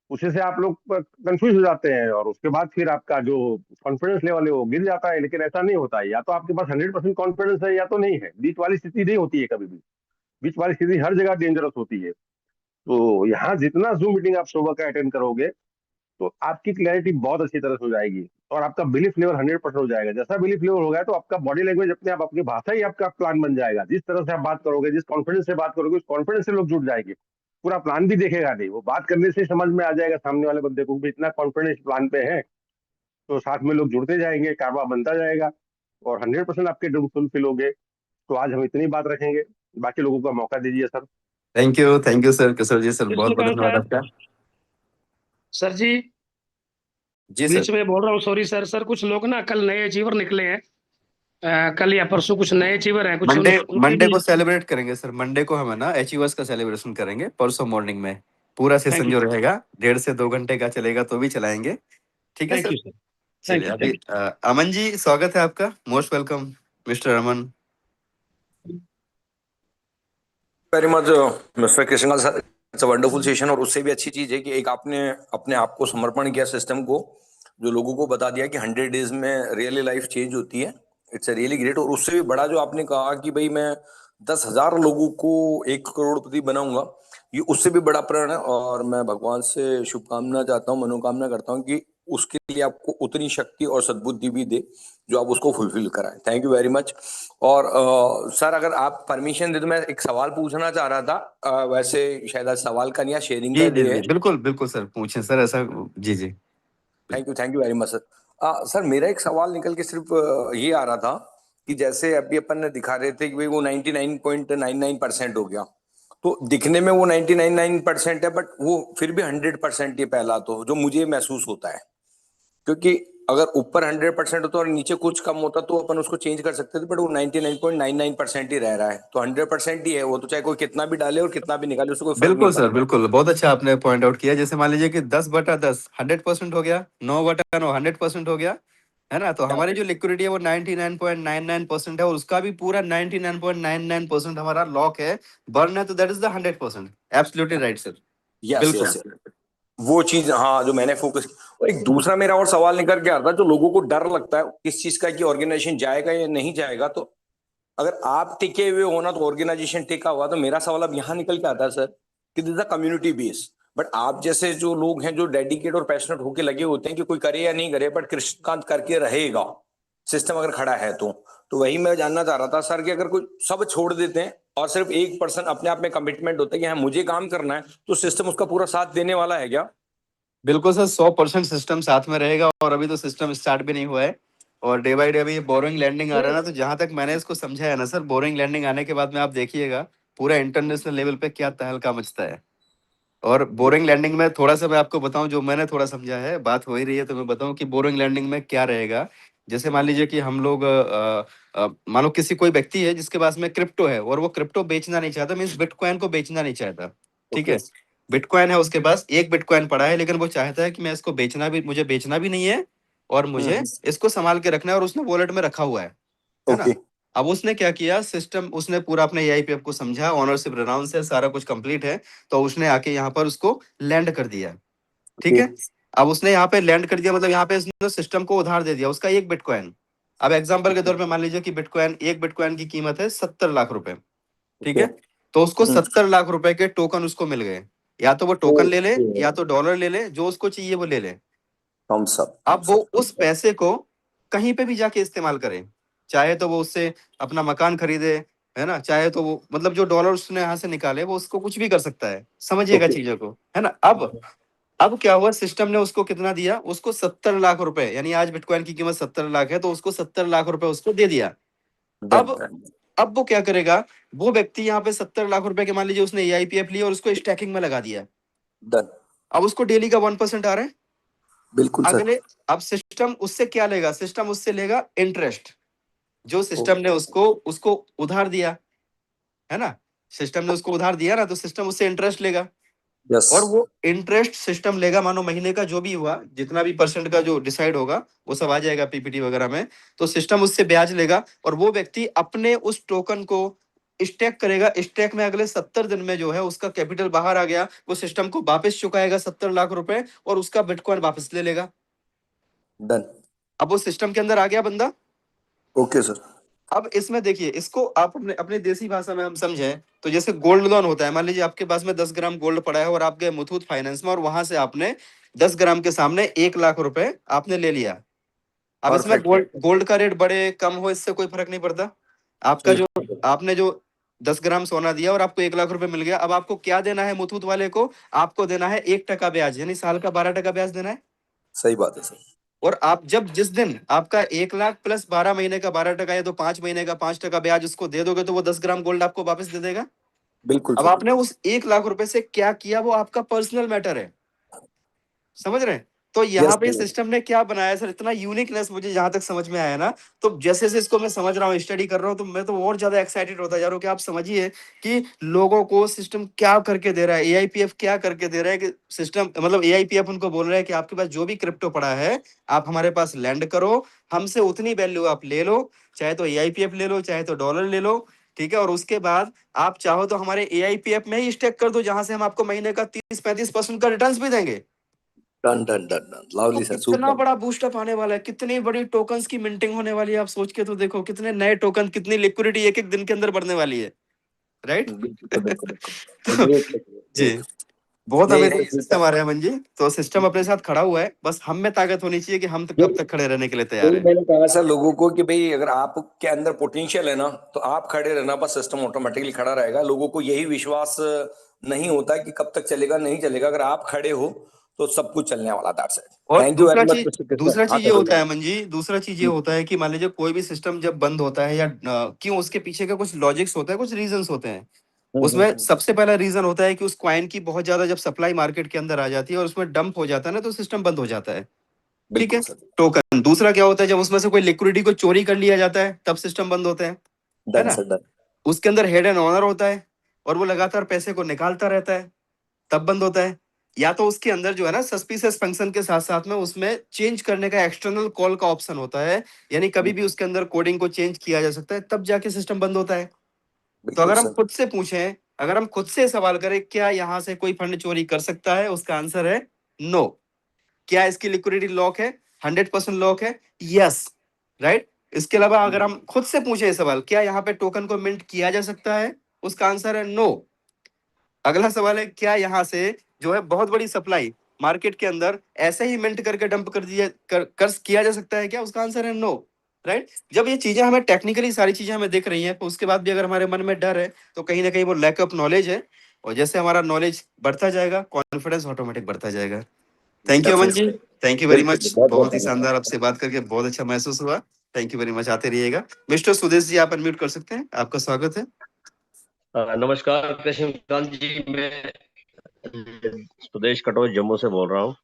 उसी से आप लोग कंफ्यूज हो जाते हैं। और उसके बाद फिर आपका जो कॉन्फिडेंस लेवल है वो गिर जाता है। लेकिन ऐसा नहीं होता है, या तो आपके पास 100% कॉन्फिडेंस है या तो नहीं है। बीच वाली स्थिति नहीं होती है कभी भी। बीच वाली स्थिति हर जगह डेंजरस होती है। तो यहाँ जितना जूम मीटिंग आप सुबह का अटेंड करोगे, तो आपकी क्लैरिटी बहुत अच्छी तरह से हो जाएगी और आपका बिलीफ लेवल 100% हो जाएगा। जैसा बिलीफ लेवल हो गया तो आपका बॉडी लैंग्वेज अपने आप, आपकी भाषा ही आपका प्लान बन जाएगा। जिस तरह से आप बात करोगे, जिस कॉन्फिडेंस से बात करोगे, उस कॉन्फिडेंस से लोग जुड़ जाएंगे। पूरा प्लान भी देखेगा नहीं, वो बात करने से समझ में आ जाएगा सामने वाले बंदे को भी इतना कॉन्फिडेंस प्लान पे है। तो साथ में लोग जुड़ते जाएंगे, कारवा बनता जाएगा और 100% आपके ड्रीम फुलफिल होंगे। तो आज हम इतनी बात रखेंगे, बाकी लोगों का मौका दीजिए sir. Thank you sir, Kishore ji sir, बहुत बहुत धन्यवाद आपका। सर जी, जी बीच सर, में बोल रहा हूँ, सॉरी सर। सर कुछ लोग ना कल नए अचीवर निकले हैं, कल या परसों कुछ नए अचीवर हैं, कुछ मंडे को सेलिब्रेट करेंगे सर। मंडे को हम है ना अचीवर्स का सेलिब्रेशन करेंगे, परसों मॉर्निंग में। पूरा सेशन जो रहेगा 1.5 से 2 घंटे का चलेगा, तो भी चलाएंगे। ठीक है थैंक सर। You sir. चलिए अभी अमन जी, स्वागत है आपका, most welcome mister Aman. Very much mister Krishnakant sir, it's a wonderful session. और उससे भी अच्छी चीज है कि एक आपने अपने आप को समर्पण किया सिस्टम को, जो लोगों को बता दिया कि 100 डेज में रियली लाइफ चेंज होती है। It's a really great. और उससे भी बड़ा जो आपने कहा कि भाई मैं 10,000 लोगों को 1 करोड़पति बनाऊंगा, ये उससे भी बड़ा प्रण है। और मैं भगवान से शुभकामना चाहता हूँ, मनोकामना करता हूँ कि उसके लिए आपको उतनी शक्ति और सद्बुद्धि भी दे जो आप उसको फुलफिल कराएं। Thank you very much. और सर, अगर आप परमिशन दे तो मैं एक सवाल पूछना चाह रहा था। वैसे शायद आज सवाल का नहीं, शेयरिंग का डे है। बिल्कुल बिल्कुल सर, पूछें सर, ऐसा। जी जी, thank you very much sir. Sir, मेरा एक सवाल निकल के सिर्फ ये आ रहा था कि जैसे अभी अपन ने दिखा रहे थे कि भाई वो 99.99% हो गया, तो दिखने में वो 99.9% है, बट वो फिर भी 100% ये पहला तो जो मुझे महसूस होता है। क्योंकि अगर ऊपर 100% होता और नीचे कुछ कम होता तो अपन उसको चेंज कर सकते थे, बट वो 99.99% ही रह रहा है, तो 100% ही है वो, तो चाहे कोई कितना भी डाले और कितना भी निकाले उसको कोई फर्क बिल्कुल नहीं सर, पड़ता। बिल्कुल, बहुत अच्छा आपने पॉइंट आउट किया। जैसे मान लीजिए कि 10/10 100% हो गया, 9/9 100% हो गया, है ना? तो हमारी जो लिक्विडिटी है वो 99.99% है, और उसका भी पूरा 99.99% हमारा लॉक है, बर्न है, तो that is the 100%। Absolutely right sir. Yes बिल्कुल। यस, वो चीज हाँ जो मैंने फोकस की। और एक दूसरा मेरा और सवाल निकल के आता है, जो लोगों को डर लगता है किस चीज का कि ऑर्गेनाइजेशन जाएगा या नहीं जाएगा, तो अगर आप टिके हुए हो ना तो ऑर्गेनाइजेशन टिका हुआ, तो मेरा सवाल अब यहाँ निकल के आता है सर कि this is community base, but आप जैसे जो लोग हैं जो डेडिकेट और पैशनेट होके लगे होते हैं कि कोई करे या नहीं करे बट कृष्णकांत करके रहेगा, सिस्टम अगर खड़ा है तो वही मैं जानना चाह रहा था सर कि अगर कोई सब छोड़ देते हैं और सिर्फ एक पर्सन अपने आप में कमिटमेंट होता है कि हाँ मुझे काम करना है, तो सिस्टम उसका पूरा साथ देने वाला है क्या? बिल्कुल सर, 100% सिस्टम साथ में रहेगा, और अभी तो सिस्टम स्टार्ट भी नहीं हुआ है, और डे बाय डे अभी बोरिंग लैंडिंग आ रहा है ना, तो जहां तक मैंने इसको समझा है ना सर, बोरिंग लैंडिंग आने के बाद में आप देखिएगा पूरा इंटरनेशनल लेवल पे क्या तहलका मचता है। और बोरिंग लैंडिंग में थोड़ा सा मैं आपको बताऊं, जो मैंने थोड़ा समझा है, बात हो ही रही है तो मैं बताऊं कि बोरिंग लैंडिंग में क्या रहेगा। जैसे मान लीजिए कि हम लोग मानो किसी कोई व्यक्ति है जिसके पास में क्रिप्टो है, और वो क्रिप्टो बेचना नहीं चाहता, मीन्स बिटकॉइन को बेचना नहीं चाहता, ठीक है? बिटकॉइन है उसके पास, एक बिटकॉइन पड़ा है, लेकिन वो चाहता है कि मैं इसको मुझे बेचना भी नहीं है, और मुझे इसको संभाल के रखना है, और उसने वॉलेट में रखा हुआ है ना? ओके। अब उसने क्या किया, सिस्टम उसने पूरा अपने एआईपीएफ को समझा, ऑनरशिप रेनाउंस है, सारा कुछ कंप्लीट है, तो उसने आके यहाँ पर उसको लैंड कर दिया, ठीक है? अब उसने यहाँ पे लैंड कर दिया, मतलब यहाँ पे इसने सिस्टम को उधार दे दिया उसका एक बिटकॉइन। अब एग्जांपल के तौर पे मान लीजिए कि एक बिटकॉइन की कीमत है 70 लाख रुपए, ठीक है? तो उसको 70 लाख रुपए के टोकन उसको मिल गए, या तो वो टोकन ले ले या तो डॉलर ले ले, जो उसको चाहिए वो ले ले। हम सब अब वो उस पैसे को कहीं पे भी जाके इस्तेमाल करे, चाहे तो वो उससे अपना मकान खरीदे, है ना? चाहे तो वो मतलब जो डॉलर उसने यहाँ से निकाले वो उसको कुछ भी कर सकता है, समझिएगा चीजों को, है ना? अब क्या हुआ, सिस्टम ने उसको कितना दिया, उसको 70 लाख रुपए, यानी आज बिटकॉइन की कीमत 70 लाख है, तो उसको 70 लाख रुपए उसको दे दिया। अब अब वो क्या करेगा, वो व्यक्ति यहाँ पे 70 लाख रुपए के, मान लीजिए उसने एआईपीएफ लिया और उसको स्टैकिंग में लगा दिया, डन। अब उसको डेली का 1% आ रहा है। बिल्कुल सर। अगले अब सिस्टम उससे क्या लेगा, सिस्टम उससे लेगा इंटरेस्ट, जो सिस्टम ने उसको उसको उधार दिया, है ना? सिस्टम ने उसको उधार दिया ना, तो सिस्टम उससे इंटरेस्ट लेगा, यस। और वो इंटरेस्ट सिस्टम लेगा, मानो महीने का जो भी हुआ, जितना भी परसेंट का जो डिसाइड होगा वो सब आ जाएगा पीपीटी वगैरह में, तो सिस्टम उससे ब्याज लेगा, और वो व्यक्ति अपने उस टोकन को स्टेक करेगा। स्टेक में अगले 70 दिन में जो है उसका कैपिटल बाहर आ गया, वो सिस्टम को वापस चुकाएगा 70 लाख रुपए, और उसका बिटकॉइन वापस ले लेगा। डन। अब वो सिस्टम के अंदर आ गया बंदा। Okay sir. अब इसमें देखिए, इसको आप अपने अपने देसी भाषा में हम समझें तो जैसे गोल्ड लोन होता है, मान लीजिए आपके पास में 10 ग्राम गोल्ड पड़ा है, और आप गए मुथूट फाइनेंस में, और वहां से आपने 10 ग्राम के सामने 1 लाख रुपए आपने ले लिया। अब इसमें Perfect. गोल्ड का रेट बढ़े कम हो, इससे कोई फर्क नहीं पड़ता। आपका जो आपने जो 10 ग्राम सोना दिया और आपको 1 लाख रुपए मिल गया, अब आपको क्या देना है मुथूट वाले को? आपको देना है 1% ब्याज, यानी साल का 12% ब्याज देना है। सही बात है सर। और आप जिस दिन आपका 1 लाख प्लस 12 महीने का 12%, या तो 5 महीने का 5% ब्याज उसको दे दोगे, तो वो 10 ग्राम गोल्ड आपको वापस दे देगा। बिल्कुल अब सर। आपने उस 1 लाख रुपए से क्या किया, वो आपका पर्सनल मैटर है, समझ रहे हैं? तो यहाँ यस पे सर। सिस्टम ने क्या बनाया सर, इतना यूनिकनेस मुझे जहां तक समझ में आया ना, तो जैसे जैसे इसको मैं समझ रहा हूँ, स्टडी कर रहा हूँ, तो मैं तो और ज्यादा एक्साइटेड होता जा रहा हूँ कि आप समझिए कि लोगों को सिस्टम क्या करके दे रहा है, एआईपीएफ क्या करके दे रहा है, कि सिस्टम मतलब एआईपीएफ उनको बोल रहा है कि आपके पास जो भी क्रिप्टो पड़ा है आप हमारे पास लैंड करो, हमसे उतनी वैल्यू आप ले लो, चाहे तो एआईपीएफ ले लो, चाहे तो डॉलर ले लो, ठीक है? और उसके बाद आप चाहो तो हमारे एआईपीएफ में ही स्टेक कर दो, जहां से हम आपको महीने का 30-35% का रिटर्न भी देंगे। डन डन डन डन, तो लवली सर, कितना सुपर। बड़ा बूस्टअप आने वाला है, कितनी बड़ी टोकन्स की मिंटिंग होने वाली है, आप सोच के तो देखो, कितने नए टोकन, कितनी लिक्विडिटी एक एक दिन के अंदर बढ़ने वाली है, राइट? बिल्कुल सर, बिल्कुल बिल्कुल। तो ग्रेट जी, ग्रेट। बहुत नहीं अमेजिंग नहीं सिस्टम आ रहा है मन जी। तो सिस्टम अपने साथ खड़ा हुआ है, बस हम में ताकत होनी चाहिए कि हम तो कब तक खड़े रहने के लिए तैयार वही हैं। मैंने कहा सर लोगों को कि भाई अगर आपके अंदर पोटेंशियल है ना तो आप खड़े रहना, बस सिस्टम ऑटोमेटिकली खड़ा रहेगा। लोगों को यही विश्वास नहीं होता कि कब तक चलेगा नहीं चलेगा, अगर आप खड़े हो तो सब कुछ चलने वाला। That's it. और thank you very much mister दूसरा कृष्ण। हाँ चीज ये सर होता बोलिए। है मन जी, दूसरा चीज ये होता है कि मान लीजिए कोई भी सिस्टम जब बंद होता है, या क्यों, उसके पीछे का कुछ लॉजिक्स होता है, कुछ रीजंस होते हैं। उसमें सबसे पहला रीजन होता है कि उस क्वाइन की बहुत ज्यादा जब सप्लाई मार्केट के अंदर आ जाती है और उसमें डंप हो जाता है ना, तो सिस्टम बंद हो जाता है। ठीक है, बिल्कुल सर। टोकन। दूसरा क्या होता है, जब उसमें से कोई लिक्विडिटी को चोरी कर लिया जाता है तब सिस्टम बंद होता है डन ना। Sir, done. उसके अंदर हेड एंड ऑनर होता है और वो लगातार पैसे को निकालता रहता है, तब बंद होता है। या तो उसके अंदर जो है ना सस्पिशियस फंक्शन के साथ साथ में उसमें चेंज करने का एक्सटर्नल कॉल का ऑप्शन होता है, यानी कभी भी उसके अंदर कोडिंग को चेंज किया जा सकता है, तब जाके सिस्टम बंद होता है। तो बिल्कुल अगर हम सर। खुद से पूछें, अगर हम खुद से सवाल करें क्या यहाँ से कोई फंड चोरी कर सकता है, उसका आंसर है नो। क्या इसकी लिक्विडिटी लॉक है? 100% लॉक है, यस, राइट। इसके अलावा अगर हम खुद से पूछे ये सवाल, क्या यहाँ पे टोकन को मिंट किया जा सकता है, उसका आंसर है नो। अगला सवाल है, क्या यहाँ से जो है बहुत बड़ी सप्लाई मार्केट के अंदर ऐसे ही मिंट करके डंप कर दिया कर किया जा सकता है क्या, उसका आंसर है नो, राइट। जब ये चीजें हमें टेक्निकली सारी चीजें हमें दिख रही हैं, तो उसके बाद भी अगर हमारे मन में डर है तो कहीं ना कहीं वो लैक ऑफ नॉलेज है। और जैसे हमारा नॉलेज बढ़ता जाएगा, कॉन्फिडेंस ऑटोमेटिक बढ़ता जाएगा। Thank you Aman ji, definitely. Thank you very बिल्कुल, मच, बहुत बहुत बहुत ही धन्यवाद। शानदार, आपसे बात करके बहुत अच्छा महसूस हुआ। थैंक यू वेरी मच, आते रहिएगा। मिस्टर सुदेश जी, आप अनम्यूट कर सकते हैं, आपका स्वागत है। नमस्कार कृष्णकांत जी, मैं सुदेश कटोच जम्मू से बोल रहा हूँ।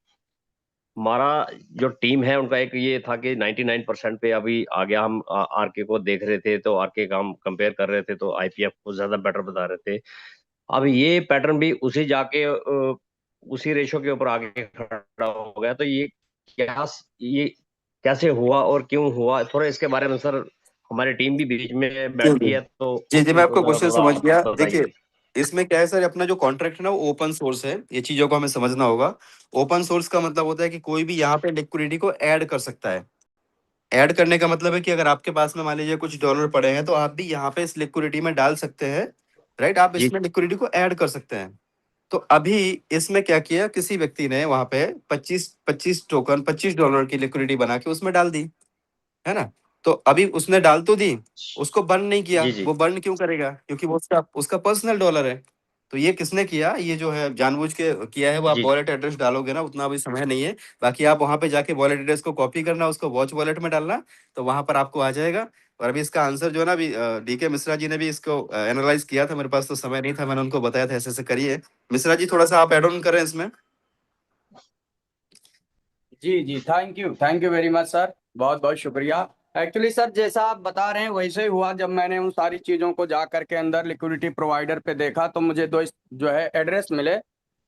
हमारा जो टीम है उनका एक ये था कि 99% पे अभी आ गया। हम आरके को देख रहे थे तो आरके का हम कंपेयर कर रहे थे तो आईपीएफ को ज्यादा बेटर बता रहे थे। अब ये पैटर्न भी उसी जाके उसी रेशो के ऊपर आगे खड़ा हो गया। तो ये कैसे हुआ और क्यों हुआ, थोड़ा इसके बारे में सर, हमारी टीम भी बीच में जी बैठी जी है तो जी जी, मैं आपका जरा क्वेश्चन थोड़ा समझ गया। देखिए, बताइए। इसमें क्या है सर, अपना जो कॉन्ट्रैक्ट है ना वो ओपन सोर्स है, ये चीजों को हमें समझना होगा। ओपन सोर्स का मतलब होता है कि कोई भी यहाँ पे लिक्विडिटी को ऐड कर सकता है। ऐड करने का मतलब है कि अगर आपके पास में मान लीजिए कुछ डॉलर पड़े हैं, तो आप भी यहाँ पे इस लिक्विडिटी में डाल सकते हैं, राइट। आप जी इसमें लिक्विडिटी को ऐड कर सकते हैं। तो अभी इसमें क्या किया, किसी व्यक्ति ने वहां पे 25 डॉलर की लिक्विडिटी बना के उसमें डाल दी, है ना। तो अभी उसने डाल तो दी, उसको बर्न नहीं किया। जी जी वो बर्न क्यों करेगा, क्योंकि वो उसका उसका पर्सनल डॉलर है। तो ये किसने किया, ये जो है जानबूझ के किया है। वो आप जी वॉलेट एड्रेस डालोगे ना, उतना अभी समय नहीं है। बाकी आप वहां पे जाके वॉलेट एड्रेस को कॉपी करना, उसको वॉच वॉलेट में डालना, तो वहां पर आपको आ जाएगा। और अभी इसका आंसर जो है ना, अभी डीके मिश्रा जी ने भी इसको एनालाइज किया था, मेरे पास तो समय नहीं था, मैंने उनको बताया था ऐसे ऐसे करिए। मिश्रा जी, थोड़ा सा आप एड ऑन करें इसमें। जी जी, thank you very much sir, बहुत बहुत शुक्रिया। एक्चुअली सर, जैसा आप बता रहे हैं वैसे ही हुआ। जब मैंने उन सारी चीज़ों को जा करके अंदर लिक्विडिटी प्रोवाइडर पे देखा, तो मुझे दो जो है एड्रेस मिले।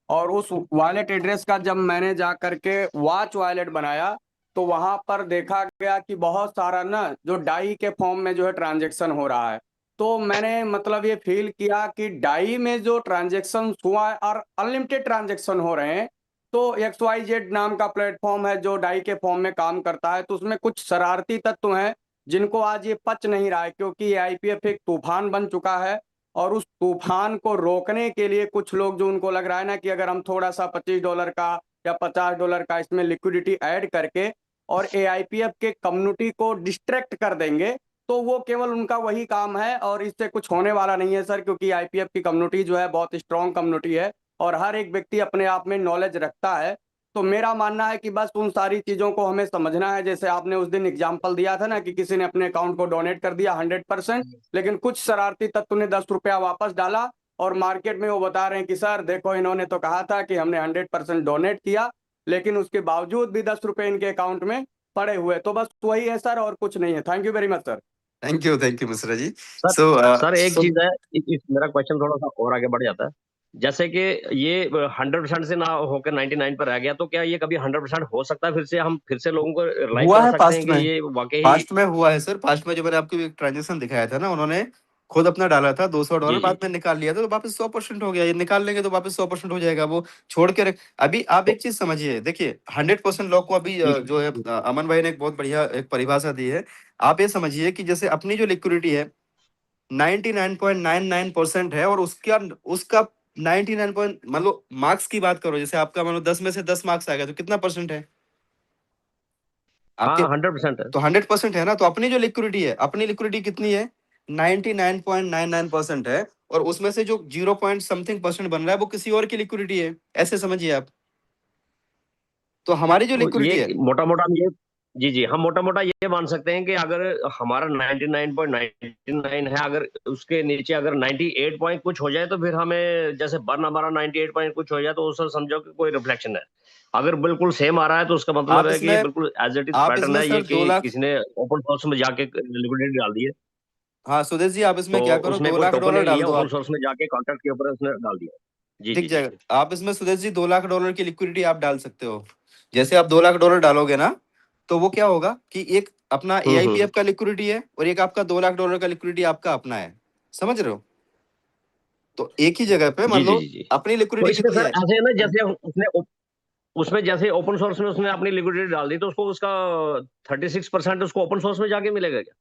और उस वॉलेट एड्रेस का जब मैंने जा करके वॉच वॉलेट बनाया, तो वहां पर देखा गया कि बहुत सारा ना जो डाई के फॉर्म में जो है ट्रांजैक्शन हो रहा है। तो मैंने मतलब ये फील किया कि डाई में जो ट्रांजैक्शन हुआ है और अनलिमिटेड ट्रांजैक्शन हो रहे हैं। तो XYZ नाम का प्लेटफॉर्म है जो डाई के फॉर्म में काम करता है, तो उसमें कुछ शरारती तत्व हैं जिनको आज ये पच नहीं रहा है, क्योंकि ये आईपीएफ एक तूफान बन चुका है। और उस तूफान को रोकने के लिए कुछ लोग, जो उनको लग रहा है ना कि अगर हम थोड़ा सा $25 का या $50 का इसमें लिक्विडिटी ऐड करके और एआईपीएफ के कम्युनिटी को डिस्ट्रैक्ट कर देंगे, तो वो केवल उनका वही काम है और इससे कुछ होने वाला नहीं है सर। क्योंकि आईपीएफ की कम्युनिटी जो है बहुत स्ट्रॉन्ग कम्युनिटी है और हर एक व्यक्ति अपने आप में नॉलेज रखता है। तो मेरा मानना है कि बस उन सारी चीज़ों को हमें समझना है। जैसे आपने उस दिन एग्जाम्पल दिया था ना कि किसी ने अपने अकाउंट को डोनेट कर दिया 100%, लेकिन कुछ शरारती तत्व ने 10 रुपया वापस डाला और मार्केट में वो बता रहे हैं कि सर देखो, इन्होंने तो कहा था कि हमने 100% डोनेट किया, लेकिन उसके बावजूद भी 10 रुपये इनके अकाउंट में पड़े हुए। तो बस वही है सर, और कुछ नहीं है। Thank you very much sir. Thank you Mishra ji. Sir. So sir एक चीज है, मेरा क्वेश्चन थोड़ा सा और आगे बढ़ जाता है। जैसे कि ये 100% से ना होकर 99 पर रह गया, तो क्या ये कभी 100% हो सकता है? फिर से हम फिर से लोगों को रिलाइव हुआ करा है सकते पास्ट हैं कि में, ये वाकई ही। पास्ट में हुआ है सर। पास्ट में जो मैंने आपको एक ट्रांजेक्शन दिखाया था ना, उन्होंने खुद अपना डाला था $200, जी जी। बाद में निकाल लिया था तो वापस 100% हो गया। ये निकाल लेंगे तो वापस 100% हो जाएगा। वो छोड़ के अभी आप तो एक चीज समझिए, देखिए 100% लॉक को अभी जी जो है अमन भाई ने एक बहुत बढ़िया एक परिभाषा दी है। आप ये समझिए कि जैसे अपनी जो लिक्विडिटी है 99.99% है, और उसका उसका 99 पॉइंट, मान लो मार्क्स की बात करो, जैसे आपका मान लो 10 में से 10 मार्क्स आ गया, तो कितना परसेंट है आपके? हाँ, 100% है। तो 100% है ना। तो अपनी जो लिक्विडिटी है, अपनी लिक्विडिटी कितनी है? 99.99% है। और उसमें से जो 0 पॉइंट समथिंग परसेंट बन रहा है वो किसी और की लिक्विडिटी है, ऐसे समझिए आप। तो हमारी जो तो लिक्विडिटी है, ये मोटा मोटा हम ये जी जी, हम मोटा मोटा ये मान सकते हैं कि अगर हमारा 99.99 है, अगर उसके नीचे अगर 98 पॉइंट कुछ हो जाए तो फिर हमें, जैसे बर्न हमारा 98 पॉइंट कुछ हो जाए तो उससे समझो कि कोई रिफ्लेक्शन है। अगर बिल्कुल सेम आ रहा है तो उसका मतलब आप है कि इसमें बिल्कुल एज इट इज आप पैटर्न इसमें है ये सर कि 2 लाख। किसी ने ओपन सोर्स में जाके लिक्विडिटी डाल दी है, हाँ सुदेश जी, आप तो इसमें क्या करो, उसने दो कोई लाख टोकन डॉलर नहीं डाल लिया, दो ओपन आप। सोर्स में जाके कॉन्ट्रैक्ट के ऊपर उसने डाल दिया। जी दिख जी जी। जाएगा आप इसमें सुदेश जी, $2 लाख की लिक्विडिटी आप डाल सकते हो। जैसे आप $2 लाख डालोगे ना, तो वो क्या होगा कि एक अपना हम्म। AIPF का लिक्विडिटी है और एक आपका $2 लाख का लिक्विडिटी आपका अपना है। समझ रहे हो? तो एक ही जगह पे जी मान जी लो जी जी। अपनी तो लिक्विडिटी इसमें कितनी सर है। ऐसे है ना, जैसे उसने उसमें जैसे ओपन सोर्स में उसने अपनी लिक्विडिटी डाल दी तो उसको उसका 36% उसको ओपन सोर्स में जाके मिलेगा क्या?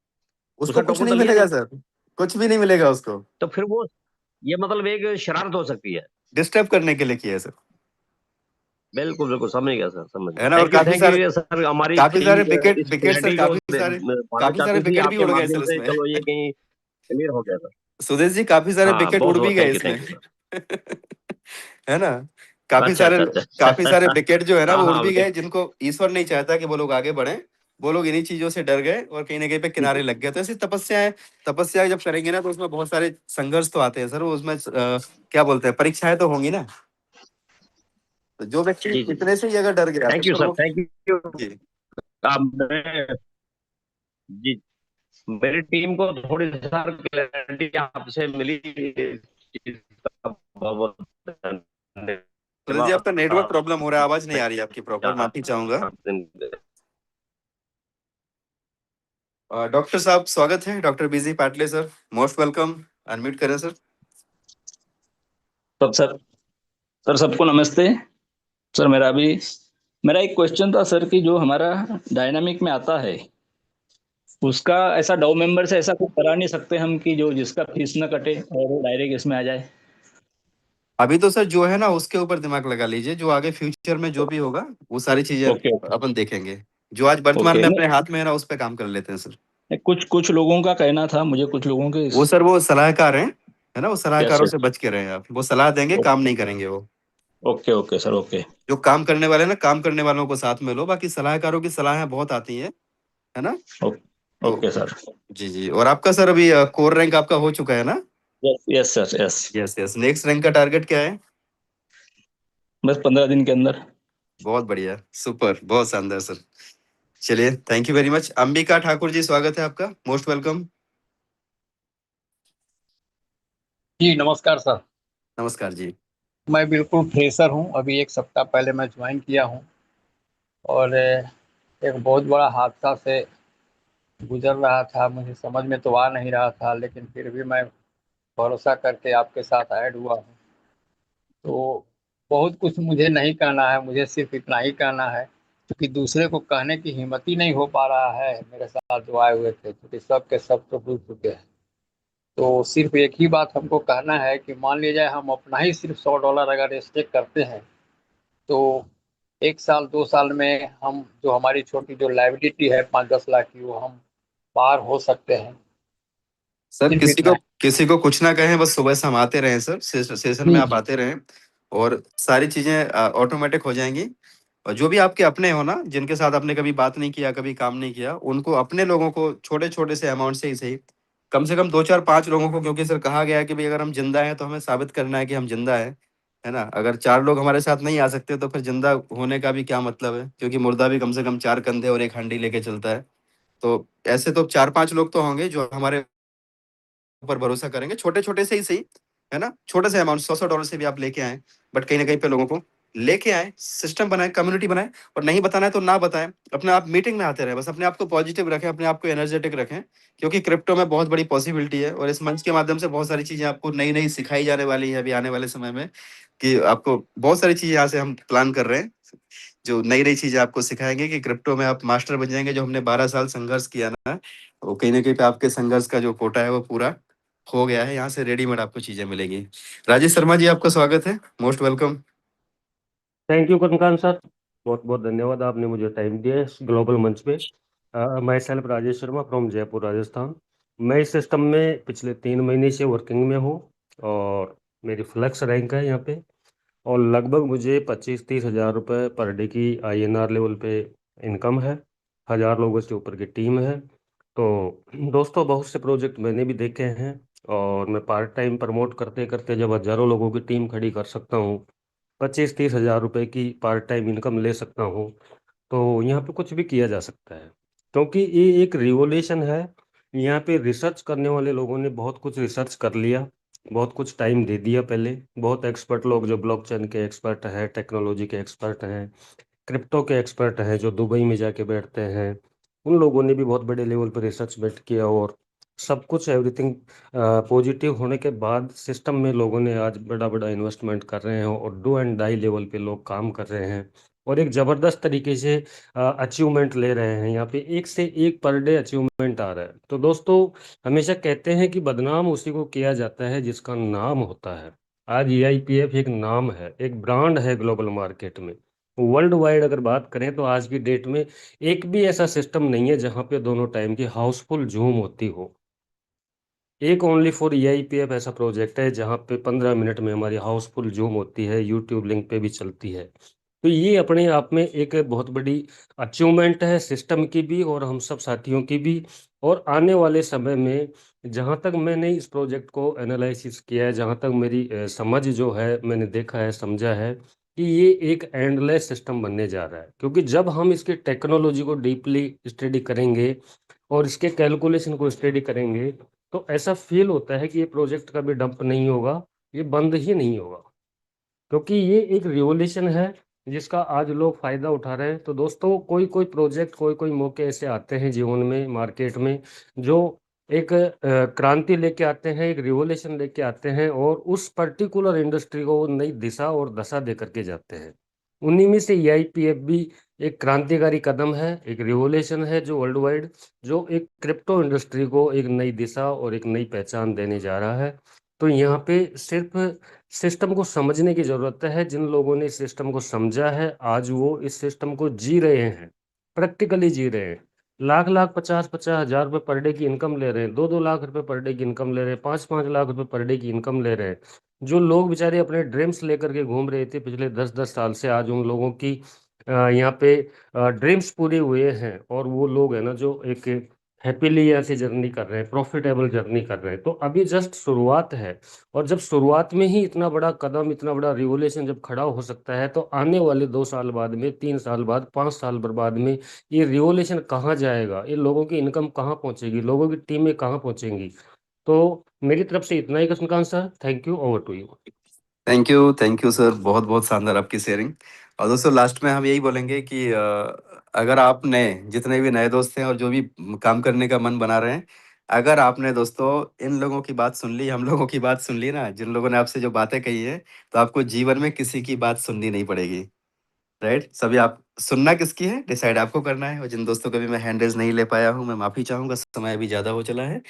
उसको उसने कुछ टोकन नहीं तो लिया मिलेगा नहीं। सर, कुछ भी नहीं मिलेगा उसको। तो फिर वो, ये मतलब एक शरारत हो सकती है। डिस्टर्ब करने के लिए किया है सर। बिल्कुल बिल्कुल, समझ गया सर, समझ गया। है ना? और थैंक यू सर, हमारी काफी थी सारे विकेट इस विकेट सर, क्लैरिटी जो पाना काफी सारे चाहती थी विकेट भी आपके उड़ गए माध्यम सर से, इसमें। चलो ये कहीं क्लियर हो गया सर। सुदेश जी, काफी सारे हाँ, विकेट बहुत उड़ भी बहुत गए इसमें। Thank you sir. है ना? काफी अच्छा सारे अच्छा अच्छा काफी सारे अच्छा। विकेट जो है ना हाँ वो उड़ हाँ भी गए, जिनको ईश्वर नहीं चाहता कि वो लोग आगे बढ़े। वो लोग इन्हीं चीजों से डर गए और कहीं ना कहीं पे जी किनारे जी। लग गए। तो ऐसी तपस्याएं जब करेंगे ना, तो उसमें बहुत सारे संघर्ष तो आते हैं सर। वो उसमें क्या बोलते हैं, परीक्षाएं तो होंगी ना। तो जो व्यक्ति जी जी जी। इतने से ही अगर डर गया तो थैंक यू फिर सर, वो। Thank you. जी। जी, मेरी टीम को थोड़ी सर क्लैरिटी आपसे मिली, इस चीज़ का बहुत सुरेश जी, धन्यवाद। आपका नेटवर्क प्रॉब्लम हो रहा है, आवाज नहीं आ रही है आपकी प्रॉपर, माफी चाहूंगा। डॉक्टर साहब स्वागत है, doctor BG Patle sir, most welcome. Unmute करें सर। सब सर सबको नमस्ते। सर मेरा एक क्वेश्चन था सर, कि जो हमारा डायनामिक में आता है उसका ऐसा डॉ मेंबर से ऐसा कुछ करा नहीं सकते हम कि जो जिसका फीस न कटे और वो डायरेक्ट इसमें आ जाए? अभी तो सर जो है ना उसके ऊपर दिमाग लगा लीजिए, जो आगे फ्यूचर में जो भी होगा वो सारी चीजें ओके ओके अपन देखेंगे। जो आज वर्तमान ओके। में नहीं अपने हाथ में है ना, उस पर काम कर लेते हैं सर। कुछ कुछ लोगों का कहना था, मुझे कुछ लोगों के वो सर वो सलाहकार हैं, है ना? वो यस सलाहकारों यस। से बच के रहे आप, वो सलाह देंगे, काम नहीं करेंगे वो। Okay okay sir okay. जो काम करने वाले हैं ना, काम करने वालों को साथ में लो, बाकी सलाहकारों की सलाहें बहुत आती हैं, है ना? तो ओके सर। जी जी। और आपका सर अभी कोर रैंक आपका हो चुका है ना? Yes yes sir yes. Yes yes. Next rank का टारगेट क्या है? बस 15 दिन के अंदर। बहुत बढ़िया, सुपर, बहुत शानदार सर। चलिए, thank you very much. Ambika Thakur ji, स्वागत है आपका, मोस्ट वेलकम। जी नमस्कार सर। नमस्कार जी। मैं बिल्कुल फ्रेशर हूं, अभी 1 सप्ताह पहले मैं ज्वाइन किया हूं और एक बहुत बड़ा हादसा से गुजर रहा था। मुझे समझ में तो आ नहीं रहा था, लेकिन फिर भी मैं भरोसा करके आपके साथ ऐड हुआ हूं। तो बहुत कुछ मुझे नहीं कहना है, मुझे सिर्फ इतना ही कहना है, क्योंकि दूसरे को कहने की हिम्मत ही नहीं हो पा रहा है। मेरे साथ जो आए हुए थे, क्योंकि सब के सब तो भूल चुके हैं। तो सिर्फ एक ही बात हमको कहना है कि मान लीजिए हम अपना ही सिर्फ $100 अगर स्टेक करते हैं, तो 1 साल 2 साल में हम जो हमारी छोटी जो लाइबिलिटी है 5-10 लाख की, वो हम पार हो सकते हैं। सर सिर्फ इतना है। किसी को कुछ ना कहें, बस सुबह शाम आते रहें सर, सेशन में जी आप जी। आते रहें और सारी चीजें ऑटोमेटिक हो जाएंगी। और जो भी आपके अपने हो ना, जिनके साथ आपने कभी बात नहीं किया, कभी काम नहीं किया, उनको, अपने लोगों को छोटे छोटे से अमाउंट से ही सही, कम से कम 2 4 5 लोगों को, क्योंकि सर कहा गया है कि भाई अगर हम जिंदा हैं तो हमें साबित करना है कि हम जिंदा है ना? अगर 4 लोग हमारे साथ नहीं आ सकते तो फिर जिंदा होने का भी क्या मतलब है, क्योंकि मुर्दा भी कम से कम 4 कंधे और एक हांडी लेके चलता है। तो ऐसे तो 4 5 लोग तो होंगे जो हमारे ऊपर भरोसा करेंगे, छोटे छोटे से ही सही, है ना? छोटे से अमाउंट, $100 से भी आप लेके आए, बट कहीं ना कहीं पे लोगों को लेके आए, सिस्टम बनाए, कम्युनिटी बनाए। और नहीं बताना है तो ना बताएं, अपने आप मीटिंग में आते रहे, बस अपने आप को पॉजिटिव रखें, अपने आप को एनर्जेटिक रखें, क्योंकि क्रिप्टो में बहुत बड़ी पॉसिबिलिटी है। और इस मंच के माध्यम से बहुत सारी चीजें आपको नई नई सिखाई जाने वाली है अभी आने वाले समय में, कि आपको बहुत सारी चीजें यहाँ से हम प्लान कर रहे हैं, जो नई नई चीजें आपको सिखाएंगे कि क्रिप्टो में आप मास्टर बन जाएंगे। जो हमने 12 साल संघर्ष किया ना, वो कहीं ना कहीं पे आपके संघर्ष का जो कोटा है वो पूरा हो गया है। यहाँ से रेडीमेड आपको चीजें मिलेगी। राजेश शर्मा जी, आपका स्वागत है, most welcome. Thank you Kankan sir, बहुत बहुत धन्यवाद, आपने मुझे टाइम दिया है इस ग्लोबल मंच पे। मैं सेल्फ राजेश शर्मा फ्रॉम जयपुर राजस्थान। मैं इस सिस्टम में पिछले 3 महीने से वर्किंग में हूँ और मेरी फ्लेक्स रैंक है यहाँ पे, और लगभग मुझे 25-30 हज़ार रुपये पर डे की INR लेवल पे इनकम है। 1000 लोगों से ऊपर की टीम है। तो दोस्तों बहुत से प्रोजेक्ट मैंने भी देखे हैं, और मैं पार्ट टाइम प्रमोट करते करते जब हजारों लोगों की टीम खड़ी कर सकता हूँ, 25-30 हजार रुपए की पार्ट टाइम इनकम ले सकता हूँ, तो यहाँ पे कुछ भी किया जा सकता है, क्योंकि ये एक रिवोल्यूशन है। यहाँ पे रिसर्च करने वाले लोगों ने बहुत कुछ रिसर्च कर लिया, बहुत कुछ टाइम दे दिया पहले। बहुत एक्सपर्ट लोग जो ब्लॉकचेन के एक्सपर्ट हैं, टेक्नोलॉजी के एक्सपर्ट हैं, क्रिप्टो के एक्सपर्ट हैं, जो दुबई में जाके बैठते हैं, उन लोगों ने भी बहुत बड़े लेवल पर रिसर्च बैठ किया, और सब कुछ एवरीथिंग पॉजिटिव होने के बाद सिस्टम में लोगों ने आज बड़ा बड़ा इन्वेस्टमेंट कर रहे हैं, और डू एंड डाई लेवल पे लोग काम कर रहे हैं, और एक ज़बरदस्त तरीके से अचीवमेंट ले रहे हैं। यहाँ पे एक से एक पर डे अचीवमेंट आ रहा है। तो दोस्तों हमेशा कहते हैं कि बदनाम उसी को किया जाता है जिसका नाम होता है। आज EIPF एक नाम है, एक ब्रांड है ग्लोबल मार्केट में। वर्ल्ड वाइड अगर बात करें तो आज की डेट में एक भी ऐसा सिस्टम नहीं है जहां पे दोनों टाइम की हाउसफुल जूम होती हो। एक ओनली फॉर EIPF ऐसा प्रोजेक्ट है जहां पे 15 मिनट में हमारी हाउसफुल जूम होती है, यूट्यूब लिंक पे भी चलती है। तो ये अपने आप में एक बहुत बड़ी अचीवमेंट है, सिस्टम की भी और हम सब साथियों की भी। और आने वाले समय में जहां तक मैंने इस प्रोजेक्ट को एनालिसिस किया है, जहां तक मेरी समझ जो है, मैंने देखा है, समझा है कि ये एक एंडलेस सिस्टम बनने जा रहा है। क्योंकि जब हम इसकी टेक्नोलॉजी को डीपली स्टडी करेंगे और इसके कैलकुलेशन को स्टडी करेंगे, तो ऐसा फील होता है कि ये प्रोजेक्ट कभी डंप नहीं होगा, ये बंद ही नहीं होगा, क्योंकि ये एक रिवोल्यूशन है जिसका आज लोग फायदा उठा रहे हैं। तो दोस्तों कोई कोई प्रोजेक्ट, कोई कोई मौके ऐसे आते हैं जीवन में, मार्केट में, जो एक क्रांति लेके आते हैं, एक रिवोल्यूशन लेके आते हैं, और उस पर्टिकुलर इंडस्ट्री को नई दिशा और दशा दे करके जाते हैं। उन्हीं में से EIPF भी एक क्रांतिकारी कदम है, एक रिवोल्यूशन है जो वर्ल्ड वाइड, जो एक क्रिप्टो इंडस्ट्री को एक नई दिशा और एक नई पहचान देने जा रहा है। तो यहाँ पे सिर्फ सिस्टम को समझने की जरूरत है। जिन लोगों ने इस सिस्टम को समझा है, आज वो इस सिस्टम को जी रहे हैं, प्रैक्टिकली जी रहे हैं। लाख लाख 50-50 हजार रुपये पर डे की इनकम ले रहे हैं, 2-2 लाख रुपए पर डे की इनकम ले रहे हैं, 5-5 लाख रुपए पर डे की इनकम ले रहे हैं। जो लोग बेचारे अपने ड्रीम्स लेकर के घूम रहे थे पिछले 10-10 साल से, आज उन लोगों की यहाँ पे ड्रीम्स पूरे हुए हैं, और वो लोग है ना जो एक हैप्पीली यहाँ से जर्नी कर रहे हैं, प्रॉफिटेबल जर्नी कर रहे हैं। तो अभी जस्ट शुरुआत है, और जब शुरुआत में ही इतना बड़ा कदम, इतना बड़ा रिवोल्यूशन जब खड़ा हो सकता है, तो आने वाले 2 साल बाद में, 3 साल बाद, 5 साल बाद में ये रिवोल्यूशन कहाँ जाएगा, ये लोगों की इनकम कहाँ पहुंचेगी, लोगों की टीमें कहाँ पहुंचेंगी। तो मेरी तरफ से इतना ही Krishnakant sir, thank you, over to you. Thank you sir, बहुत बहुत शानदार आपकी शेयरिंग। और दोस्तों लास्ट में हम यही बोलेंगे कि अगर आप नए, जितने भी नए दोस्त हैं और जो भी काम करने का मन बना रहे हैं, अगर आपने दोस्तों इन लोगों की बात सुन ली, हम लोगों की बात सुन ली ना, जिन लोगों ने आपसे जो बातें कही है, तो आपको जीवन में किसी की बात सुननी नहीं पड़ेगी। राइट, सभी आप सुनना किसकी है, डिसाइड आपको करना है। और जिन दोस्तों को भी मैं हैंड रेज नहीं ले पाया हूँ, मैं माफी चाहूंगा, समय अभी ज्यादा हो चला है।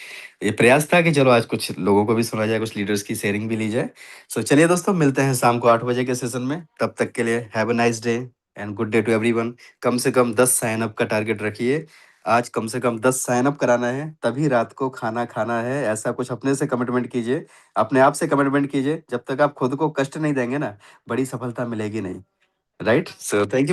ये प्रयास था कि चलो आज कुछ लोगों को भी सुना जाए, कुछ लीडर्स की शेयरिंग भी ली जाए। सो चलिए दोस्तों, मिलते हैं शाम को 8 बजे के सेशन में। तब तक के लिए have a nice day and good day to everyone. कम से कम 10 साइन अप का टारगेट रखिए। आज कम से कम 10 साइन अप कराना है, तभी रात को खाना खाना है। ऐसा कुछ अपने से कमिटमेंट कीजिए, अपने आप से कमिटमेंट कीजिए। जब तक आप खुद को कष्ट नहीं देंगे ना, बड़ी सफलता मिलेगी नहीं। Right, so thank you.